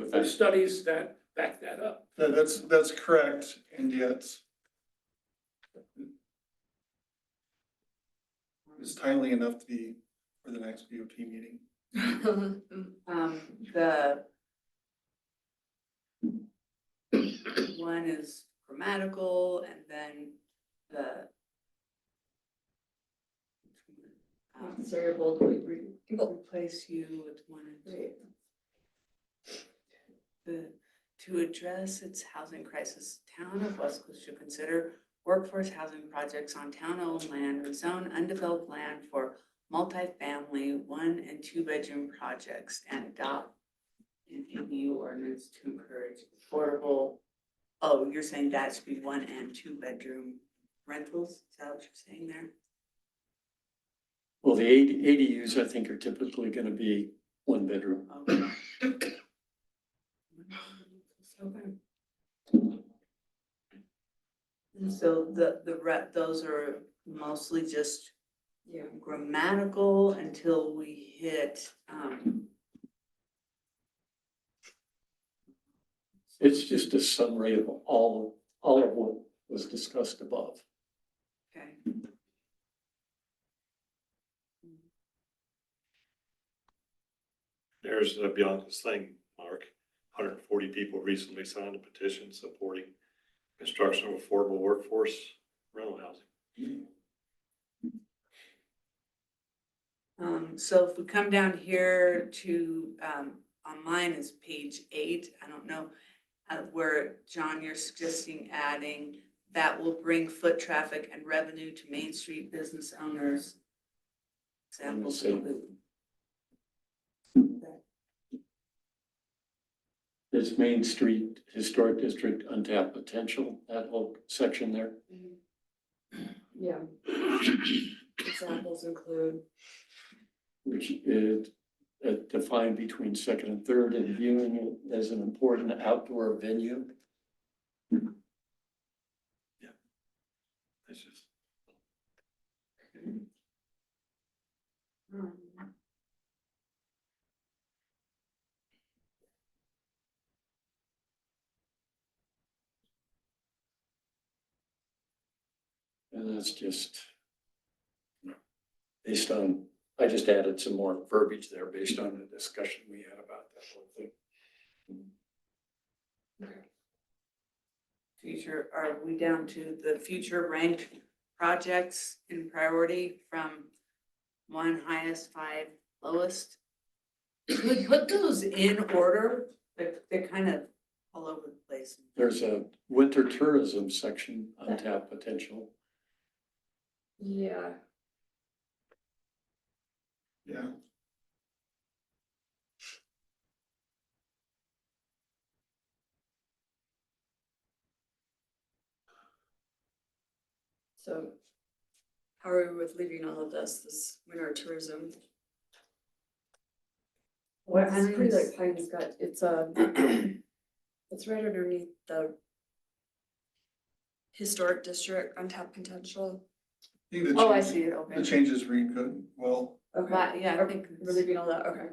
with that. There's studies that back that up. That's correct, and yet it's timely enough to be for the next BOT meeting. The one is grammatical, and then the Sorry, bold, replace you with one and two. To address its housing crisis, town of West Coast should consider workforce housing projects on town-owned land and zone undeveloped land for multifamily 1 and 2 bedroom projects and adopt an ADU ordinance to encourage affordable. Oh, you're saying that should be 1 and 2 bedroom rentals? Is that what you're saying there? Well, the ADUs, I think, are typically gonna be 1 bedroom. Okay. So those are mostly just grammatical until we hit, It's just a summary of all of what was discussed above. okay. There's Bianca's thing, Mark. 140 people recently signed a petition supporting construction of affordable workforce rental housing. So if we come down here to, on mine is page 8, I don't know, where John, you're suggesting adding that will bring foot traffic and revenue to Main Street business owners. Examples include. There's Main Street Historic District untapped potential, that whole section there. Yeah. Examples include. Which is defined between second and third and viewing it as an important outdoor venue. It's just, And that's just based on, I just added some more verbiage there based on the discussion we had about that whole thing. Future, are we down to the future ranked projects in priority from 1 highest, 5 lowest? We put those in order, but they're kind of all over the place. There's a winter tourism section, untapped potential. Yeah. Yeah. So how are we with leaving all of this winter tourism? What It's pretty Pines? like Pines got, it's it's right underneath the historic district untapped potential. I think Oh, I see it, the okay. changes read good, well, Okay. Yeah, I think. We're leaving all that, okay.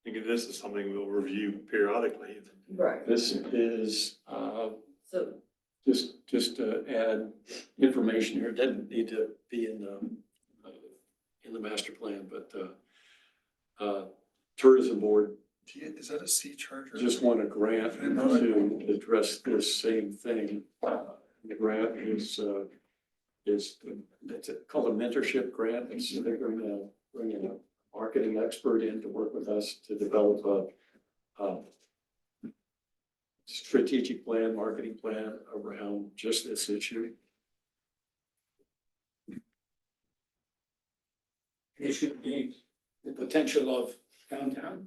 I think this is something we'll review periodically. Right. This is, So, just to add information here, it doesn't need to be in the master plan, but tourism board is that a sea charger? just won a grant to address this same thing. The grant is it's called a mentorship grant. It's, they're going to bring in a marketing expert in to work with us to develop a strategic plan, marketing plan around just this issue. It should be the potential of downtown?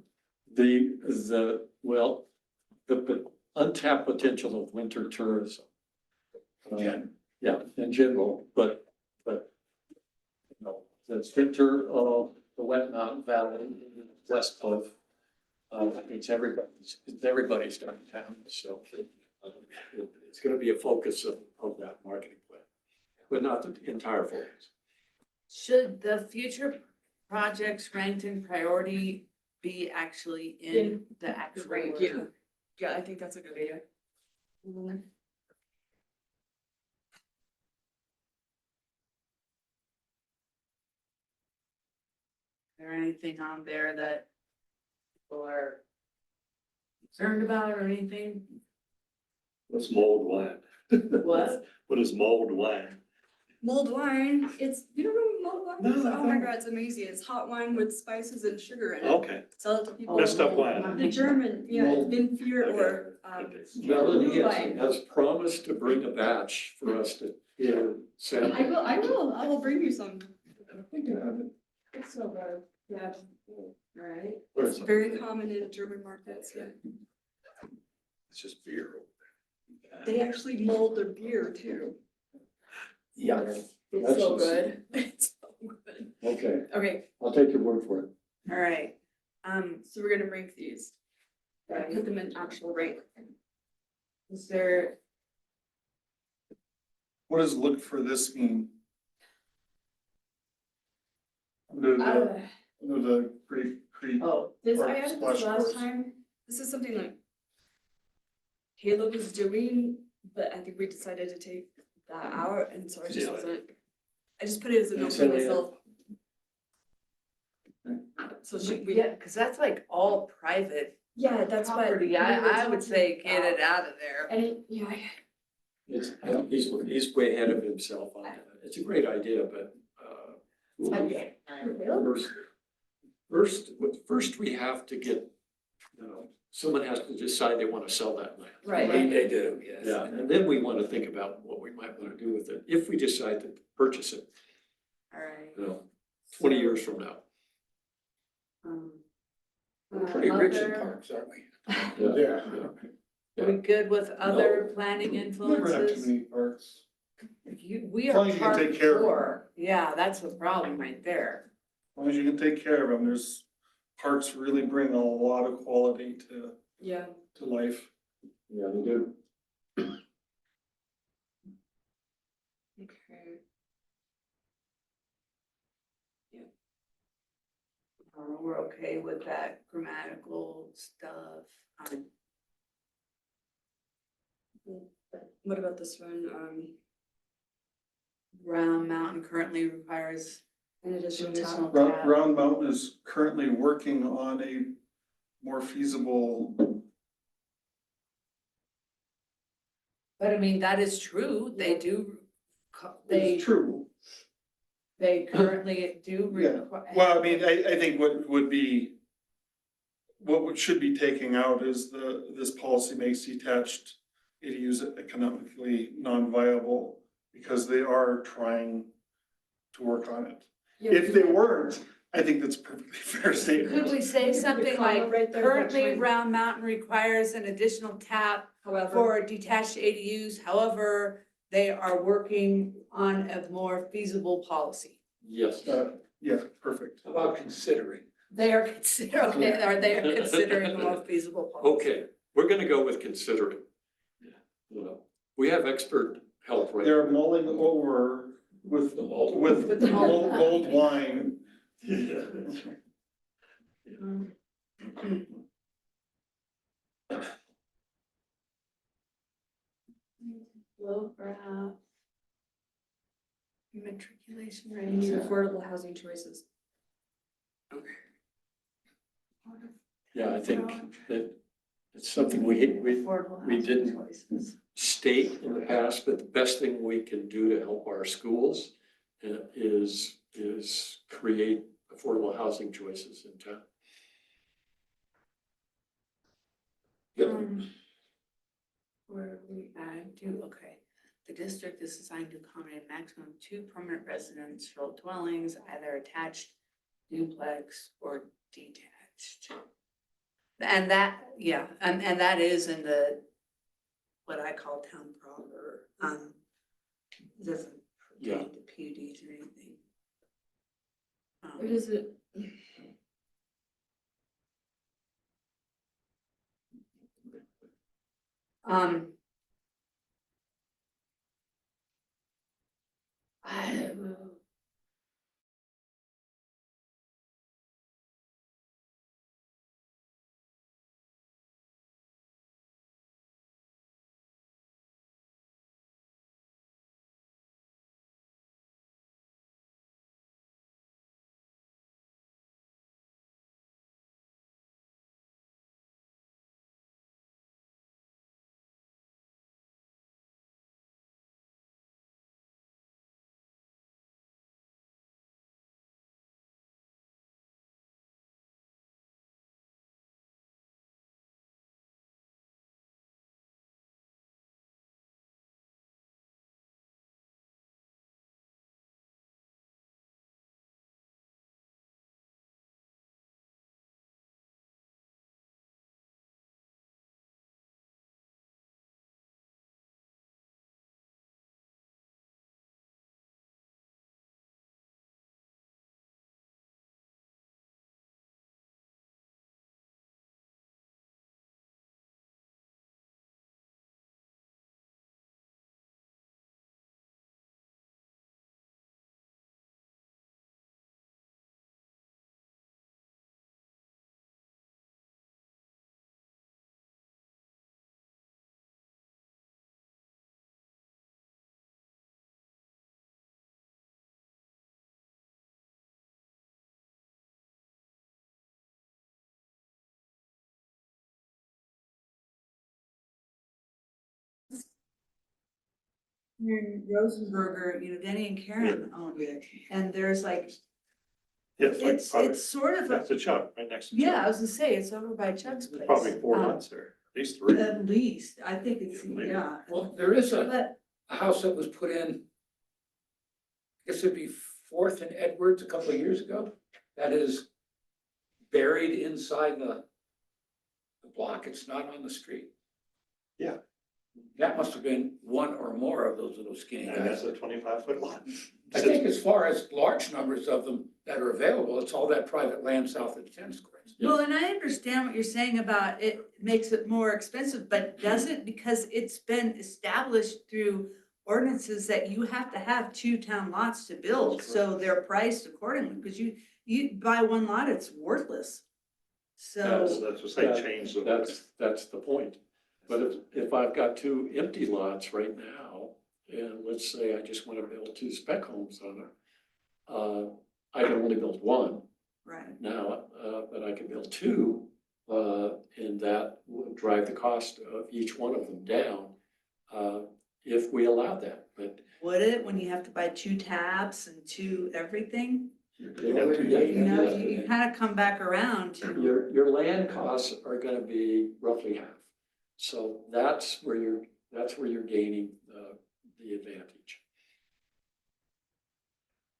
Well, the untapped potential of winter tourism. Yeah, in general, but, you know, the center of the Wet Mountain Valley, west of, it's everybody's downtown, so it's gonna be a focus of that marketing plan, but not the entire focus. Should the future projects ranked in priority be actually in the actual? Right, yeah. Yeah, I think that's a good idea. Is there anything on there that people are concerned about or anything? What's mulled wine? What? What is mulled wine? Mulled wine, it's, you don't know what mulled wine is? No, I Oh my don't. god, it's amazing. It's hot wine with spices and sugar in it. Okay, Sell it to people. messed up wine. The German, yeah, Mulled. Vinfier or, Okay. Melanie wine. has promised to bring a batch for us to sample. I will bring you some. I think I have it. It's so good, yeah. Right. Where It's is it? very common in German markets, yeah. It's just beer. They actually mold their beer too. Yeah. It's so good. It's so good. Okay, Okay, I'll take your word for it. All right, so we're gonna rank these. Put them in actual rank. is there, What does look for this mean? Under Uh, the creek. oh, This, Or I added splash this last course. time, this is something like Caleb was doing, but I think we decided to take that out, and so I just Yeah. wasn't, I just put it as a note for So, yeah. myself. So should we, yeah, because that's like all private yeah, that's what. property. we were I would say talking get it about. out of there. And it, yeah, He's way ahead of himself on that. It's a great idea, but, first we have to get, someone has to decide they want to sell that land. right. They do, yes. Yeah, and then we want to think about what we might want to do with it, if we decide to purchase it, All right. 20 years from now. We're pretty rich in Other- parks, aren't we? Yeah. Are we good with other planning Never have too influences? many parks. We As are long as you can part take care of 'em. four. Yeah, that's the problem right there. As long as you can take care of them, there's, parks really bring a lot of quality Yeah, to life. Yeah, we do. okay. We're okay with that grammatical stuff. What about this one? Round Mountain currently requires An additional additional tab. tab. Round Mountain is currently working on a more feasible, But I mean, that is true. They do, they, it's true. they currently do Yeah. require. Well, I mean, I think what would be, should be taking out is this policy makes detached ADUs economically non-viable, because they are trying to work on it. Yeah, If they weren't, I think that's a perfectly fair statement. Could we say something comma like, right there, currently that's right. Round Mountain requires an additional tap However, for detached ADUs, however, they are working on a more feasible policy. Yes. Yeah, perfect. How about considering? They are considering a more feasible policy. Okay, we're gonna go with considering. We have expert help, right? They're mulling over with With the mulled mulled wine. Low brow. Matriculation we need rates. affordable housing choices. Yeah, I think that it's something we Affordable we housing didn't- choices. state in the past, but the best thing we can do to help our schools is create affordable housing choices in town. Where we do, okay. The district is assigned to accommodate maximum 2 permanent residential dwellings, either attached duplex or detached. And that, yeah, and that is in the, what I call town proper, doesn't Yeah. pertain to PUDs or anything. What is it? Um. I, Here in Rosenberger, Denny and Karen owned it, and there's like, Yes, like probably, it's sort of a, that's a Chuck, right next to yeah, Chuck. I was gonna say, it's over by Chuck's There's place. probably 4 lots there, at least 3. At least, I think it's, Maybe. yeah. Well, there is a But, house that was put in, I guess it'd be Fourth and Edwards a couple of years ago, that is buried inside the block, it's not on the street. Yeah. That must have been one or more of those little skinny And that's guys. a 25-foot lot. I think as far as large numbers of them that are available, it's all that private land south of the tennis courts. well, and I understand what you're saying about it makes it more expensive, but does it? Because it's been established through ordinances that you have to have 2 town lots to build, so they're priced accordingly, because you buy 1 lot, it's worthless. That's, So, that's what they changed the. That's the point. But if I've got 2 empty lots right now, and let's say I just want to build 2 spec homes on it, I can only build 1 right. now, but I can build 2, and that will drive the cost of each one of them down, if we allow that, but. Would it, when you have to buy 2 tabs and 2 everything? You You kind of come back around to, Your land costs are gonna be roughly half. So that's where you're gaining the advantage.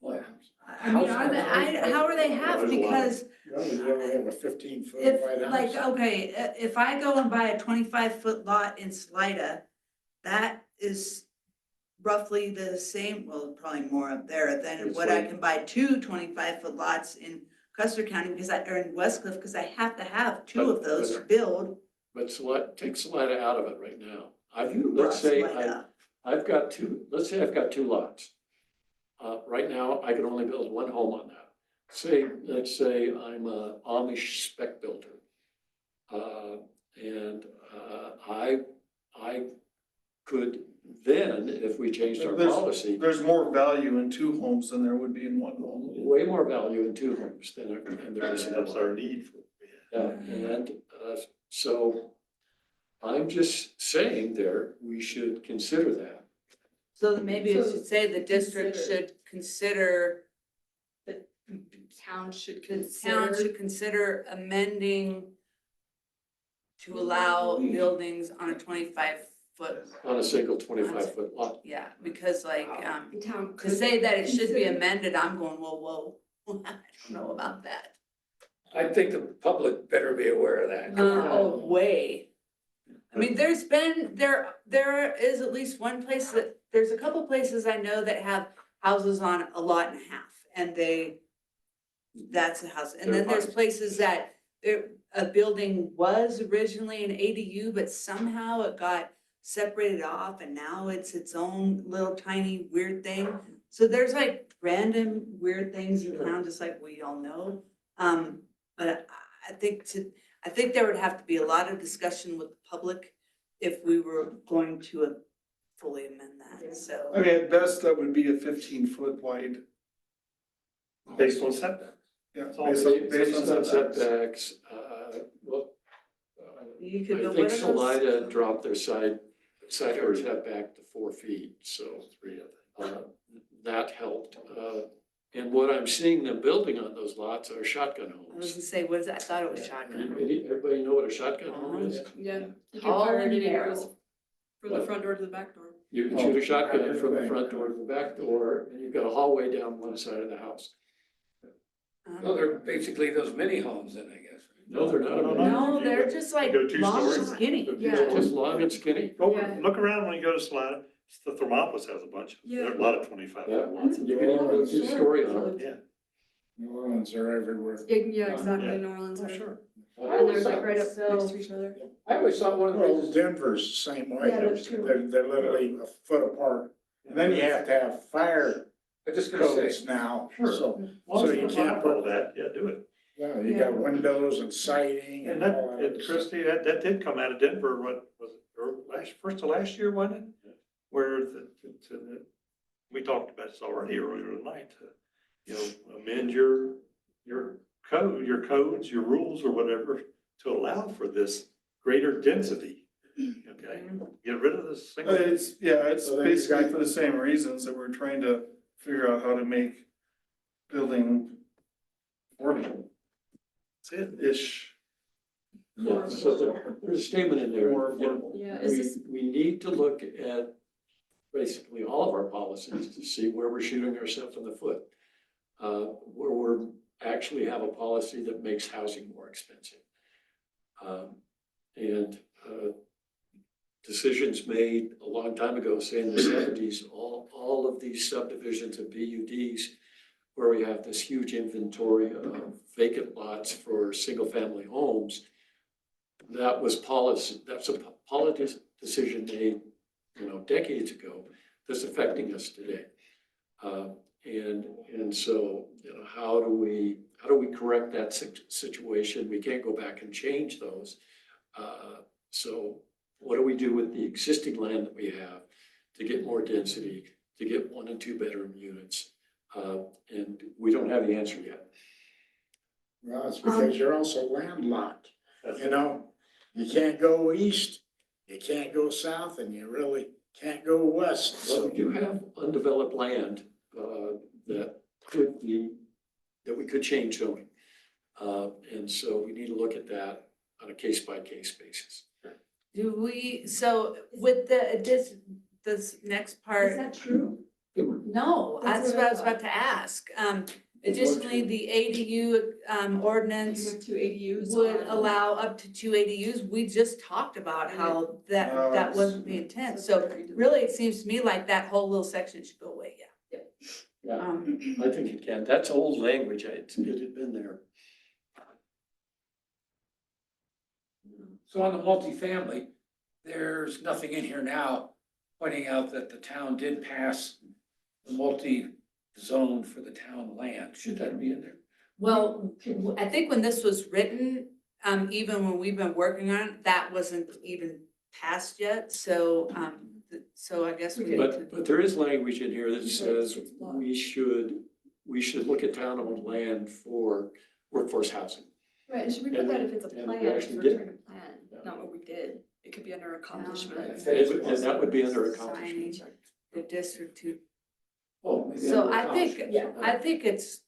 Well, I mean, how are they half? There's a lot. Because You only have a 15-foot if, wide house. like, okay, if I go and buy a 25-foot lot in Salida, that is roughly the same, well, probably more up there than It's what I like- can buy 2 25-foot lots in Custer County, because or in Westcliff, because I have to have 2 of those to build. But take Salida out of it right now. You Let's brought say Salida. I've got 2 lots. Right now, I can only build 1 home on that. Let's say I'm a Amish spec builder. And I could then, if we changed our policy, There's more value in 2 homes than there would be in 1 home. way more value in 2 homes than there is in That's one. our need for. Yeah, and so I'm just saying there, we should consider that. So maybe it So should say the district consider- should consider, Town should the town consider. should consider amending to allow buildings on a 25-foot, On a single 25-foot lot. yeah, because like, The town to could say that it should be consider- amended, I'm going, whoa, whoa. don't know about that. I think the public better be aware of that. Oh, way. I mean, there is at least one place there's a couple places I know that have houses on a lot and a half, and that's a house. And then there's places that a building was originally an ADU, but somehow it got separated off and now it's its own little tiny weird thing. So there's like random weird things in town, just like we all know. But I think there would have to be a lot of discussion with the public if we were going to fully amend that, so. I mean, at best, that would be a 15-foot wide. Based on setback. Yeah, That's all. based on setbacks. setbacks, well, You could go, I think what are those? Salida dropped their side yard setback to 4 feet, so. 3 of them. That helped. And what I'm seeing them building on those lots are shotgun I was homes. gonna say, what is that? I thought it was shotgun. Everybody know what a shotgun home is? Yeah. You All can fire it in anywhere narrow. else, from the front door to the back door. You can shoot a shotgun from the front door to the back door, and you've got a hallway down one side of the house. Well, they're basically those mini homes then, I guess. No, they're not. No, they're just like Go 2 long and stories. skinny. They're just long and skinny. Go, Yeah. look around when you go to Salida, the Thermopolis has a bunch, there are a lot of 25 Yeah, foot lots. you can even go 2-story on them. Yeah. New Orleans are everywhere. Yeah, exactly, Yeah. New Orleans Oh, are, sure. and they're like right up next to each other. I always thought one of the Well, reasons, Denver's the same way. Yeah, that's true. They're literally a foot apart. And then you have to have fire I was just gonna say, codes now, Sure. so, Well, so if you it's can't all put that, yeah, do it. yeah, you got windows and siding And and all that, that. and Christie, that did come out of Denver, what was it, or first of last year, wasn't it? Where we talked about this already earlier tonight, amend your code, your codes, your rules or whatever to allow for this greater density. Okay, get rid of this single. It's So then you basically got- for the same reasons that we're trying to figure out how to make building affordable. That's it. Ish. Yeah, so there's a statement in there. More you know, affordable. Yeah, is this, We need to look at basically all of our policies to see where we're shooting ourselves in the foot. Where we're actually have a policy that makes housing more expensive. And decisions made a long time ago, say in the 70s, all of these subdivisions of PUDs where we have this huge inventory of vacant lots for single-family homes, that was policy, that's a policy decision made, decades ago that's affecting us today. And so, how do we correct that situation? We can't go back and change those. So what do we do with the existing land that we have to get more density, to get 1 and 2 bedroom units? And we don't have the answer yet. Well, it's because you're also landlocked, you can't go east, you can't go south, and you really can't go west, Well, so. we do have undeveloped land that we could change zoning. And so we need to look at that on a case-by-case basis. So with this next part, true? no, That's that's what what I I was about to ask. Additionally, the ADU ordinance Two ADUs. would allow up to 2 ADUs. We just talked about how that No, wasn't the intent. So really, it seems to me like that whole little section should go away, yeah. Yeah. Um, I think it can. That's old language. It had been there. so on the multifamily, there's nothing in here now pointing out that the town did pass the multi-zone for the town land. Should that be in there? Well, I think when this was written, even when we've been working on it, that wasn't even passed yet, so, so I guess we need to. But there is language in here that says we should look at town-owned land for workforce housing. Right, and should we put that if it's a And plan, we if actually we're did. trying to plan, not what we did? It could be under accomplishments. And that would be under accomplishments. The district to, Oh, maybe so under I think, accomplishments. I think it's,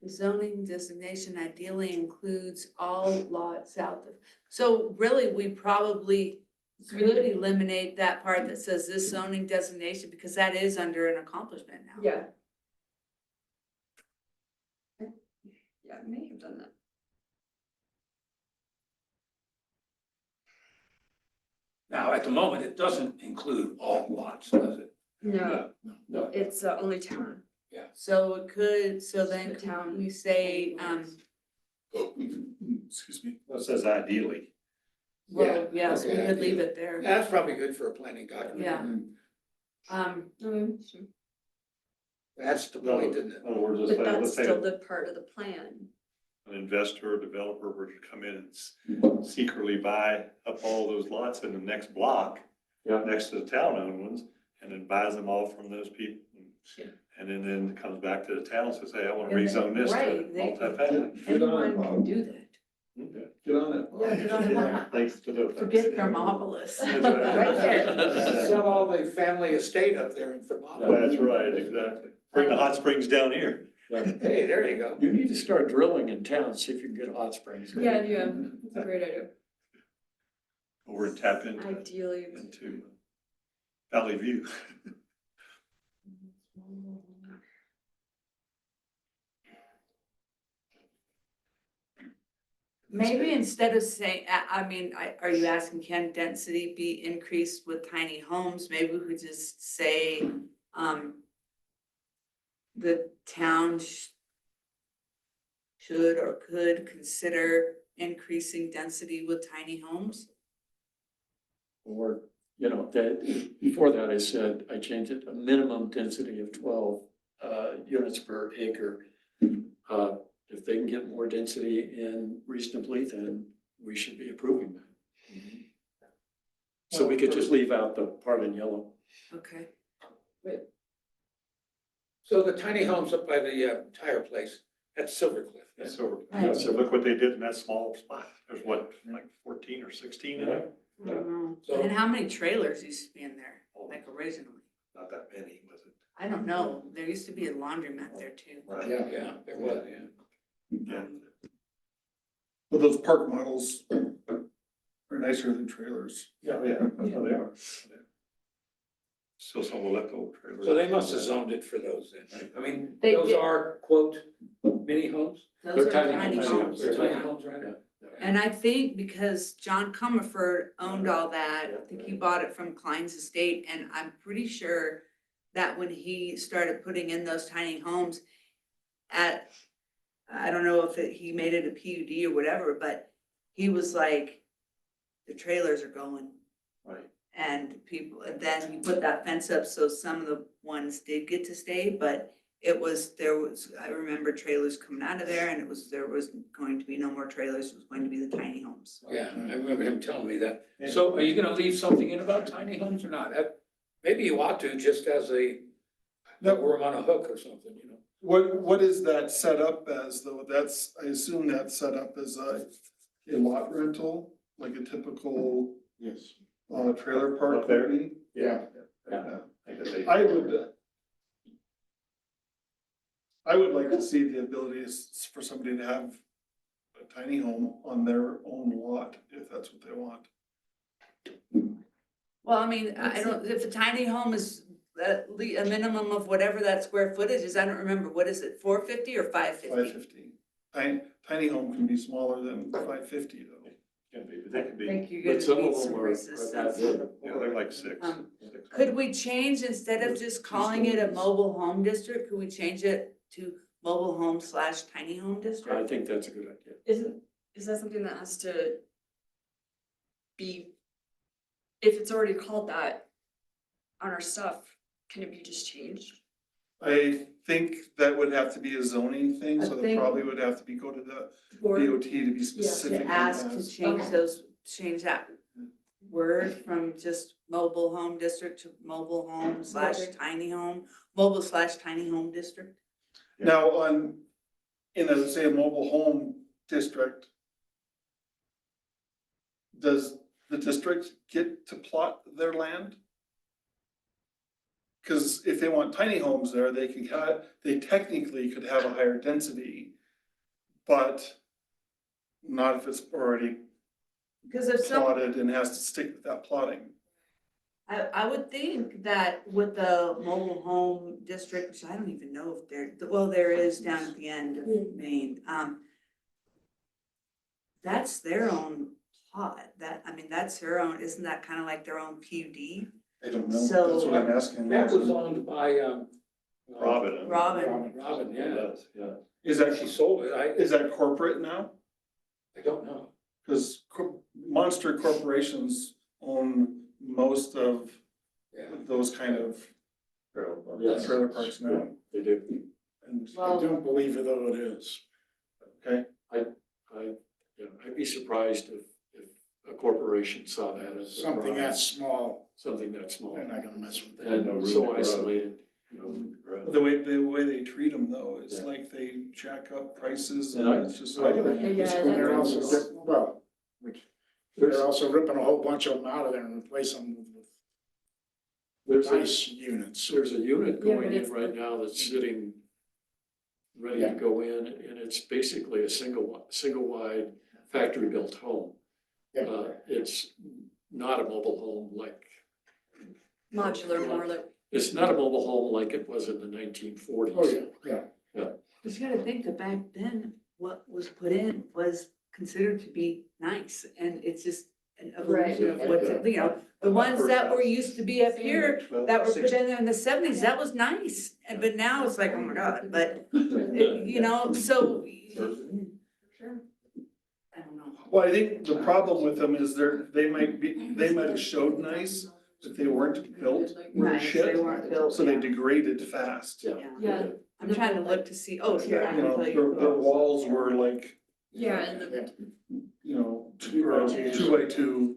zoning designation ideally includes all lots south of, so really, we probably could eliminate that part that says this zoning designation, because that is under an accomplishment now. Yeah. Yeah, I may have done that. Now, at the moment, it doesn't include all lots, does it? No, No. it's only town. So it could, so then The could town. we say, Excuse me. Well, it says ideally. well, yeah, so we okay, could leave it there. That's probably good for a planning document. Yeah. Sure. That's the point, isn't it? In other words, But let's that's say still the part of the plan. an investor or developer were to come in and secretly buy up all those lots in the next block, Yeah. next to the town-owned ones, and then buys them all from those people. Yeah. And then comes back to the town and says, hey, I want to And they- rezone this to right, they- multifamily. Anyone can do that. Okay. Get on it. Yeah, get on it. Thanks to the. Forget Thermopolis. That's right. Right there. Sell all the family estate up there in Vermont. That's right, exactly. Bring the hot springs down here. Hey, there you go. You need to start drilling in town, see if you can get hot springs. Yeah, that's a great idea. Or tap Ideally. into Valley View. Maybe instead of saying, are you asking, can density be increased with tiny homes? Maybe we could just say, the town should or could consider increasing density with tiny homes? Or, you know, that, before that I said, I changed it, a minimum density of 12 units per acre. If they can get more density in reasonably, then we should be approving that. So we could just leave out the part in yellow. Okay. So the tiny homes up by the tire place, that's Silver Cliff. So, Right. so look what they did in that small spot. There's what, like 14 or 16 in there? I don't know. So- And how many trailers used to be in there, like originally? Not that many, was it? I don't know. There used to be a laundromat there too. Right. Yeah, there was, yeah. Yeah. But those park models are nicer than trailers. Yeah, that's how they are. Still some leftover trailers. So they must have zoned it for those then. I mean, They those did. are, quote, mini homes? Those They're are tiny tiny homes, homes. They're tiny Yeah. homes, right? And I think because John Comerford owned all that, I think he bought it from Klein's estate, and I'm pretty sure that when he started putting in those tiny homes I don't know if he made it a PUD or whatever, but he was like, the trailers are going. Right. And then you put that fence up, so some of the ones did get to stay, but I remember trailers coming out of there, and there was going to be no more trailers, it was going to be the tiny homes. Yeah, I remember him telling me that. So are you gonna leave something in about tiny homes or not? Maybe you ought to, just as that worm on a hook or something, you know? What is that set up as though? I assume that's set up as a lot rental, like a typical, Yes. trailer park Up there? would be? Yeah. Yeah. I think that they- I would like to see the ability for somebody to have a tiny home on their own lot, if that's what they want. Well, I mean, I don't, if a tiny home is a minimum of whatever that square footage is, I don't remember, what is it, 450 or 550? 550. Tiny home can be smaller than 550 though. Can be, but they can I be, think you're But some gonna of need some them are resistance. that. yeah, they're like six. Six. Could we change, instead of just calling it a mobile home district, could we change it to mobile home / tiny home I district? think that's a good idea. Is that something that has to be, if it's already called that on our stuff, can it be just changed? I think that would have to be a zoning thing, I so that think- probably would have to be go to the Or, DOT to be specific. To ask to change that word from just mobile home district to mobile home / tiny home, mobile / tiny home district? Now, in a, say, a mobile home district, does the district get to plot their land? Cause if they want tiny homes there, they technically could have a higher density, but not if it's already Because if some, plotted and has to stick with that plotting. I would think that with the mobile home district, which I don't even know if there is down at the end of Maine, that's their own plot, that's their own, isn't that kind of like their own PUD? I don't know, So- that's what I'm asking. That was owned by, Robin. Robin, Robin, yeah. Yeah. Is She that, sold it. is that corporate now? I don't know. Cause monster corporations own most of those kind of Yes. trailer parks now. They do. And, I don't believe it, though it is. okay, I'd be surprised if a corporation saw that as a Something problem. that small, Something that small they're not gonna mess with that. and so isolated, the way they treat them though, it's Yeah. like they jack up prices And I- and it's just I like. don't- They're also, well, There's, they're also ripping a whole bunch of them out of there and replacing them with there's a, nice units. there's a unit Yeah, going but in it's- right now that's sitting ready to go in, and it's basically a single wide factory built home. Yeah, It's not a mobile home like, Modular, more like, it's not a mobile home like it was in the 1940s. oh, yeah, yeah. but you gotta think that back then, what was put in was considered to be nice, and it's just an evolution of what's, the ones that were used to be up here, that were put in there in the 70s, that was nice, but now it's like, oh my God, but, so. I don't know. Well, I think the problem with them is they might have showed nice, but they weren't built worth Nice, shit. they weren't built, So they yeah. degraded fast. Yeah. yeah, I'm trying to look to see, oh, here, I You can know, tell their you. walls were like, yeah, and the, you know, 2x2,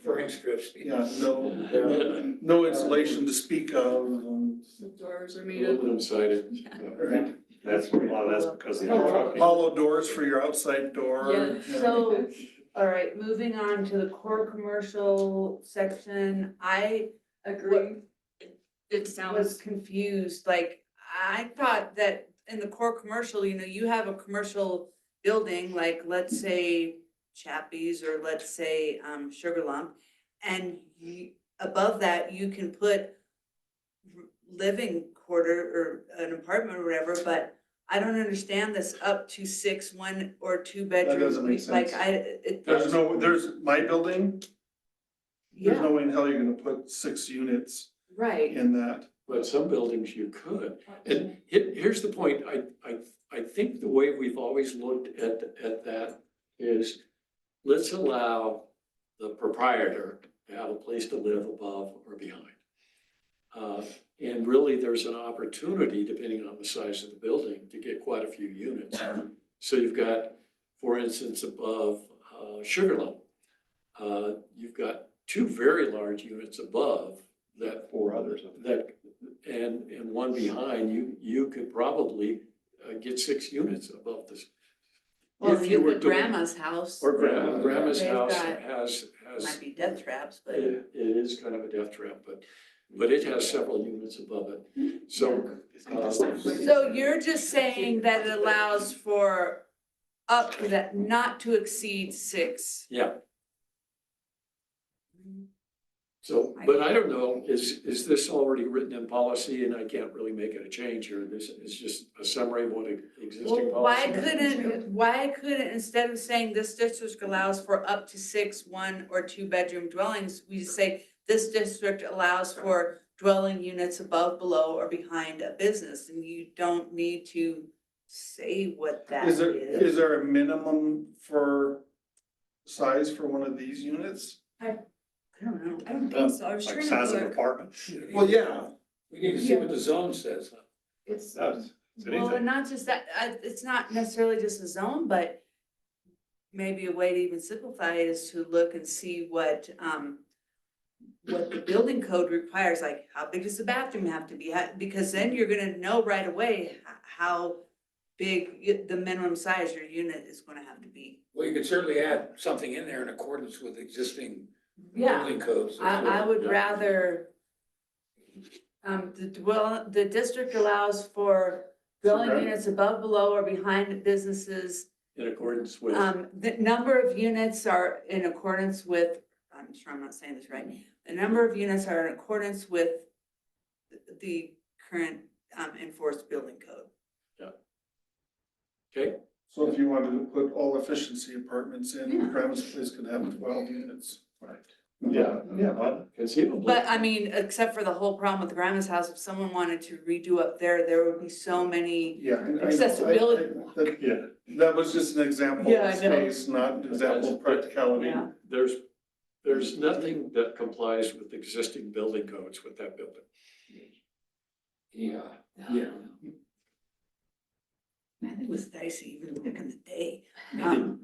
Frame strips. yeah, no insulation to speak of. And the doors are made of. Aluminum sided. right. That's, a lot of that's because of the trucking. Hollow doors for your outside door. Yeah. you know. So, all right, moving on to the core commercial section, I Agree. It was sounds, confused, like, I thought that in the core commercial, you have a commercial building, like, let's say Chappie's, or let's say, Sugar Lump, and above that, you can put living quarter or an apartment or whatever, but I don't understand this up to 6 1 or 2 bedroom. doesn't make Like, sense. There's my building, there's yeah, no way in hell you're gonna put 6 units right. in that. But some buildings you could. And here's the point, I think the way we've always looked at that is, let's allow the proprietor to have a place to live above or behind. And really, there's an opportunity, depending on the size of the building, to get quite a few units. So you've got, for instance, above Sugar Lump, you've got 2 very large units above that. 4 others. And one behind, you could probably get 6 units above this. Well, If if you you were put doing- grandma's house, Or grandma's They've house got- has, might be death traps, but. it is kind of a death trap, but it has several units above it. So, So you're just saying that it allows for up to that, not to exceed 6? yeah. So, but I don't know, is this already written in policy, and I can't really make it a change here? This is just a summary of what existing Well, why policy. couldn't, instead of saying this district allows for up to 6 1 or 2 bedroom dwellings, we just say this district allows for dwelling units above, below, or behind a business, and you don't need to say what that Is is. there a minimum for size for one of these units? I don't know. I don't think so, I was Like trying size to of look. apartment. Well, yeah, We need to see what the zone says. It's, Does. Is well, and anything. not just that, it's not necessarily just a zone, but maybe a way to even simplify it is to look and see what the building code requires, like how big does the bathroom have to be? Because then you're gonna know right away how big the minimum size your unit is gonna have to be. Well, you could certainly add something in there in accordance with existing Yeah, building codes. I would Yeah. rather, the district allows for dwelling Okay. units above, below, or behind businesses. In accordance with, The number of units are in accordance with, I'm sure I'm not saying this right. a number of units are in accordance with the current enforced building code. Okay, So if you wanted to put all efficiency apartments in, Yeah. Grandma's place could have 12 units. right. Yeah, well, Conceivably. But I mean, except for the whole problem with Grandma's house, if someone wanted to redo up there, there would be so many. Yeah. I know. Accessibility. That, that was just an example Yeah, of I know. space, not an example of practicality. Yeah. There's nothing that complies with existing building codes with that building. Yeah. Yeah. Man, it was dicey even back in the day.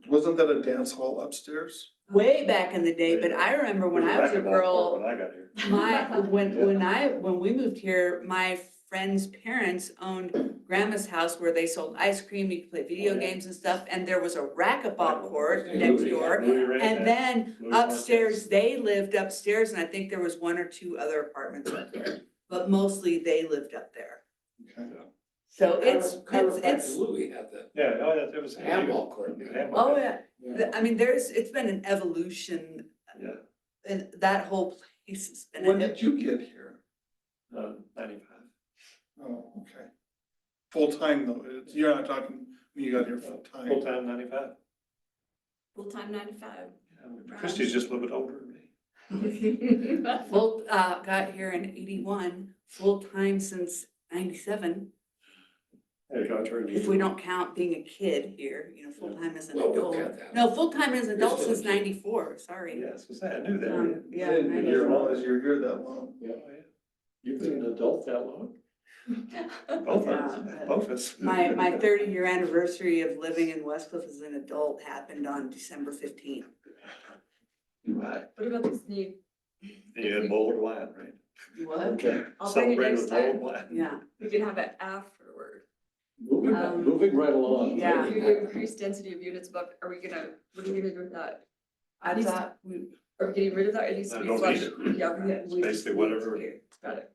Wasn't that a dance hall upstairs? Way back in the day, but I remember when I was a Racquetball court girl, When I got here. when we moved here, my friend's parents owned Grandma's house where they sold ice cream, you could play video games and stuff, and there was a racquetball court next door. And then upstairs, they lived upstairs, and I think there was one or two other apartments up there, but mostly they lived up there. Okay. So it's, Louis had the Yeah, no, it was. handball court. oh, yeah, I mean, it's been an evolution. Yeah. And that whole place has been. When did you get here? 95. Oh, okay. Full-time though, you're not talking, when you got here full-time. Full-time 95. Full-time 9 to 5. Yeah, Christie's just a little bit older than me. Full, got here in 81, full-time since 97. Hey, got her If we don't count being a kid here, you know, full-time as an Well, we'll adult. count that. No, full-time as an adult still a since kid. 94, sorry. Yes, I knew that. Yeah. I didn't 94. realize you're here that long. Yeah, you've been an adult that long? Both of us, Yeah. both of us. My 30-year anniversary of living in Westcliff as an adult happened on December 15th. Right. What about this new? You had bold wine, right? What? Okay. I'll bring it Celebrate next with bold time. wine. Yeah, We can have it afterward. Moving right along. Yeah. If you increase density of units above, what are we gonna do with that? I thought we. Are we getting rid of that? It needs to I be don't flushed. need it. Yeah, It's basically whatever got it.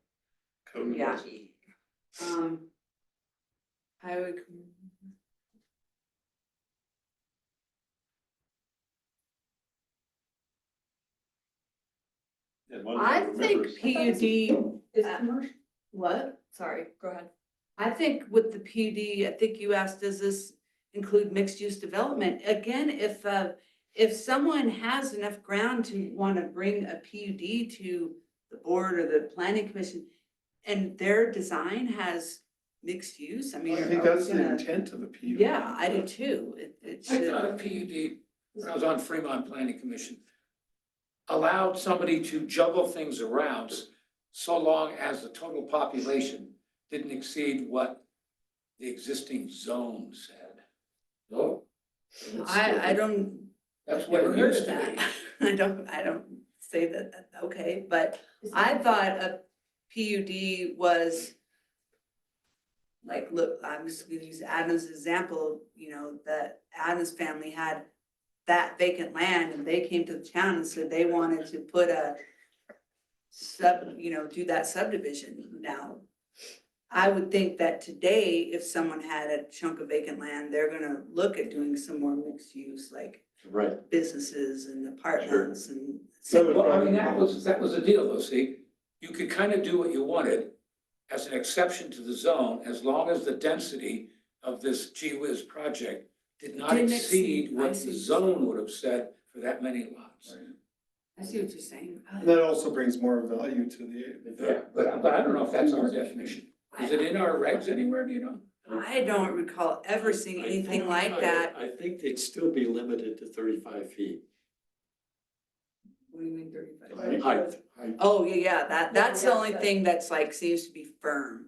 code. Yeah. was. Highway. And one I thing to think remember is- PUD, Is Uh, commercial? what? Sorry, go ahead. I think with the PUD, I think you asked, does this include mixed-use development? Again, if someone has enough ground to want to bring a PUD to the board or the planning commission, and their design has mixed use, I mean. I think are we that's the gonna- intent of the PUD. Yeah, I do too. It I should. thought a PUD, when I was on Fremont Planning Commission, allowed somebody to juggle things around so long as the total population didn't exceed what the existing zone said. No? I don't, That's what never it heard used of to be. that. I don't say that, okay, but I thought a PUD was like, look, I'm just gonna use Adam's example, you know, that Adam's family had that vacant land and they came to the town and said they wanted to put a do that subdivision. Now, I would think that today, if someone had a chunk of vacant land, they're gonna look at doing some more mixed use, like Right. businesses and apartments and. Well, I mean, that was the deal though, see, you could kind of do what you wanted as an exception to the zone, as long as the density of this gee whiz project did not Didn't exceed exceed, I what see the what you're zone saying. would have said for that many lots. I see what you're saying. And that also brings more value to the. Yeah, but I don't know if that's our definition. Is it in our regs anywhere, do you know? I don't recall ever seeing I anything think- like that. I think they'd still be limited to 35 feet. What do you mean 35? Height. Oh, yeah, that's the Yeah, only but- thing that's like, seems to be firm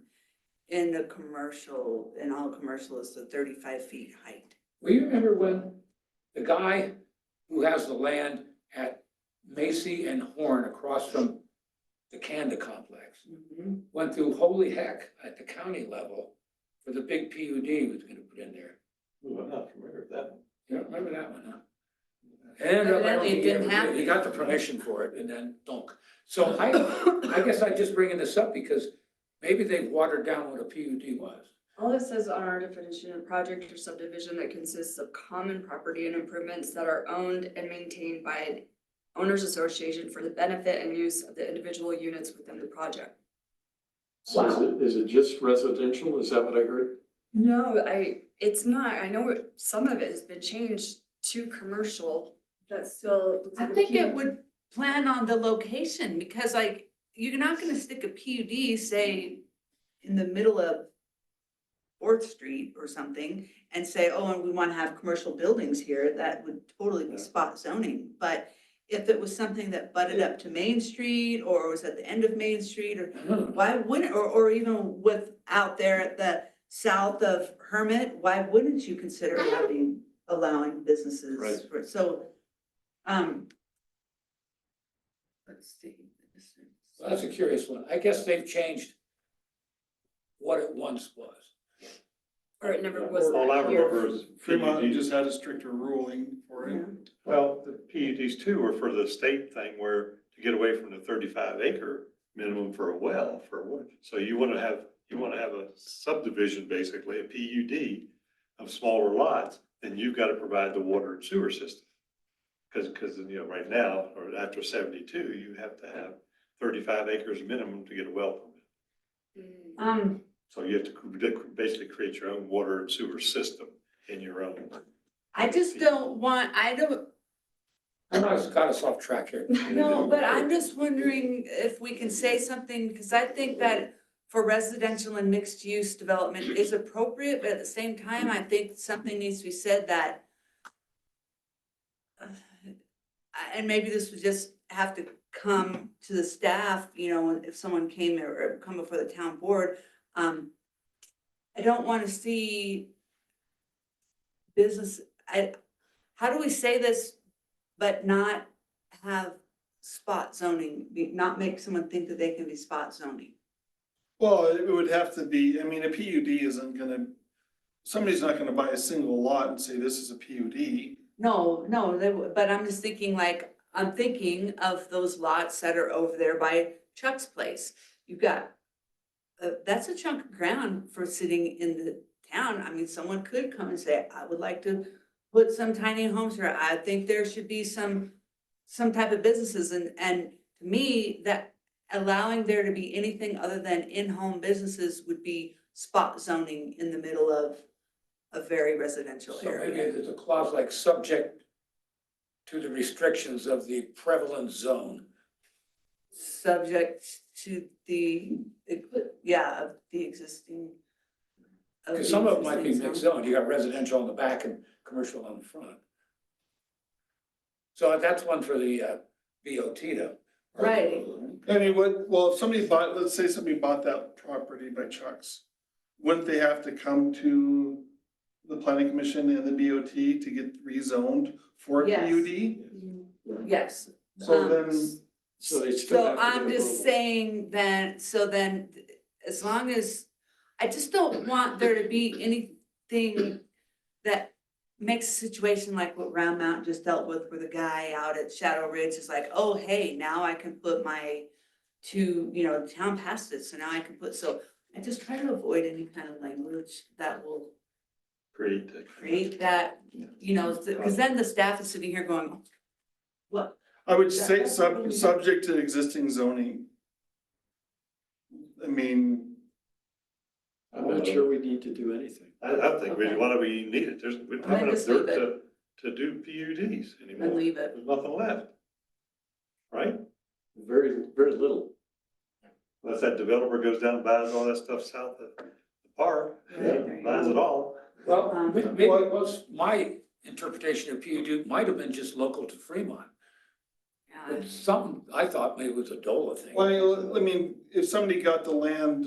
in the commercial, in all commercial is the 35 feet height. Well, you remember when the guy who has the land at Macy and Horn across from the Kanda complex went through holy heck at the county level for the big PUD he was gonna put in there. Ooh, I'm not familiar with that one. You don't remember that one, huh? And I don't Evidently it think he didn't ever did. happen. He got the permission for it and then donk. So I guess I'm just bringing this up because maybe they watered down what a PUD was. All it says on our definition of project or subdivision that consists of common property and improvements that are owned and maintained by owners association for the benefit and use of the individual units within the project. So is it just residential? Is that what I heard? No, it's not, I know some of it has been changed to commercial, that's still. I think it would plan on the location, because like, you're not gonna stick a PUD, say, in the middle of Fourth Street or something, and say, oh, and we wanna have commercial buildings here, that would totally be spot zoning. But if it was something that butted up to Main Street, or was at the end of Main Street, or why wouldn't, or even with out there at the south of Hermit, why wouldn't you consider allowing businesses? Right. So, let's see. That's a curious one. I guess they've changed what it once was. Or it never was All I that here. remember is Fremont PUDs. just had a stricter ruling for it. Well, the PUDs too were for the state thing where to get away from the 35-acre minimum for a well, so you want to have a subdivision, basically, a PUD of smaller lots, then you've got to provide the water and sewer system. Because, right now, or after 72, you have to have 35 acres minimum to get a well permit. So you have to basically create your own water and sewer system in your own. I just don't want, I got us off track here. no, but I'm just wondering if we can say something, because I think that for residential and mixed use development is appropriate, but at the same time, I think something needs to be said that and maybe this would just have to come to the staff, if someone came or come before the town board. I don't want to see business, how do we say this, but not have spot zoning, not make someone think that they can be spot zoning? Well, it would have to be, I mean, a PUD isn't gonna, somebody's not gonna buy a single lot and say this is a PUD. No, but I'm just thinking I'm thinking of those lots that are over there by Chuck's place. You've got, that's a chunk of ground for sitting in the town. I mean, someone could come and say, I would like to put some tiny homes here. I think there should be some type of businesses, and to me, that allowing there to be anything other than in-home businesses would be spot zoning in the middle of a very residential So maybe area. there's a clause like subject to the restrictions of the prevalent zone. Subject to the, of the existing. Because some of them might be mixed zone. You got residential on the back and commercial on the front. So that's one for the BOT to. Right. I mean, if somebody let's say somebody bought that property by Chuck's, wouldn't they have to come to the planning commission and the BOT to get rezoned for a Yes. PUD? Yes. So then, So they still So have to I'm get just approval. saying that, so then, as long as, I just don't want there to be anything that makes a situation like what Round Mountain just dealt with, where the guy out at Shadow Ridge is like, oh, hey, now I can put my the town passed it, so now I can so I just try to avoid any kind of language that will create that, because then the staff is sitting here going, what? I would say subject to existing zoning. I mean, I'm not sure we need to do anything. I don't think we Okay. need it. We don't Then have enough just leave dirt to do PUDs anymore. And leave it. There's nothing left. Right? Very, very little. Unless that developer goes down and buys all that stuff south of the park, Right. buys it all. Well, Um, maybe it was, my interpretation of PUD might have been just local to Fremont. But something, I thought maybe it was a DOLA thing. well, I mean, if somebody got the land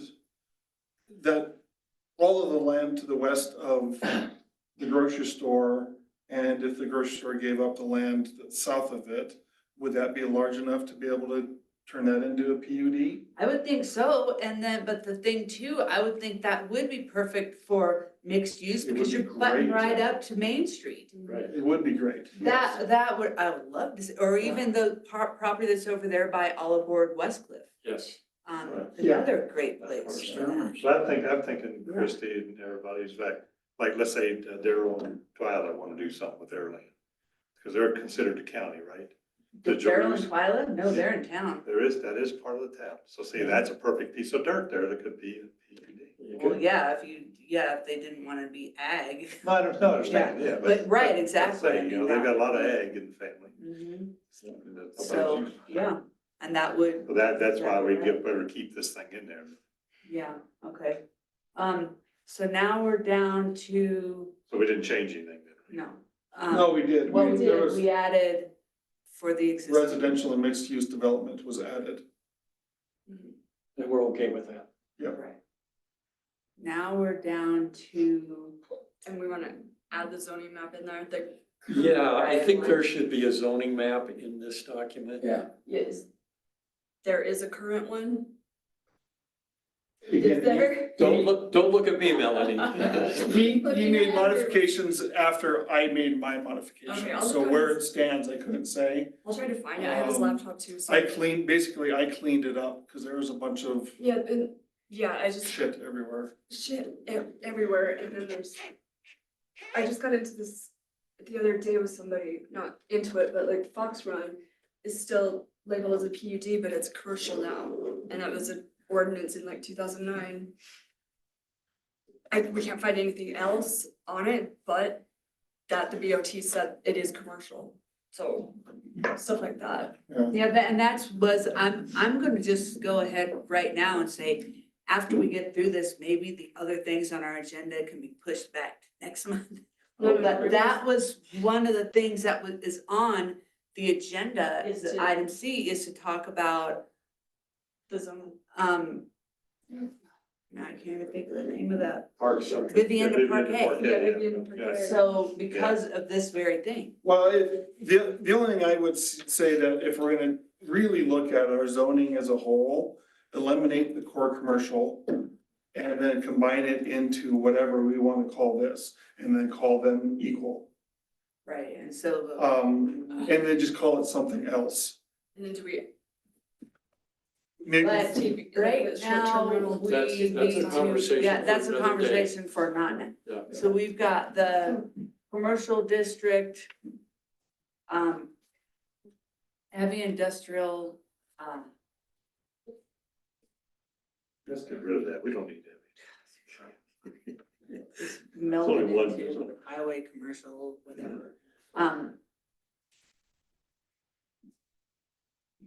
all of the land to the west of the grocery store, and if the grocery store gave up the land that's south of it, would that be large enough to be able to turn that into a PUD? I would think so, but the thing too, I would think that would be perfect for mixed use, It would because be you're butting great. right up to Main Street. Right. It would be great. That would, I would love to see, or even the property that's over there by Olive Board Westcliff. Yes. Right. Another great place for that. So I'm thinking Christie and everybody's like, let's say Daryl and Twyla want to do something with their land. Because they're considered a county, right? The Carol and George, Twyla? No, they're in town. that is part of the town. So see, that's a perfect piece of dirt there that could be a PUD. Well, yeah, if they didn't wanna be ag. No, I understand, yeah. But, right, I'm exactly. I saying, you know, mean, they've got a lot of that- ag in the family. Mhm. And that's- So, yeah, and that would, So that's why we better keep this thing in there. yeah, okay. So now we're down to, So we didn't change anything then. no. No, we did. Well, we There did, was we added for the existing. residential and mixed use development was added. Mhm. And we're okay with that. Right. Now we're down to, And we wanna add the zoning map in there, the, Yeah, I think there should be a zoning map in this document. Yeah. yes. There is a current one, Again, is there? Don't look at me, Melanie. He made modifications after I made my Okay, modifications, I'll so look on where his- it stands, I couldn't say. I'll try to find it, I have his laptop too, so. I cleaned it up, cause there was a bunch of Yeah, and, yeah, I just, shit everywhere. shit everywhere, and then I just got into this the other day with somebody, not into it, but like Fox Run is still labeled as a PUD, but it's commercial now, and that was an ordinance in like 2009. We can't find anything else on it, but that the BOT said it is commercial, so stuff like that. yeah, and I'm gonna just go ahead right now and say, after we get through this, maybe the other things on our agenda can be pushed back to next month. No, But that was one of the things that is on the agenda, Is the to- item C, is to talk about, The zone. now I can't even think of the name of that. Park something. Vivienda Yeah, Parquet. Yeah, Vivian Yeah. Parquet. So because of this very thing. Well, the only thing I would say that if we're gonna really look at our zoning as a whole, eliminate the core commercial and then combine it into whatever we wanna call this, and then call them equal. Right, and so. And then just call it something else. And then do we? Maybe, But right Short-term now, rental. we That's need a to, conversation yeah, for that's a another day. conversation for not now. Yeah. So we've got the commercial district, heavy industrial, Let's get rid of that. We don't need that. is melded only one. into highway, commercial, whatever.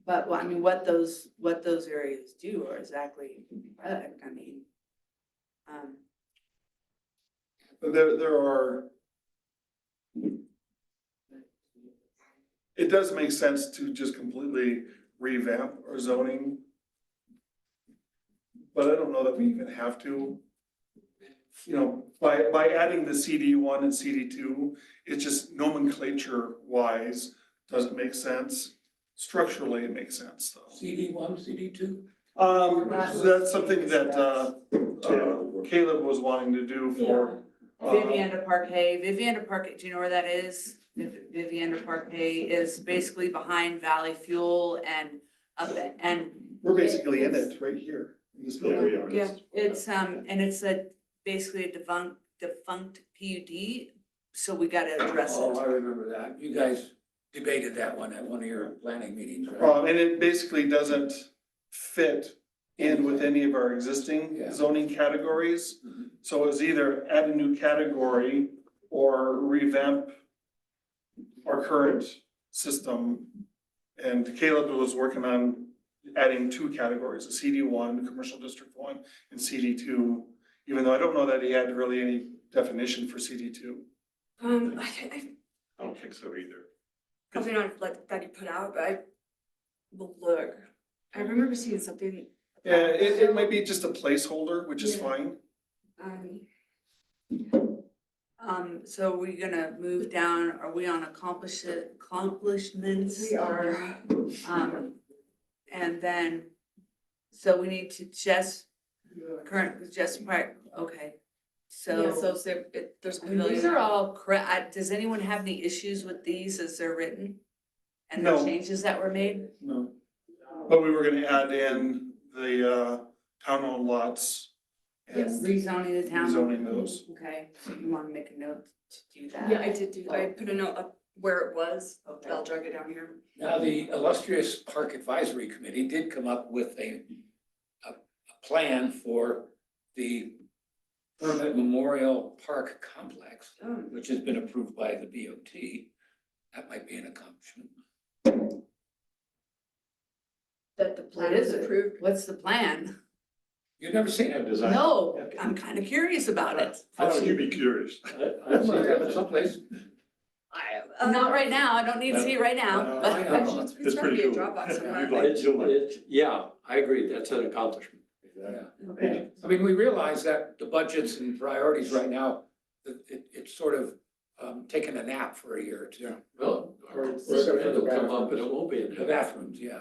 But, well, I mean, what those areas do are exactly correct, I mean. there are. It does make sense to just completely revamp our zoning. But I don't know that we even have to. You know, by adding the CD1 and CD2, it's just nomenclature wise, doesn't make sense. Structurally, it makes sense though. CD1, CD2? So that's something that, Caleb was wanting to do for. Vivienda Parquet, Vivienda Parquet, do you know where that is? Vivienda Parquet is basically behind Valley Fuel and up and. We're basically in it right here. in this Yeah, we building. are. Yeah, it's, and it's basically a defunct PUD, so we gotta address Oh, I it. remember that. You guys debated that one at one of your planning meetings, right? And it basically doesn't fit in with any of our existing Yeah. zoning categories. Mhm. So it's either add a new category or revamp our current system. And Caleb was working on adding two categories, a CD1, Commercial District 1, and CD2, even though I don't know that he had really any definition for CD2. I I don't think so either. probably not like that he put out, but I will look. I remember seeing something. Yeah, it might be just a placeholder, which is Yeah. fine. So we're gonna move down, are we on accomplishments? We are. And then, so we need to okay, Yeah, so. so there's. I mean, these are all correct, does anyone have any issues with these as they're written? And the No. changes that were made? No. But we were gonna add in the town-owned lots and Yes. Rezoning the town? rezoning those. Okay, so you wanna make a note to do that? Yeah, I did I put a note up where it was. Okay. I'll drag it down here. Now, the illustrious Park Advisory Committee did come up with a plan for the permanent Memorial Park Complex, which has been approved by the BOT. That might be an accomplishment. That the plan What is is it? approved. What's the plan? You've never seen it? Design. No, I'm kind of curious about it. Why would you be curious? I've seen Have it it. someplace. Not right now, I don't need to see it right now, I but. know. It's It's gotta pretty be a cool. Dropbox somewhere. You'd like- It's, yeah, I agree, that's an accomplishment. Yeah. Okay. I mean, we realize that the budgets and priorities right now, it's sort of taken a nap for a year or two. Well, or Except for the it'll come up and it won't be in The there. bathrooms, yeah.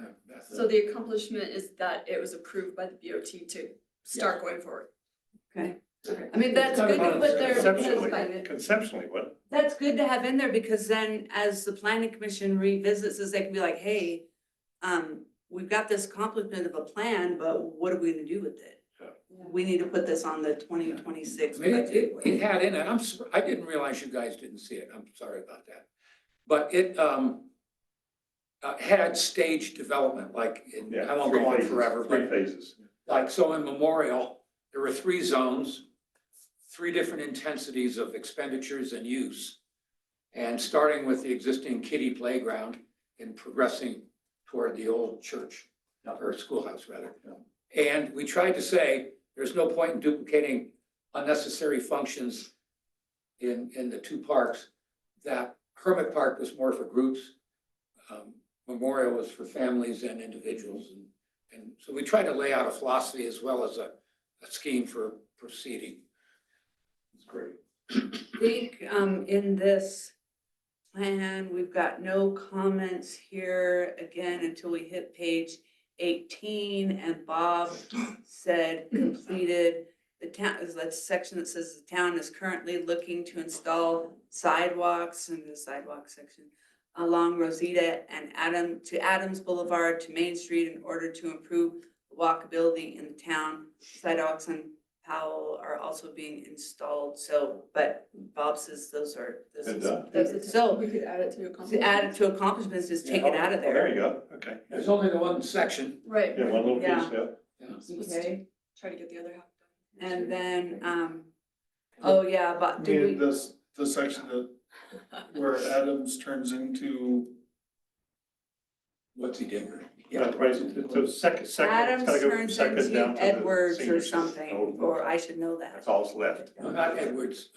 So the accomplishment is that it was approved by the BOT to start going forward. Okay, I mean, that's good to put there, Conceptually, because conceptually, what? that's good to have in there, because then as the planning commission revisits this, they can be like, hey, we've got this accomplishment of a plan, but what are we gonna do with it? Yeah. We need to put this on the 2026 I mean, budget. it had in it, I didn't realize you guys didn't see it, I'm sorry about that. But it, had stage development, like, Yeah, I won't three go on phases, forever, Three but phases. like, so in Memorial, there were 3 zones, 3 different intensities of expenditures and use. And starting with the existing kiddie playground and progressing toward the old church, or schoolhouse rather. And we tried to say, there's no point in duplicating unnecessary functions in the 2 parks. That Hermit Park was more for groups, Memorial was for families and individuals. And so we tried to lay out a philosophy as well as a scheme for proceeding. It's great. I think, in this plan, we've got no comments here again until we hit page 18, and Bob said completed. The town, is that section that says the town is currently looking to install sidewalks in the sidewalk section along Rosita and Adams Boulevard to Main Street in order to improve walkability in the town. Sidewalks on Powell are also being installed, so, but Bob says those are, this Been is. done. That's it. So, We could add it to to accomplishment. add it to accomplishments, just take it out of Oh, there you there. go, okay. There's only the one section. Right. Yeah, one little Yeah. piece, yeah. Yeah. Okay, Try to get the other half done. and then, oh yeah, but I did mean, we, the section that, where Adams turns into, What's he doing? Right, right, the second, it's Adams gotta go turns second into down to the Edwards senior or center. something, or I should know that. That's all that's left. No, not Edwards,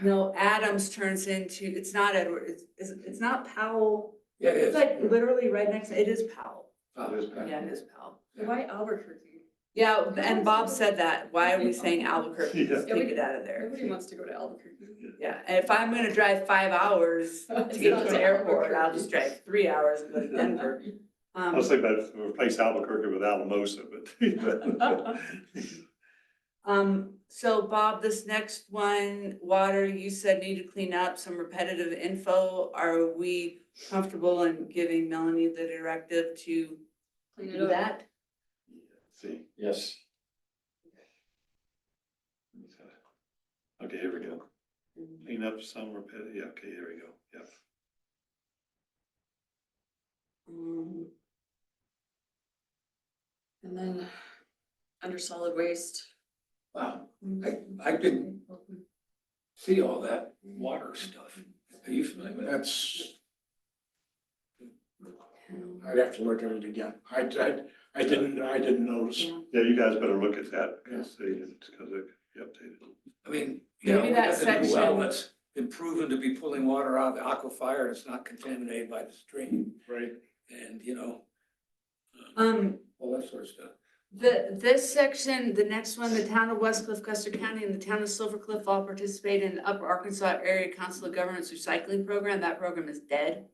No, Adams turns into, it's not Edwards, it's not Powell. yeah, it is. It's like literally right next, it is Powell. Oh, It is. Yeah, it is Powell. Why Albuquerque? Yeah, and Bob said that. Why are we saying Albuquerque? Just Yeah. take it out of there. Nobody wants to go to Albuquerque. Yeah, and if I'm gonna drive 5 hours to It's get not to the to airport, I'll Albuquerque. just drive 3 hours and go to Denver. I was thinking about replace Albuquerque with Alamosa, but. So Bob, this next one, water, you said need to clean up some repetitive info. Are we comfortable in giving Melanie the directive to Clean it do up. that? See, Yes. okay, here we go. Clean up some repetitive, yeah, okay, here we go, yeah. And then under solid waste, Wow, I didn't see all that water stuff. Are you familiar with that? That's. I'd have to look at it again. I didn't notice. Yeah, you guys better look at that, and see, it's because it be updated. I mean, you know, Maybe we that got the new section- well that's been proven to be pulling water out of the aquifer, and it's not contaminated by the stream, Right. and, you know, all that sort of stuff. This section, the next one, the town of West Cliff, Custer County, and the town of Silver Cliff all participate in the Upper Arkansas Area Council of Governments Recycling Program. That program is dead.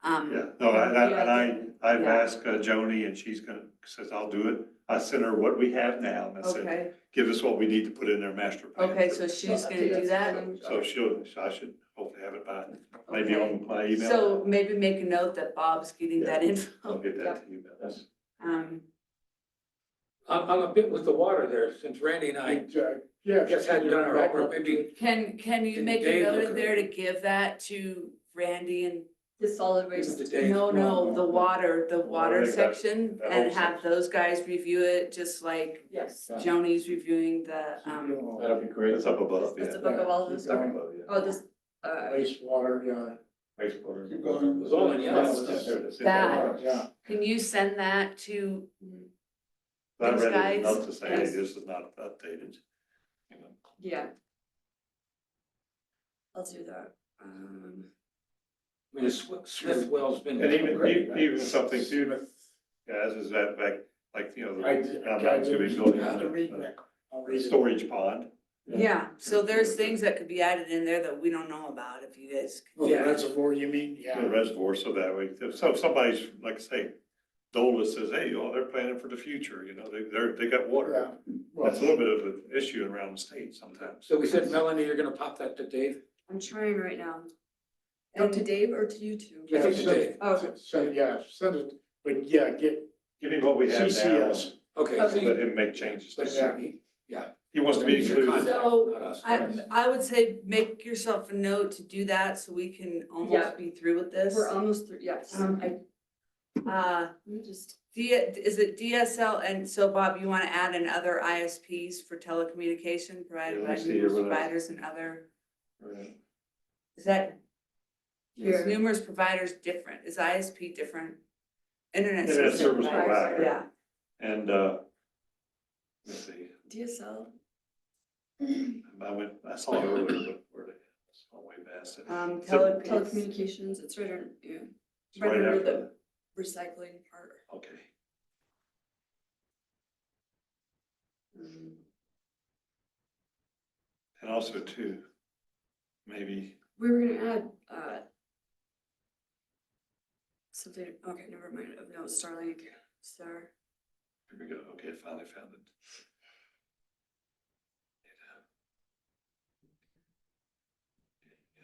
Yeah, no, I've Yeah. asked Joni, and she's gonna, says I'll do it. I sent her what we have now, and I said, Okay, give us what we need to put in their master plan. okay, so she's gonna do that. So I should hopefully have it by, maybe on my email. So maybe make a note that Bob's getting that I'll info. get that to you, but that's. I'm a bit with the water there, since Randy and I Yeah. just hadn't done our homework, maybe Can you Did make a Dave note look in at there to give that to Randy and, The solid waste. no, the water I think that- section, that and whole have section. those guys review it, just like Yes. Joni's reviewing the, That'd be great. It's up above, That's yeah. above all of this. Up Okay. above, yeah. Oh, this, Wastewater, yeah. Wastewater. Keep going. It was all in yellow. There it is. That. Yeah. can you send that to, I these read it guys? enough to say, hey, Yes. this is not updated. You know. yeah. I'll do that. I mean, Smithwell's been. And even something too, guys, is that back, like, you know, I'm not gonna be building a storage pond. yeah, so there's things that could be added in there that we don't know about, if you guys. Oh, the reservoir, you mean? To the reservoir, so that way, if somebody's, like I say, Dola says, hey, oh, they're planning for the future, you know, they got water. That's a little bit of an issue around the state sometimes. So we said, Melanie, you're gonna pop that to Dave? I'm trying right now. Oh, to Dave or to you two? I think to Dave. Oh, okay. Send it, but yeah, get Give him what we have now, CCS. Okay. Okay. let him make changes. But yeah, He wants to be included. So, Not us. I would say make yourself a note to do that, so we can Yeah. almost be through with this. We're almost through, yes. Let me just, Is it DSL, and so Bob, you wanna add in other ISPs for telecommunication provided Yeah, by I see here numerous what I- providers and other, Right. is that? Here. Is numerous providers different, is ISP different? Internet Internet service service provider, provider. yeah, And, let's see, DSL. I saw it earlier, but where they, it's all way past it. Telecommunications, it's right on, yeah, It's right under after the recycling part. Okay. And also too, maybe, We were gonna add, something, okay, never mind, no, Starlink, Star. here we go, okay, I finally found it.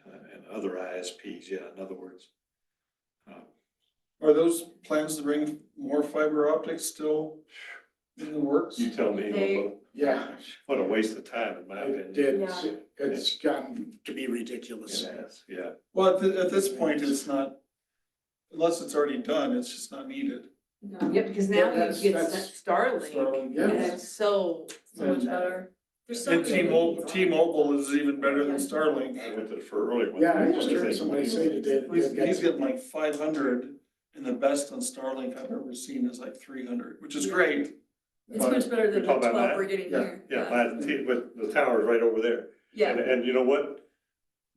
And other ISPs, yeah, in other words. Are those plans to bring more fiber optics still in the works? You tell me, They- yeah, what a waste of time, in my it opinion. did, Yeah. it's gotten to be ridiculous. It has, yeah. Well, at this point, it's not, unless it's already done, it's just not needed. No, yeah, because now you That's- get that's- Starlink, Starlink, yeah. and it's so, so much better. There's so And many T-Mobile is even better than Starlink. I went to the for early one. Yeah, I just heard somebody say that He's getting like 500, and the best on Starlink I've ever seen is like 300, which is great. It's much better than the Talking about 12 that? we're getting Yeah, here. Yeah, but the tower's right over there. Yeah, And you know what?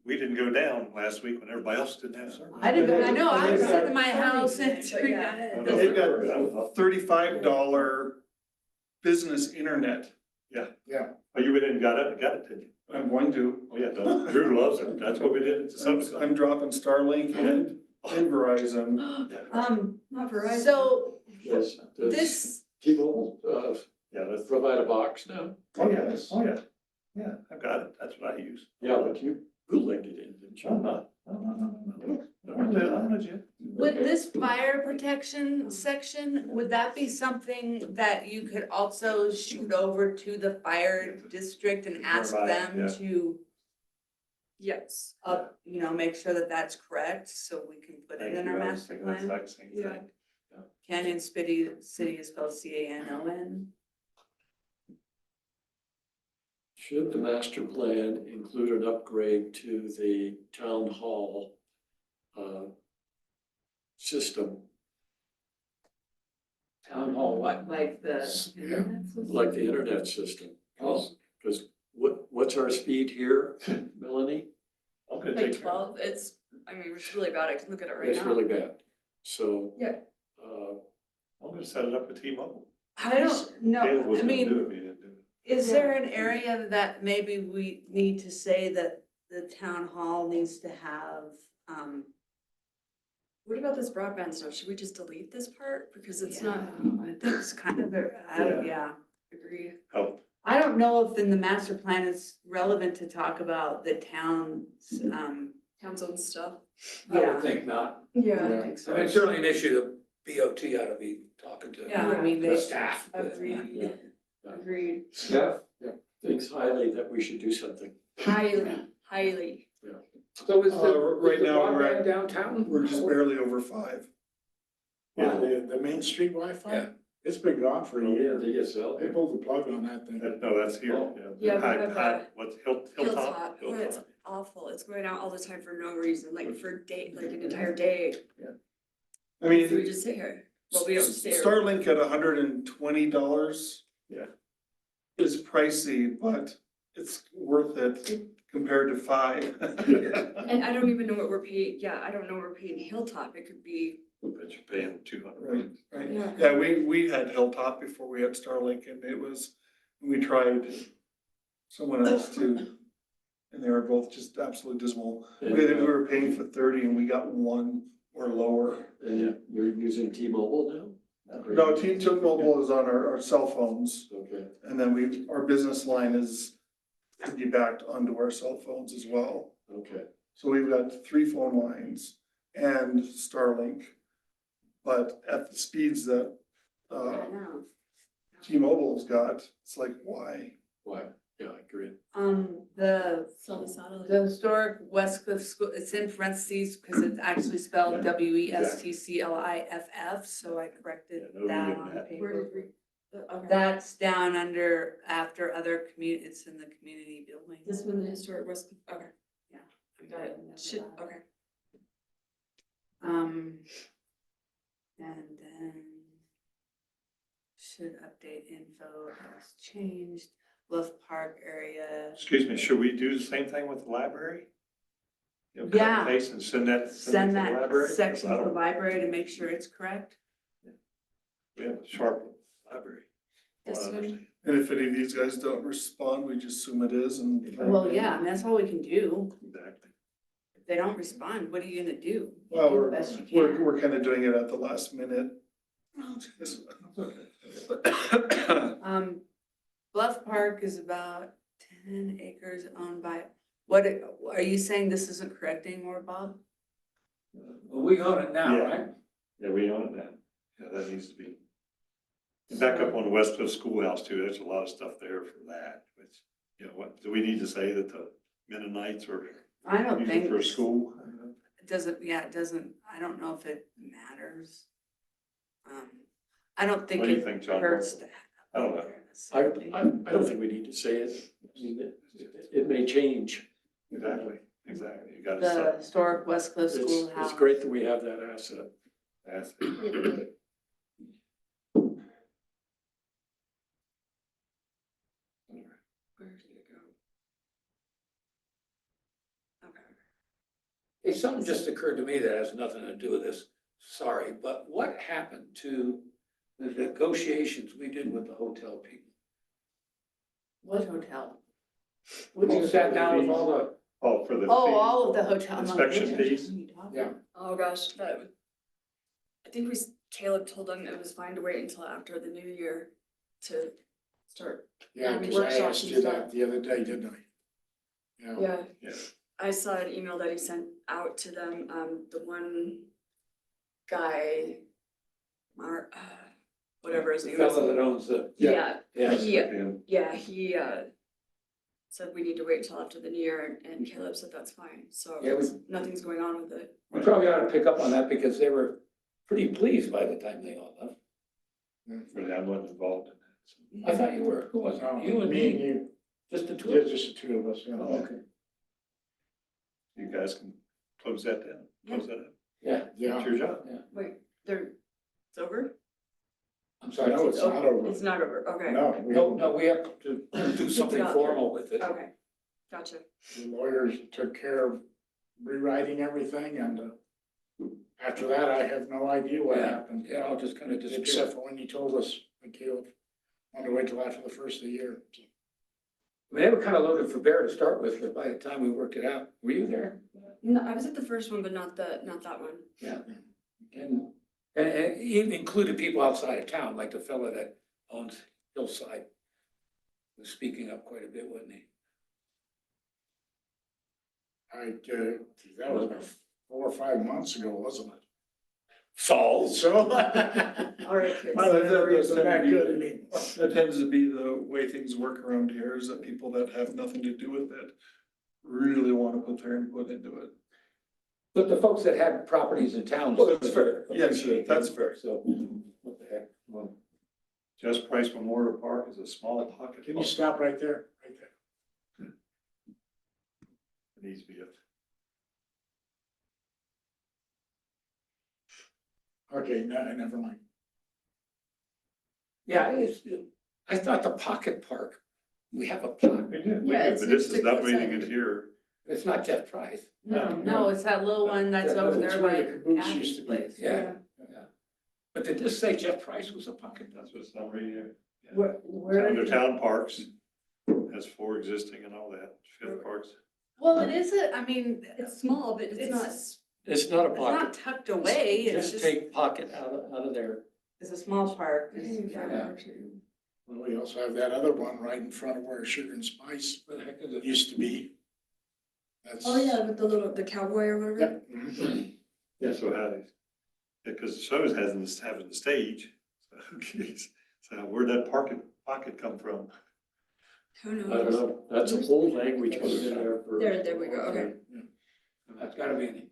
We didn't go down last week when everybody else didn't have service. I didn't, I know, I was Yeah. sitting in my house and. But yeah. They've got a $35 business internet. Oh, you went in and got it, didn't you? I'm going to. Oh, yeah, Drew loves it. That's what we did at I'm Summit. dropping Starlink and Verizon. not Verizon. So Does this, T-Mobile, Yeah, that's, provide a box now? oh, yeah, oh, yeah. Yeah, I've got it. That's what I use. Yeah, but you bootlegged it in, didn't you? No. I'm legit. with this fire protection section, would that be something that you could also shoot over to the fire district and ask them Yeah. to Yes. make sure that that's correct, so we can put it in our master That's plan? like the same Yeah. thing. Canyon City is spelled CANON. Should the master plan include an upgrade to the town hall system, Town hall, what? Like the. Yeah. like the internet system? Because what's our speed here, Melanie? I'm gonna Like take care of 12, it's really bad. I can look at it right It's now. really bad. So. Yeah. I'm gonna set it up with T-Mobile. I don't know, Caleb was I gonna mean. do it, he didn't do it. Is there an area that maybe we need to say that the town hall needs to have, What about this broadband stuff? Should we just delete this part? Because it's not, I think it's kind of, yeah. agreed. Help. I don't know if in the master plan it's relevant to talk about the town's, Towns and stuff. I yeah. would think not. Yeah. I don't think so. I mean, it's certainly an issue that BOT ought to be talking to. Yeah, I mean, the they- staff. with. Agreed. Agreed. Staff thinks highly that we should do something. Highly. So is Right the now, we're broadband at, downtown? we're just barely over 5. Yeah. The Main Street Wi-Fi? Yeah. It's been gone for a year. DSL. They pulled the plug on that thing. No, that's here. Oh. Yeah, we High- have, high- What's Hilltop? Hilltop, but it's Hilltop. awful. It's going out all the time for no reason, like for day, like an entire day. I So we mean, just sit here. Well, we don't stay here. Starlink at $120. Yeah. Is pricey, but it's worth it compared to 5. And I don't even know what we're paying. Yeah, I don't know what we're paying Hilltop. It could be. But you're paying 200. Right, right. Yeah. Yeah, we had Hilltop before we had Starlink, and we tried someone else too. And they were both just absolutely dismal. We were paying for 30 and we got 1 or lower. And you're using T-Mobile now? No, T-Mobile is on our cell phones, Okay. and then our business line is piggybacked onto our cell phones as well. Okay. So we've got 3 phone lines and Starlink. But at the speeds that I know. T-Mobile's got, it's like, why? Why? Yeah, I agree. Sell the satellite. The historic West Cliff School, it's in parentheses because it's actually spelled Yeah, WESTCLIFF, so I corrected Yeah, no that need in on that. Where paper. did we? Okay. That's down under, after other it's in the community building. This one, the historic West, okay, got it. Remember Should, that. okay. And then should update info has changed, Bluff Park area. Excuse me, should we do the same thing with the library? You know, cut Yeah. and paste and send that Send to the that library? section I to the don't- library to make sure it's correct. We have a sharp library. This Well, I one? understand. And if any of these guys don't respond, we just assume it is and. Well, yeah, I mean, that's all we can do. Exactly. If they don't respond, what are you gonna do? Well, Do the best you we're, can. we're kind of doing it at the last minute. Bluff Park is about 10 acres owned by, what, are you saying this isn't correct anymore, Bob? Well, we own it now, Yeah. right? Yeah, we own it now. Yeah, that needs to be. And back up on the West Cliff Schoolhouse too, there's a lot of stuff there for that, which, you know, what, do we need to say that the Mennonites are I don't using think. for a school? It doesn't, yeah, it doesn't, I don't know if it matters. I don't think What do you it think, John? hurts to. I don't know. I don't think we need to say it. I mean, it may change. Exactly, exactly. You gotta The decide. historic West Cliff It's Schoolhouse. great that we have that asset. That's it. Where did it go? Okay. Hey, something just occurred to me that has nothing to do with this, sorry, but what happened to the negotiations we did with the hotel people? What hotel? We sat down with all the, Oh, for the. Oh, fee. all of the hotel. Inspection fees? Yeah. Oh, gosh, I think Caleb told them it was fine to wait until after the new year to start. Yeah, cause I Workshops asked and you stuff. that the other day, didn't I? Yeah. Yeah. Yeah. I saw an email that he sent out to them, the one guy, whatever his the name is. fellow that owns the, Yeah, yeah, he said we need to wait until after the new year, and Caleb said that's fine, so Yeah, nothing's going on with it. we probably ought to pick up on that because they were pretty pleased by the time they all left. Really, I wasn't involved in that. I thought you were, who was No, it? You and me and me, you, just the two yeah, of us? just the two of us, yeah. Oh, okay. You guys can close that down, close that up. Yeah, Yeah. That's your job. Wait, it's over? I'm sorry. No, it's not over. It's not over, okay. No, we have to do something out there. formal with it. Okay, gotcha. The lawyers took care of rewriting everything and, after that, I have no idea what Yeah, happened. yeah, I'll just kind of disappear. Except for when you told us, Caleb, wanted to wait till after the first of the year. I mean, they were kind of loaded for bear to start with, but by the time we worked it out, were you there? No, I was at the first one, but not that one. Yeah. And it even included people outside of town, like the fellow that owns Hillside. Was speaking up quite a bit, wasn't he? That was about 4 or 5 months ago, wasn't it? Saul. So. All right, kids. Well, Memories are not good anymore. That tends to be the way things work around here, is that people that have nothing to do with it really wanna put their input into it. But the folks that have properties in town. Well, that's fair. Yes, appreciate that's that. fair. So, what the heck? Well, Just Price Memorial Park is a small pocket. Can you park. stop right there? Right there. It needs to be up. Okay, no, never mind. Yeah, I thought the pocket park, we have a park. We do, Yeah, it's but this next is to not meeting Cliffside. it here. It's not Jeff Price. No, it's that little one that's over there where by the caboose Kathy's used to be. place. Yeah. But did this say Jeff Price was a pocket? That's what's not reading here. Yeah. Where? Under town parks, has 4 existing and all that, 5th parks. Well, it is a, I mean, It's small, but it's not. It's not a it's not pocket. tucked away, it's Just just, take pocket out of there. it's a small park. Yeah. Well, we also have that other one right in front of where Sugar and Spice What the heck is it? used to be. That's. Oh, yeah, with the cowboy or whatever. Yep. Mhm. Yeah, so how, because Shows having the stage, so who cares? So where'd that pocket come from? Who I don't knows? know. That's a whole language was in there for. There we go, okay. That's gotta be in it.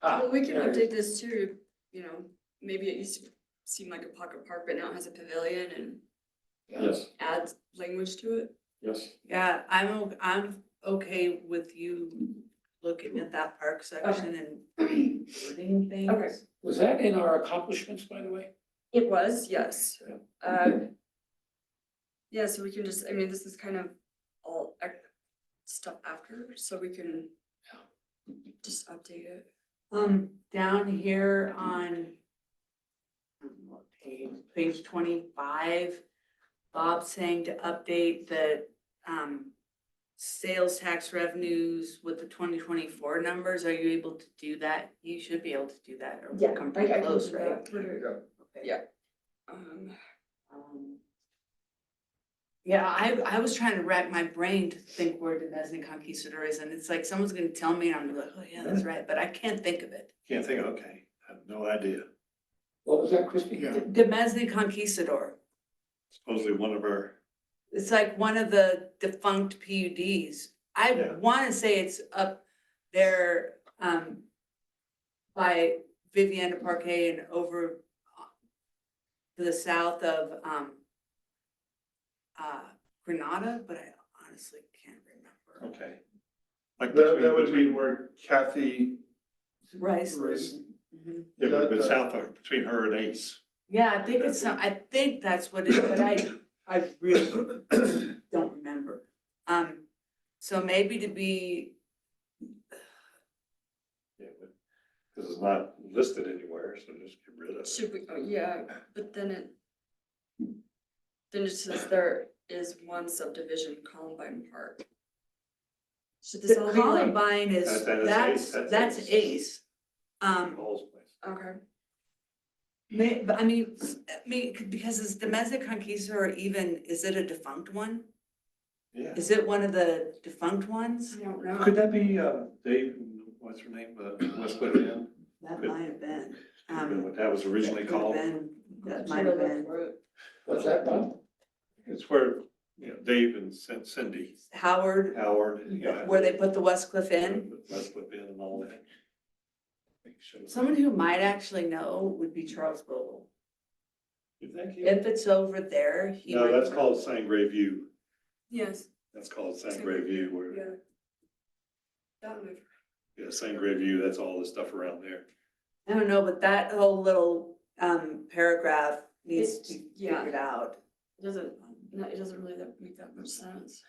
Ah, Well, we can there it is. update this too, you know, maybe it used to seem like a pocket park, but now it has a pavilion and Yes, adds language to it. yes. Yeah, I'm okay with you looking at that park section and wording things. Okay. Was that in our accomplishments, by the way? It was, yes. Yeah. Yeah, so we can just, I mean, this is kind of all stuff after, so we can just update it. Down here on what page 25, Bob's saying to update the, sales tax revenues with the 2024 numbers. Are you able to do that? You should be able to do that, or Yeah, come I pretty can close, do right? that. Okay. Yeah. Yeah, I was trying to rack my brain to think where Demesne Conquistador is, and it's like someone's gonna tell me, and I'm like, oh yeah, that's right, but I can't think of it. Can't think of, okay, I have no idea. What was that, Christie? Yeah. Demesne Conquistador. Supposedly one of our, It's like one of the defunct PUDs. I Yeah. wanna say it's up there, by Vivienda Parquet and over to the south of, Granada, but I honestly can't remember. okay. Like That would be between, where Kathy. Rice. Rice. Mhm. yeah, but south of, between her and Ace. Yeah, I think it's, I think that's what it is, but I really don't remember. So maybe to be, Yeah, but, because it's not listed anywhere, so just get rid of it. Should we, oh, yeah, but then it says there is one subdivision, Columbine Park. Should this all the be like? Columbine is, that's Ace. Paul's place. Okay. But I mean, because is Domestic Conquistador even, is it a defunct one? Yeah. Is it one of the defunct ones? I don't know. Could that be, Dave, what's her name, West Cliff Inn? That might have been. What that was originally called? That might have been. What's that, Bob? It's where, Dave and Cindy, Howard, Howard, where they put the West Cliff Inn. West Cliff Inn and all that. Someone who might actually know would be Charles Bogle. You think? If it's over there, he No, might. that's called Sangre View. Yes, That's called Sangre View, where, yeah. That one. yeah, Sangre View, that's all the stuff around there. I don't know, but that whole little paragraph needs to be Yeah. figured out. It doesn't really make that much sense.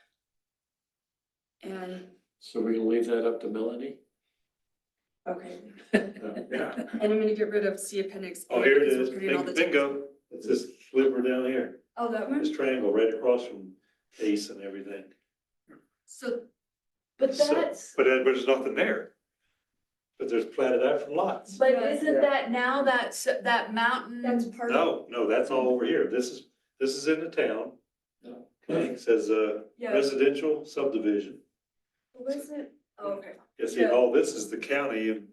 And, So we can leave that up to Melanie? okay, Yeah. and I'm gonna get rid of C appendix. Oh, A here it because we're is, putting all the bingo, it's this sliver down here, Oh, that one? this triangle right across from Ace and everything. So, But So- that's, But there's nothing there. But there's platted out from lots. but isn't that now that mountain? that's part of, No, that's all over here, this is in the town. No. Okay, it says, yeah, residential subdivision. what was it? Oh, okay. You see, Yeah. all this is the county and,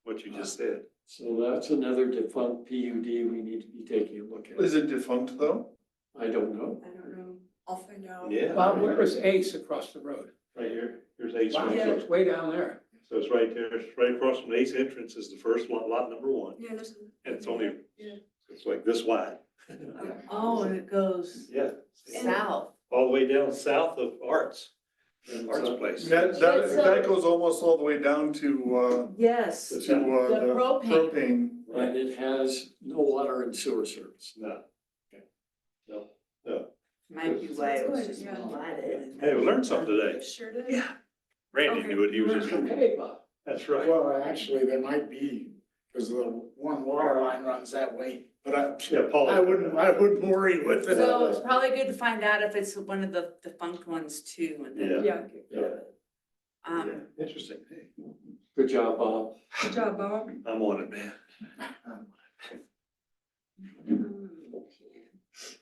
what you just said. So that's another defunct PUD we need to be taking a look at. Is it defunct though? I don't know. I don't know. I'll find out. Yeah. Bob, where is Ace across the road? Right here, Nate's. Wow, Entrance. it's way down there. So it's right there, it's right across from Nate's entrance is the first lot number one, Yeah, there's. and it's only, Yeah. it's like this wide. Oh, and it goes Yeah, south. all the way down south of Arts, Arts Place. That goes almost all the way down to Yes. the The propane. propane. And it has no water and sewer service. No. No, no. Might be why it was just Yeah. platted. Hey, we learned something today. Sure did. Yeah. Randy knew it, he was just, Hey, Bob. that's right. Well, actually, there might be, because the one water line runs that way, but Yeah, Paul. I wouldn't worry with it. So it's probably good to find out if it's one of the defunct ones too, and then. Yeah. Yeah, Interesting. Hey, Good job, Bob. good job, Bob. I'm on it, man.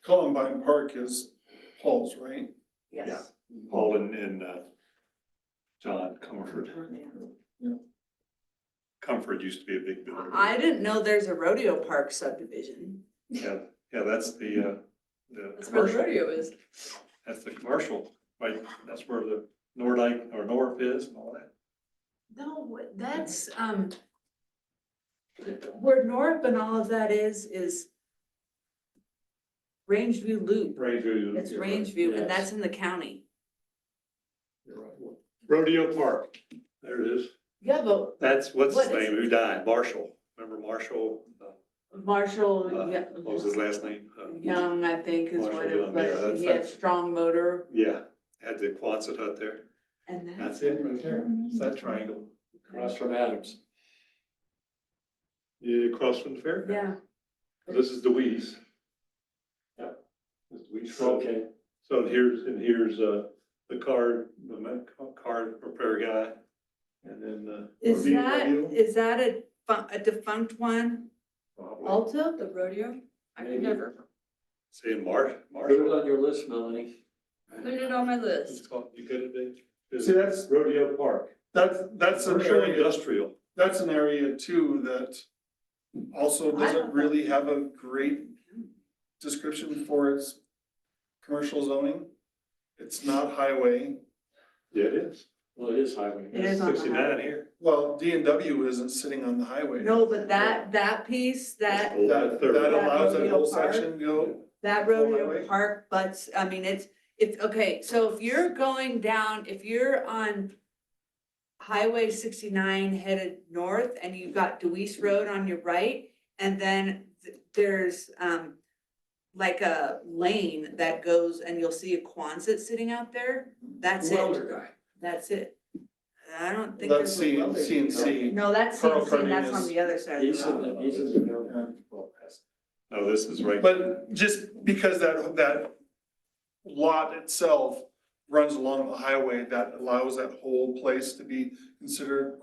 Columbine Park is Paul's, right? Yes. Paul and John Comfort. Comfort used to be a big building. I didn't know there's a rodeo park subdivision. Yeah, that's the That's where the commercial. rodeo is. That's the commercial, right? That's where the Nordike or North is and all that. No, that's, where North and all of that is Rangeview Loop. Rangeview. It's you're right. Rangeview, Yes. and that's in the county. You're right. Rodeo Park, there it is. Yeah, but That's, what's his What is name, who died? Marshall. Remember Marshall? Marshall What was his last name? Young, I think, is what Marshall it, Young, yeah, but that's- he had strong motor Yeah, had the Quonset hut there. and That's it right there. It's that triangle. Across from Adams. Yeah, across from the fair. Yeah, This is Deweese. Yeah. This is Deweese Road. Okay. So here's the car repair guy. And then, is BMW? that a defunct one, probably, Alta? The rodeo? I could Maybe. never, say Put it Marshall. on your list, Melanie. put it on my It's list. called, you could have been. See, that's- Rodeo Park. That's an Commercial area, industrial. that's an area too that also I doesn't don't- really have a great description for its commercial zoning. It's not highway. Yeah, it is. Well, it is highway. It is on the 69 highway. here. Well, D&W isn't sitting on the highway. No, but that piece, that That allows that rodeo whole park? section to go. rodeo highway? park butts, I mean, okay, so if you're going down, if you're on Highway 69 headed north and you've got Deweese Road on your right, and then there's, like a lane that goes and you'll see a Quonset sitting out there, that's it, Welder guy. that's it. I don't think That's there's a welder. CNC. No, that's Carl CNC, and that's on Cardenas. the other side of He's the in road. the, he's in the. No, this is right. But just because that lot itself runs along the highway, that allows that whole place to be considered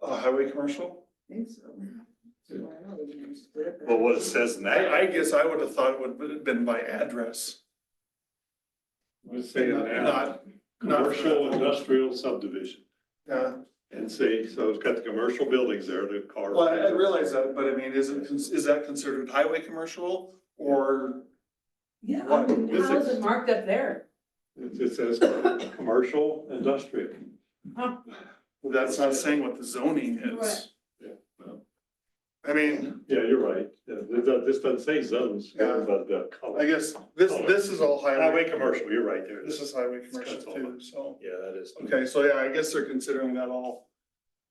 a highway commercial? I think so. Well, what it says in that. I guess I would have thought it would have been by address. Would say Not- that not- commercial industrial subdivision. Yeah, And see, so it's got the commercial buildings there, the car. well, I realize that, but I mean, is that considered highway commercial or? Yeah, What? This how is is- it marked up there? It says commercial industrial. That's not saying what the zoning is. Yeah, well, I mean, yeah, you're right. Yeah, this doesn't say zones, Yeah. but the color. I guess this is all Highway highway. commercial, you're right there. This is highway It's got commercial all too, that. so. Yeah, that is. Okay, so yeah, I guess they're considering that all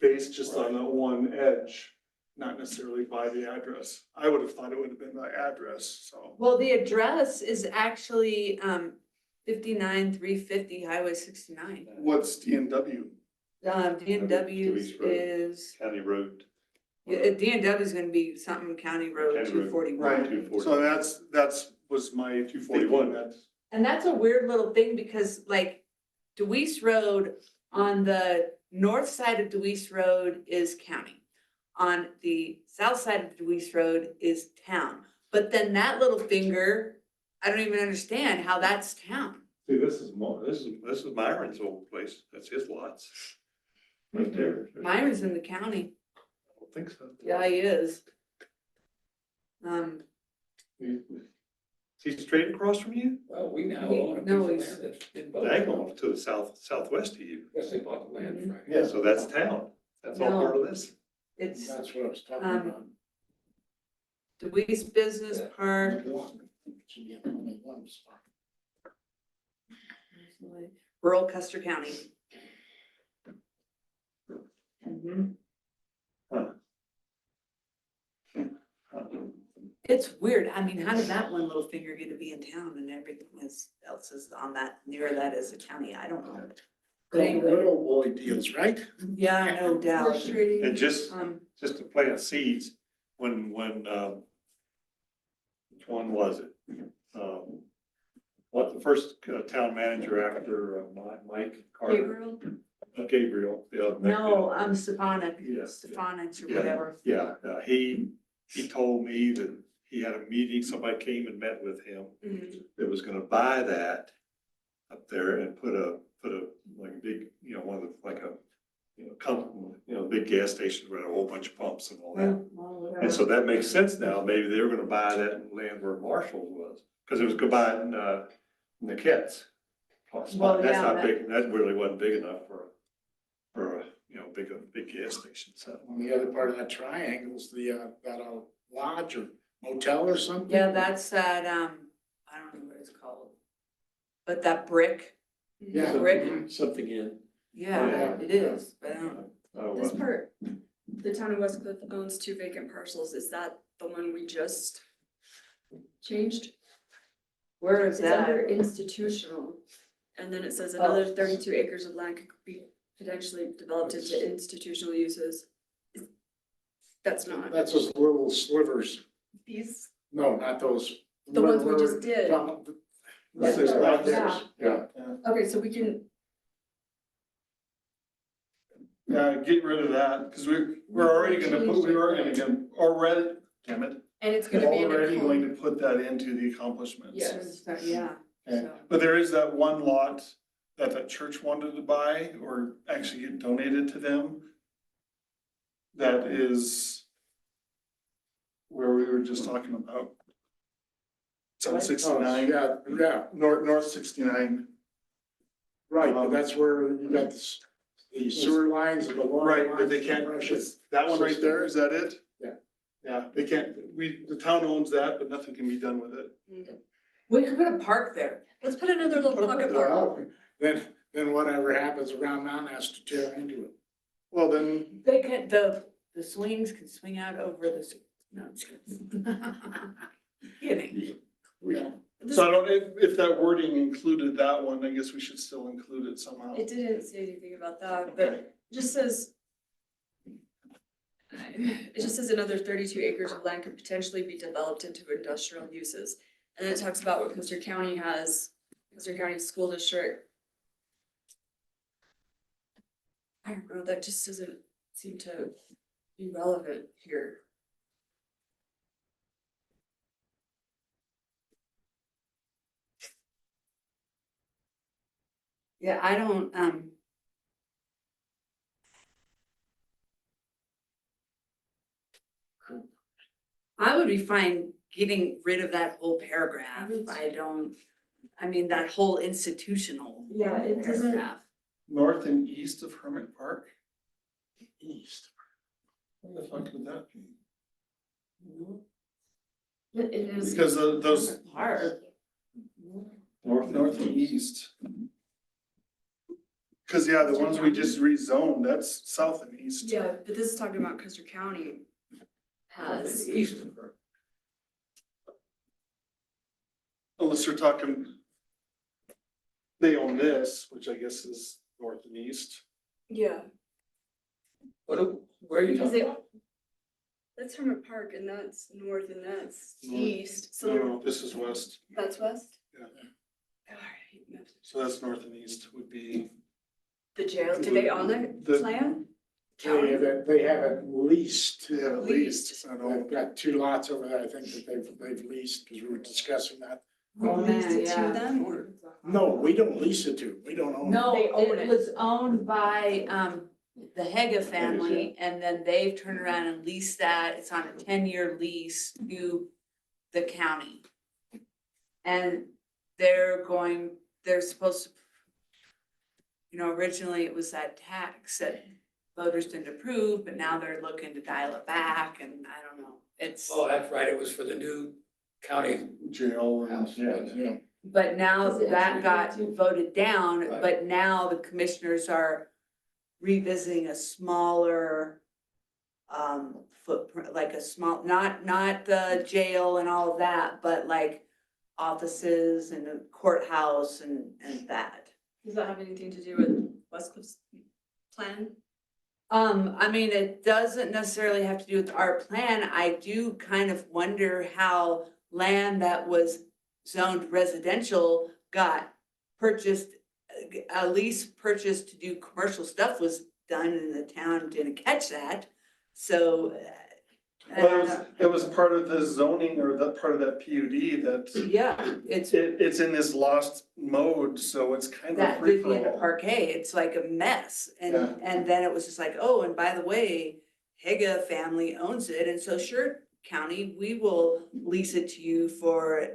based just on that one edge, not necessarily by the address. I would have thought it would have been by address, so. Well, the address is actually 59-350 Highway 69. What's D&W? D&W Deweese Road. is, County road. D&W is gonna be something County Road County Road. 241. Right, 240. so was my 241. That's And that's a weird little thing because like Deweese Road, on the north side of Deweese Road is county. On the south side of Deweese Road is town. But then that little finger, I don't even understand how that's town. See, this is Myron's old place. That's his lots. Right there. Myron's in the county. I don't think so. Yeah, he is. Is he straight across from you? Well, we now We- own a piece no, of it's- land that's in both. Diagonal to the southwest of you. Yes, they bought the land. Frank. Yeah, so that's town. That's all part of this. It's That's what I was talking Um, about. Deweese Business Park, Should be only one spot. rural Custer County. Mhm. It's weird. I mean, how did that one little finger get to be in town and everything else is on that, near that as a county? I don't know. But anyway, Good old boy deals, right? yeah, no doubt. And just Um, to plant seeds, when, which one was it? What, the first town manager after Mike Carter? Gabriel, Gabriel. no, Stefanik, Yes. Stefanich or Yeah. whatever. Yeah, he told me that he had a meeting, somebody came and met with him that was gonna buy that up there and put a, like a big, one of the, like a, big gas station with a whole bunch of pumps and all that. And so that makes sense now. Maybe they were gonna buy that land where Marshall's was, cause it was gonna buy it in the Kets. Well, That's yeah, not that- big, that really wasn't big enough for a, big gas station, so. On the other part of that triangle is that lodge or motel or something. Yeah, that's that, I don't know what it's called. But that brick, Yeah. brick, Something in. yeah, it is, but I don't. Oh, this well. part, the town of West Cliff owns 2 vacant parcels. Is that the one we just changed? Where is It's under that? institutional. And then it says Oh. another 32 acres of land could be potentially developed into institutional uses. That's not. That's those little slivers. These, No, not those. the ones we just did. This is right there. Yeah. Yeah. Okay, so we can, Yeah, get rid of that, because we're already gonna put, we are already, damn it, and it's gonna be in a already going code. to put that into the accomplishments. Yes. Yeah. Okay, So- but there is that one lot that the church wanted to buy or actually get donated to them. That is where we were just talking about. It's on Oh, 69, yeah, north 69. right, but that's where you got the sewer lines and the water lines. Right, but they can't, compression. that one right there, is that it? Yeah. Yeah, they can't, the town owns that, but nothing can be done with it. We could put a park there. Let's put another little pocket park. Well, then whatever happens around Mountain has to tear into it. Well, then, They could, the swings can swing out over the, no, I'm just kidding. Kidding. Yeah. so I don't, if that wording included that one, I guess we should still include it somehow. It didn't say anything about that, but it just says. It just says another 32 acres of land could potentially be developed into industrial uses. And then it talks about what Custer County has, Custer County School District. I don't know, that just doesn't seem to be relevant here. Yeah, I don't, I would be fine getting rid of that whole paragraph. I mean, that whole institutional Yeah, it doesn't. paragraph. North and east of Hermit Park? East. What the fuck would that be? It is. Because those Park. north and east. Cause yeah, the ones we just rezoned, that's south and east. Yeah, but this is talking about Custer County has. East of her. Unless they're talking. They own this, which I guess is north and east. Yeah, Where are you because talking? that's Hermit Park and that's north and that's North. east, so No, this is west, that's west? Yeah. Alright, so that's north and east would be. the jail, do they own that The- plan? They have it leased. Yeah, at least, I They've don't, got 2 lots over there, I think, that they've leased, because we were discussing that. Oh, We leased man, it to yeah. them or? No, we don't lease it to, we don't own it. No, They own it it. was owned by, the Haga family, and then they've turned around and leased that. It's on a 10-year lease to the county. And they're supposed to, originally it was that tax that voters didn't approve, but now they're looking to dial it back, and I don't know, it's. Oh, that's right, it was for the new county Jail and, house. yeah. But now Is it that got actually voted down, Right. but now the commissioners are revisiting a smaller footprint, like a small, not the jail and all of that, but like offices and a courthouse and that. Does that have anything to do with Westcliff's plan? I mean, it doesn't necessarily have to do with our plan. I do kind of wonder how land that was zoned residential got purchased, a lease purchased to do commercial stuff was done and the town didn't catch that. So. Well, it was part of the zoning or that part of that PUD that Yeah, it's it's in this lost mode, so it's kind of that free for Vivian all. Parquet, it's like a mess. Yeah. And then it was just like, oh, and by the way, Haga family owns it, and so sure, county, we will lease it to you for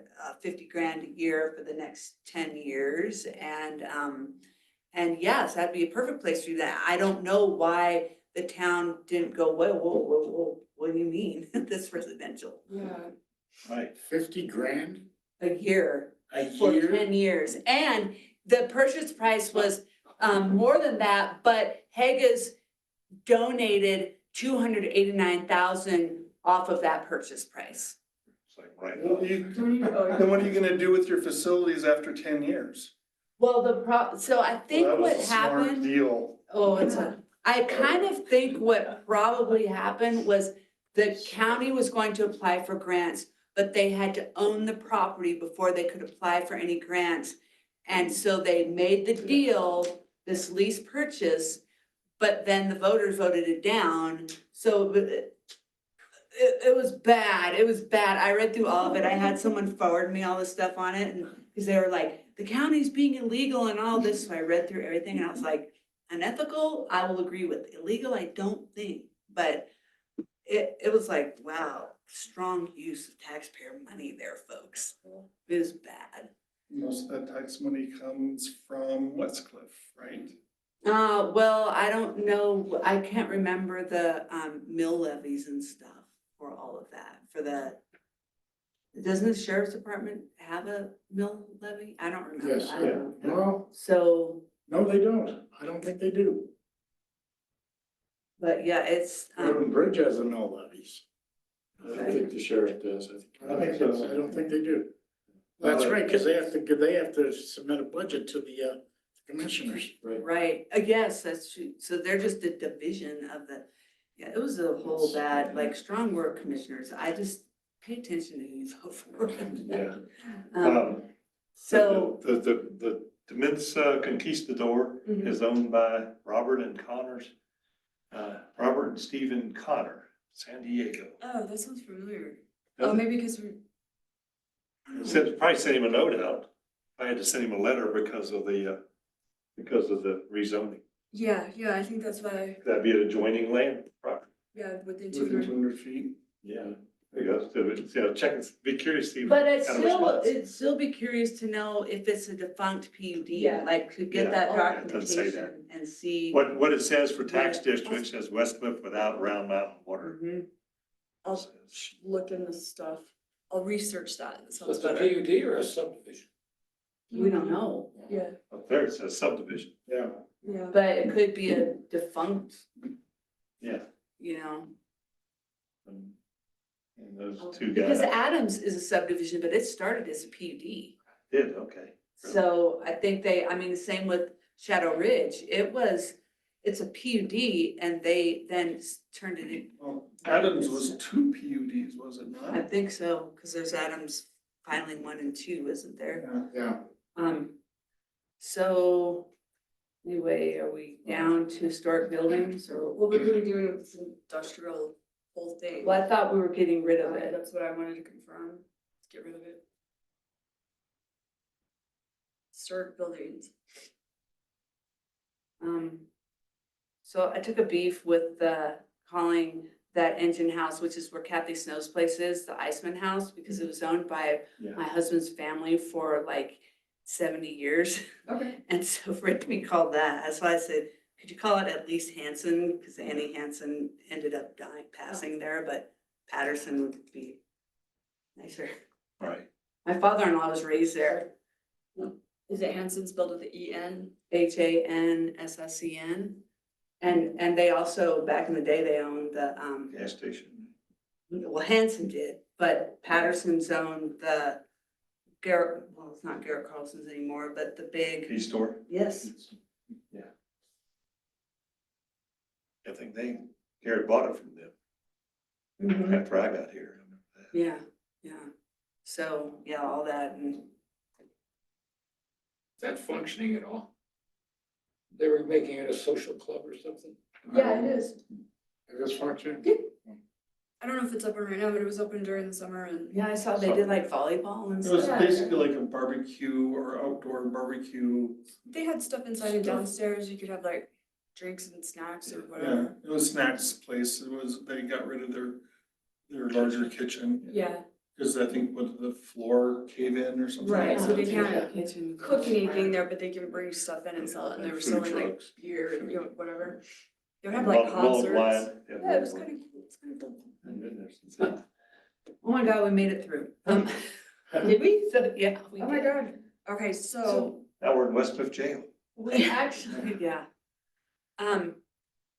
50 grand a year for the next 10 years. And yes, that'd be a perfect place to do that. I don't know why the town didn't go, whoa, what do you mean, this residential? Yeah. Right. 50 grand A year. a For year? 10 years. And the purchase price was more than that, but Haga's donated 289,000 off of that purchase price. It's like, right. Then what are you gonna do with your facilities after 10 years? Well, so I think Well, that was what a smart happened, Deal. I kind of think what probably happened was the county was going to apply for grants, but they had to own the property before they could apply for any grants. And so they made the deal, this lease purchase, but then the voters voted it down. So it was bad. It was bad. I read through all of it. I had someone forward me all this stuff on it, and because they were like, the county's being illegal and all this. So I read through everything and I was like, unethical, I will agree with. Illegal, I don't think. But it was like, wow, strong use of taxpayer money there, folks. It was bad. Most of that tax money comes from Westcliff, right? Well, I don't know. I can't remember the mill levies and stuff for all of that. Doesn't the sheriff's department have a mill levy? I don't remember. Yes, I don't know. well, So, no, they don't. I don't think they do. but yeah, it's, Road and Bridge has a no levies. I don't think the sheriff does. I don't think they do. That's right, because they have to submit a budget to the commissioners. right, yes, that's true. So they're just a division of the, yeah, it was a whole bad, like, strong work, commissioners. I just pay attention to who you vote for. Yeah. So, The Dement's Conquistador Mhm. is owned by Robert and Stephen Connor, San Diego. Oh, that sounds familiar. Does Oh, it? maybe because we. Probably sent him a note out. I had to send him a letter because of the rezoning. Yeah, I think that's why, That'd be an adjoining land property. yeah, within Within 200. 200 feet. Yeah. There you go. So, check and be curious, Steve. but it'd still be curious to know if it's a defunct PUD, Yeah. like to get Yeah. that Yeah, it doesn't say that. documentation and see. What it says for tax districts says Westcliff without Round Mountain water. Mhm. I'll look in this stuff. I'll research that. That So sounds it's a better. PUD or a subdivision? We don't know, Yeah, Up there it says subdivision. Yeah. yeah. but it could be a defunct, Yeah. And those two because guys Adams is a subdivision, but it started as a PUD. did, okay. So I think the same with Shadow Ridge, it's a PUD and they then turned it in. Well, Adams was 2 PUDs, was it I not? think so, because there's Adams filing 1 and 2, isn't there? Yeah. So anyway, are we down to historic buildings or? What we're gonna do with this industrial whole thing. Well, I thought we were getting rid of it. That's what I wanted to confirm. Let's get rid of it. Historic buildings. So I took a beef with calling that engine house, which is where Kathy Snow's place is, the Iceman House, because it was owned by Yeah. my husband's family for like 70 years. Okay. And so for it to be called that, that's why I said, could you call it at least Hanson? Because Annie Hanson ended up dying, passing there, but Patterson would be nicer. Right. My father-in-law was raised there, Is it Hanson's spelled with the E-N? Hanssen. And they also, back in the day, they owned the, Gas station. well, Hanson did, but Patterson's owned the Garrett, well, it's not Garrett Carlson's anymore, but the big, Key store. yes. I think Gary bought it from them after I got here. I remember that. Yeah, yeah. So, yeah, all that and Is that functioning at all? They were making it a social club or something? Yeah, it is. Is this function? I don't know if it's open right now, but it was open during the summer and. yeah, I saw they did like volleyball and It was stuff. basically like a barbecue or outdoor barbecue. They had stuff inside and downstairs. You could have like drinks and snacks or Yeah, whatever. it was snacks place. It was, they got rid of their larger kitchen. Yeah, Because I think what the floor cave in or something. right, so they Yeah. can't cook anything there, but they can bring stuff in and sell it, and they were Food selling like trucks. beer, and, you know, whatever. They would have like Mulled concerts. wine. Yeah, it was kind of cool, it's kind of cool. Oh my God, we made it through. Did we? So, yeah, we Oh my did. God, okay, so, Now we're in West Cliff Jail. We actually, yeah. I'm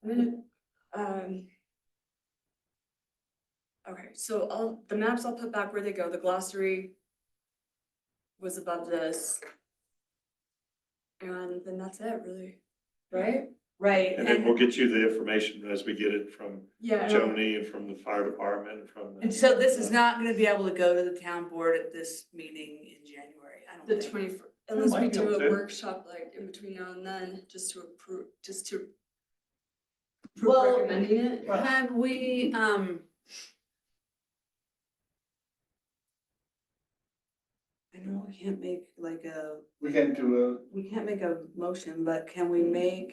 gonna, okay, so the maps I'll put back where they go, the glossary was above this. And then that's it, really, right? Right, And then and, we'll get you the information as we get it from Yeah. and I'll- Joni and from the fire department and from. and so this is not gonna be able to go to the town board at this meeting in January, I don't The think. 21st, unless we might do go a to. workshop like in between now and then, just to approve Well, recommending it. Can we, I know we can't make like We can't do we can't make a motion, but can we make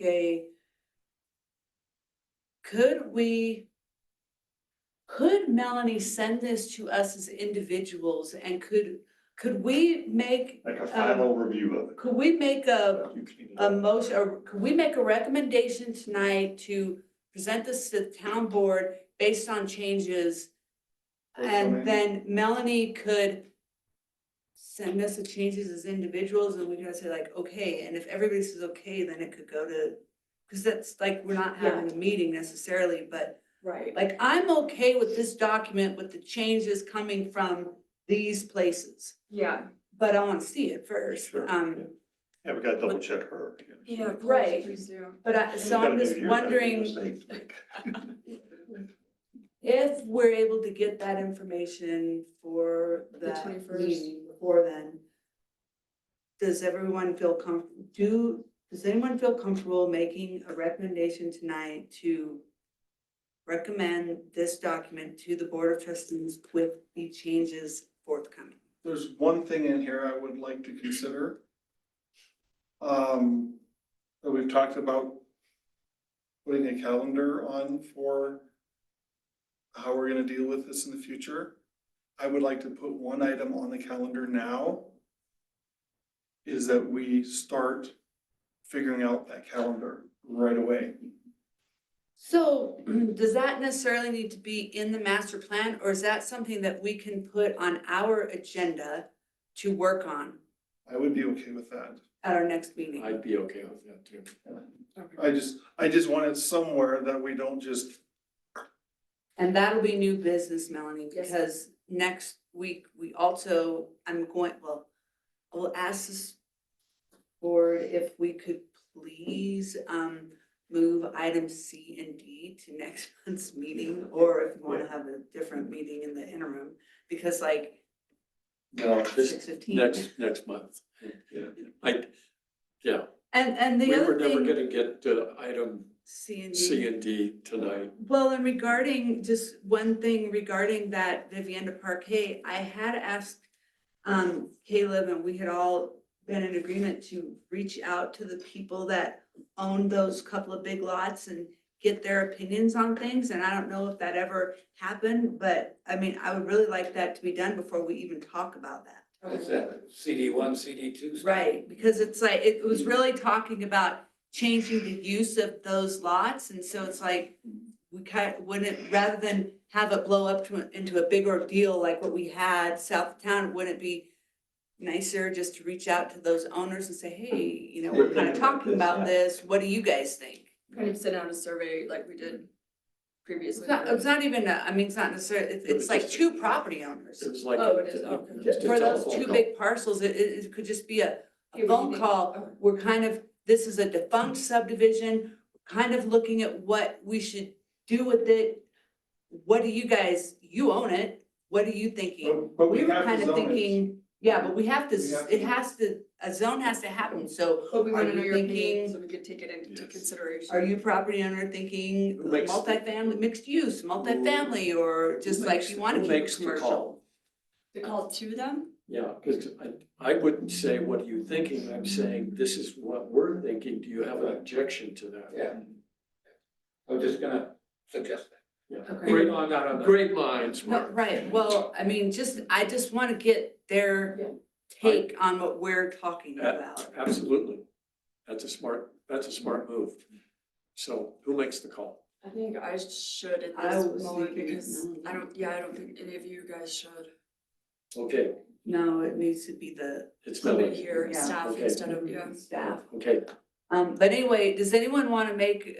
could Melanie send this to us as individuals and could we make, Like a final review of it. could we make a You clean it up. motion, or could we make a recommendation tonight to present this to the town board based on changes? And then Melanie could send us the changes as individuals and we can say like, okay, and if everybody says okay, then it could go to, because that's like, we're not having a meeting necessarily, but Right. like, I'm okay with this document with the changes coming from these places, Yeah. but I want to see it first. Sure. Yeah, we gotta double check her. Yeah, Right. please do. But so I'm just wondering if we're able to get that information for The that 21st. meeting before then. Does everyone feel does anyone feel comfortable making a recommendation tonight to recommend this document to the Board of Trustees with the changes forthcoming? there's one thing in here I would like to consider. That we've talked about putting a calendar on for how we're gonna deal with this in the future. I would like to put one item on the calendar now. Is that we start figuring out that calendar right away. So does that necessarily need to be in the master plan, or is that something that we can put on our agenda to work on I would be okay with that. at our next meeting? I'd be okay with that too. I just want it somewhere that we don't just, And that'll be new business, Melanie, Yes. because next week, I will ask this board if we could please, move items C and D to next month's meeting, or if you wanna have a different meeting in the interim, because like No, this 6:15. next month. Yeah, And the we other were never thing, gonna get to item C and D. C and D tonight. Well, and regarding, just one thing regarding that Vivienda Parquet, I had asked Caleb, and we had all been in agreement to reach out to the people that owned those couple of big lots and get their opinions on things, and I don't know if that ever happened, but I mean, I would really like that to be done before we even talk about that. What's that, CD1, CD2? Right, because it's like, it was really talking about changing the use of those lots, and so it's like, we wouldn't, rather than have it blow up into a big ordeal like what we had south of town, wouldn't it be nicer just to reach out to those owners and say, hey, you know, we're kind of talking about this, what do you guys think? Kind of send out a survey like we did previously. It's not even, I mean, it's not necessarily, it's like two property owners. It was like. Oh, it is, okay. just a For those telephone two call. big parcels, it could just be a Okay, phone we- call. okay. We're kind of, this is a defunct subdivision, kind of looking at what we should do with it. What do you guys, you own it, what are you thinking? But we We were have to kind of zone it. thinking, yeah, but we have to, We have it to. has to, a zone has to happen, so But we are wanna know you your opinion, thinking, so we could take it into Yes. consideration. are you property owner thinking Who makes- multifamily, mixed use, multifamily, or just like you wanna Who keep it makes the commercial? call? The call to them? Yeah, because I wouldn't say, what are you thinking? I'm saying, this is what we're thinking. Do you have an objection to that? Yeah. I was just gonna suggest that. Yeah. Okay. Great, On that, on that. great minds, No, Mark. right, well, I mean, I just wanna get their Yeah. take on what we're talking Yeah. about. Absolutely. That's a smart move. So who makes the call? I think I should at I this was moment thinking, because no. I don't think any of you guys should. Okay, No, it needs to be the it's Somebody Melanie. here, Yeah. staff Okay. instead of, yeah. staff. Okay, But anyway, does anyone wanna make,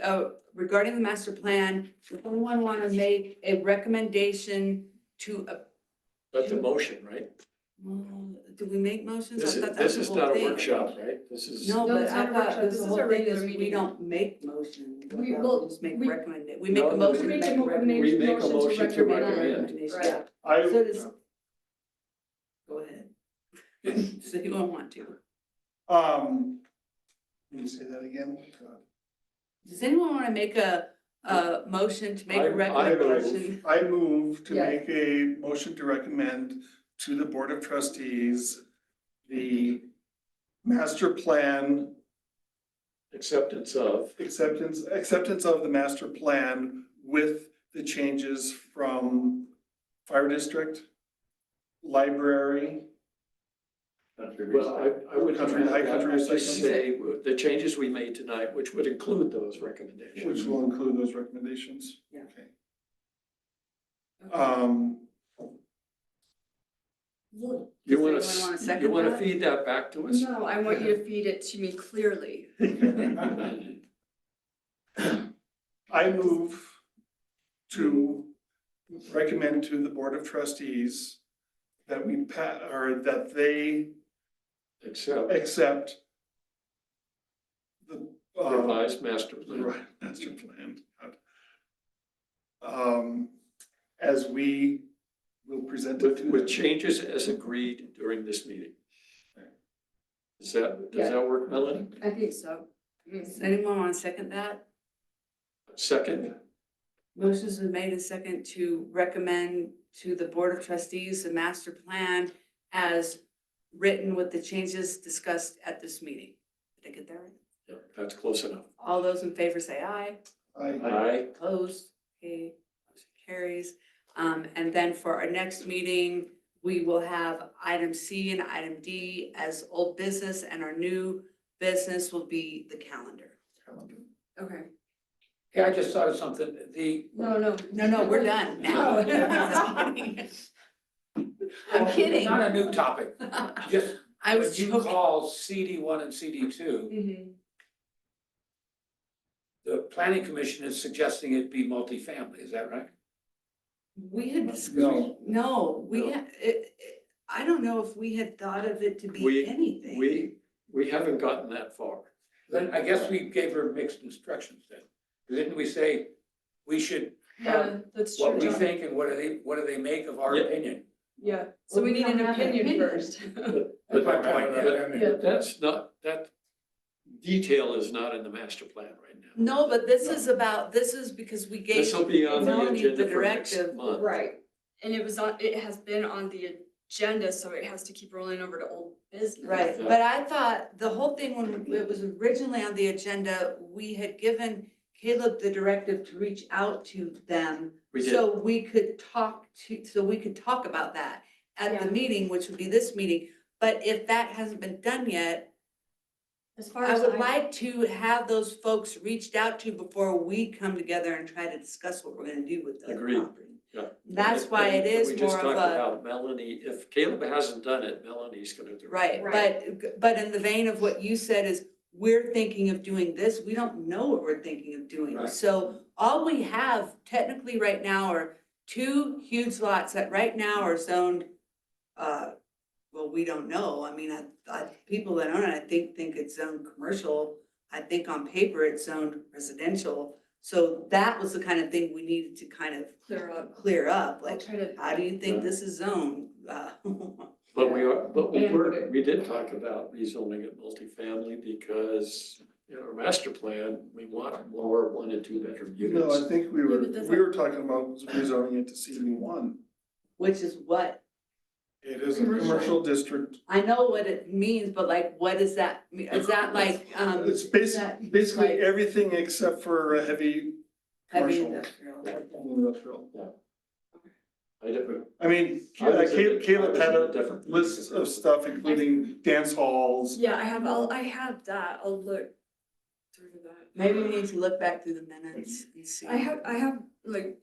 regarding the master plan, does anyone wanna make a recommendation to, that's a motion, right? do we make motions? I This is, thought that this was is the whole not a thing. workshop, right? This is. No, No, but it's I not a thought workshop. the This is whole a thing regular is we meeting. don't make motions. We We will- just make we- recommend, we make a No, motion to we make make a a recommendation. We make a motion to motion to recommend. recommend. Right. Yeah, I, so does. Go ahead. So you don't want to. can you say that again? Does anyone wanna make a motion to make I a move. recommendation? I move to Yeah. make a motion to recommend to the Board of Trustees the master plan Acceptance of. acceptance of the master plan with the changes from fire district, library. Well, I would High country just recycling. say the changes we made tonight, which would include those Which recommendations. will include those recommendations. Yeah. Okay. Um, You wanna, Does anyone wanna you second wanna that? feed that back to us? No, I want you to feed it to me clearly. I move to recommend to the Board of Trustees that or that they Except accept the revised master plan. right, master plan. As we will present it to With them. changes as agreed during this meeting. Does that work, Melanie? I think so. Does anyone wanna second that? Second, Motion's been made and second to recommend to the Board of Trustees the master plan as written with the changes discussed at this meeting. Did I get that right? yeah, that's close enough. All those in favor say aye. Aye. Opposed? Okay, motion carries. And then for our next meeting, we will have item C and item D as old business, and our new business will be the calendar. Okay. Hey, I just thought of something, No. No, we're done now. I'm kidding. Not a new topic, just I when was you joking. call CD1 and CD2, Mm-hmm. the planning commission is suggesting it be multifamily, is that right? We had discussed, No. no, we No. had, I don't know if we had thought of it to be We- anything. We haven't gotten that far. Then I guess we gave her mixed instructions then. Didn't we say we should have Yeah, that's what we true. think and what do they make of our Yeah. opinion? Yeah, so we need an opinion first. That's my point, yeah. But that's not, that detail is not in the master plan right now. No, but this is because we gave This will be on the Melanie agenda the for next directive. month. Right. And it has been on the agenda, so it has to keep rolling over to old business. Right, but I thought the whole thing, when it was originally on the agenda, we had given Caleb the directive to reach out to them. We did. So we could talk about that at the Yeah. meeting, which would be this meeting. But if that hasn't been done yet, As far I as would like to have those folks reached out to before we come together and try to discuss what we're gonna do with the Agreed. property. Yeah. That's why it And is we just more of talked a, about Melanie, if Caleb hasn't done it, Melanie's gonna do it. right, Right. but in the vein of what you said is, we're thinking of doing this, we don't know what we're thinking of doing. Right. So all we have technically right now are 2 huge lots that right now are zoned, well, we don't know. I mean, people that own it, I think it's zoned commercial. I think on paper it's zoned residential. So that was the kind of thing we needed to kind of clear up, I'll like, try to, how do you think this is zoned? But we did talk about rezoning it multifamily because in our master plan, we want more 1 and 2 bedroom No, units. I think we were talking about rezoning it to CB1. Which is what? It is a commercial district. I know what it means, but like, what does that mean? Is that like, It's is that basically like everything except for heavy heavy commercial. industrial? Industrial. I didn't- I mean, I was in- I Caleb was had in a different list of stuff, including dance halls. yeah, I have that, I'll look through that. Maybe we need to look back through the minutes and see. I have like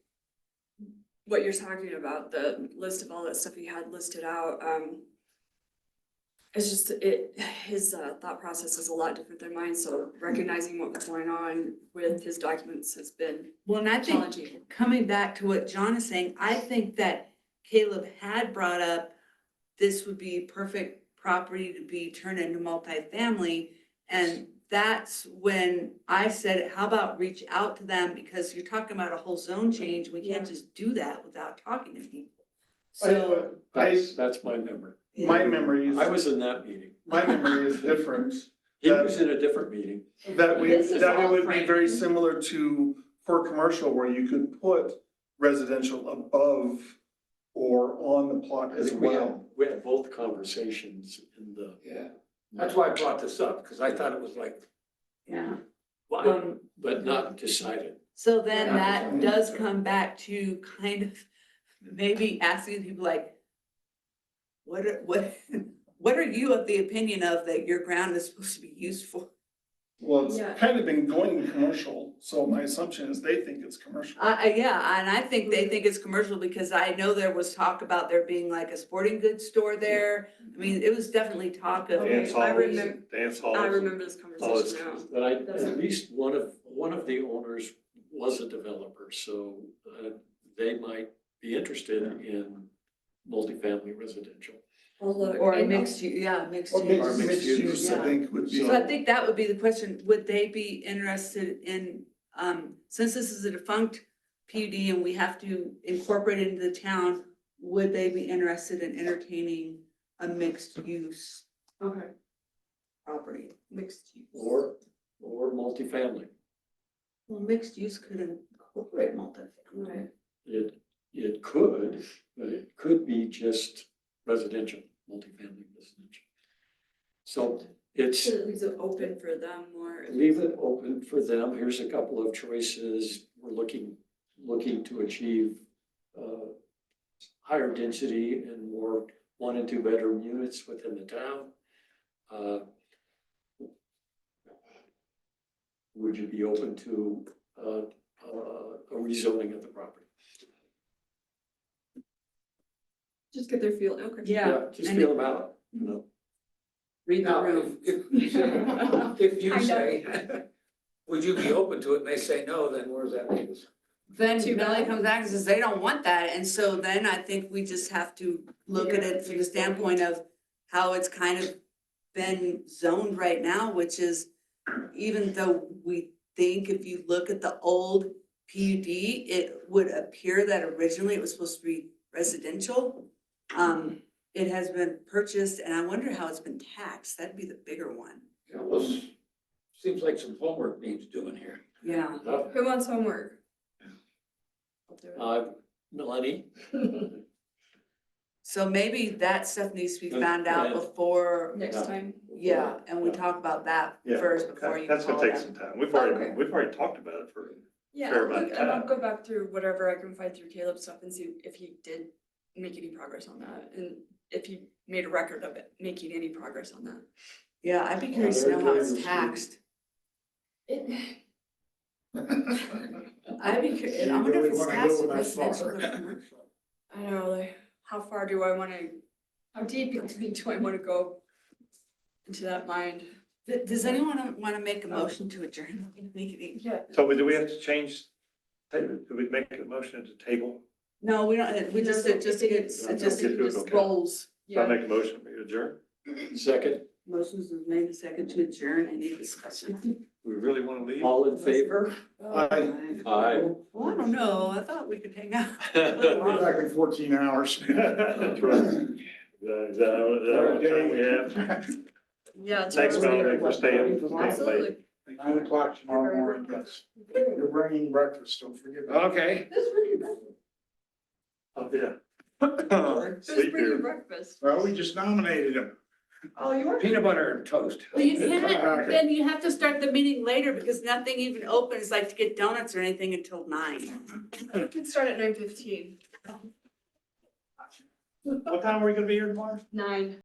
what you're talking about, the list of all that stuff he had listed out, it's just, his thought process is a lot different than mine, so recognizing what was going on with his documents has been Well, and I think, challenging. coming back to what John is saying, I think that Caleb had brought up, this would be perfect property to be turned into multifamily. And that's when I said, how about reach out to them, because you're talking about a whole zone change, we can't just do that without talking to people. So, That's my memory. My memory is, I was in that meeting. my memory is different. He was in a different meeting. That This is it all would be framing. very similar to, for commercial, where you could put residential above or on the plot as well. We had both conversations in the. Yeah, that's why I brought this up, because I thought it was like, yeah. why? But not decided. So then Yeah. that does come back to kind of maybe asking people like, what are you of the opinion of that your ground is supposed to be used for? Well, it's Yeah. kind of been going commercial, so my assumption is they think it's commercial. Yeah, and I think they think it's commercial because I know there was talk about there being like a sporting goods store there. I mean, it was definitely talk of. Okay, Dance I halls, remember- dance halls. I remember this conversation now. But at least one of the owners was a developer, so they might be interested in multifamily residential. I'll look. Or a And- mixed use, yeah, mixed Or use. mixed use, I Yeah. think would be. So I think that would be the question, would they be interested in, since this is a defunct PUD and we have to incorporate it into the town, would they be interested in entertaining a mixed use Okay, property? mixed use. Or multifamily. Well, mixed use could incorporate multifamily. It could, but it could be just residential, multifamily residential. So it's, So it leaves it open for them more. leave it open for them. Here's a couple of choices. We're looking to achieve higher density and more 1 and 2 bedroom units within the town. Would you be open to a rezoning of the property? Just get their feel, okay. Yeah, Just and feel them out, you know? read the Now, room. if you I know. say, would you be open to it, and they say no, then where's that leave us? Then Too Melanie bad. comes back and says they don't want that, and so then I think we just have to look at it from the standpoint of how it's kind of been zoned right now, which is, even though we think if you look at the old PUD, it would appear that originally it was supposed to be residential. It has been purchased, and I wonder how it's been taxed, that'd be the bigger one. Yeah, well, seems like some homework needs doing here. Yeah. Who wants homework? I'll do it. Melanie? So maybe that stuff needs to be found out Yeah. before, Next time. yeah, and we talk about that Yeah, first before you that's call gonna take that. some time. We've Okay. already talked about it for, Yeah, Fair I'll amount look, of and I'll time. go back through whatever I can find through Caleb's stuff and see if he did make any progress on that, and if he made a record of it, making any progress on that. Yeah, I'd be curious to know how it's taxed. I'd be curious, I wonder if it's taxed in residential or commercial. I know, like, how far do I wanna, how deep do I wanna go into that mind? Does anyone wanna make a motion to adjourn the meeting? Yeah. so do we have to change? Do we make a motion to table? No, we don't, we just, it just gets, it just Get to it, okay. rolls. So I make a motion, we adjourn? Second, Motions was made a second to adjourn, any discussion? We really wanna leave? all in favor? Aye. Aye. Well, I don't know, I thought we could hang out. We're back in 14 hours. That's right. Is that how much time we have? Yeah. Thanks, Melanie, for staying late. Absolutely. 9 o'clock tomorrow morning, yes. You're bringing breakfast, don't forget. Okay. Oh, yeah. Who's Sleep bringing here. breakfast? Well, we just nominated him. Oh, you are? Peanut butter and toast. Well, you can't, then you have to start the meeting later because nothing even opens, like to get donuts or anything until 9. We can start at 9:15. What time are we gonna be here tomorrow? 9.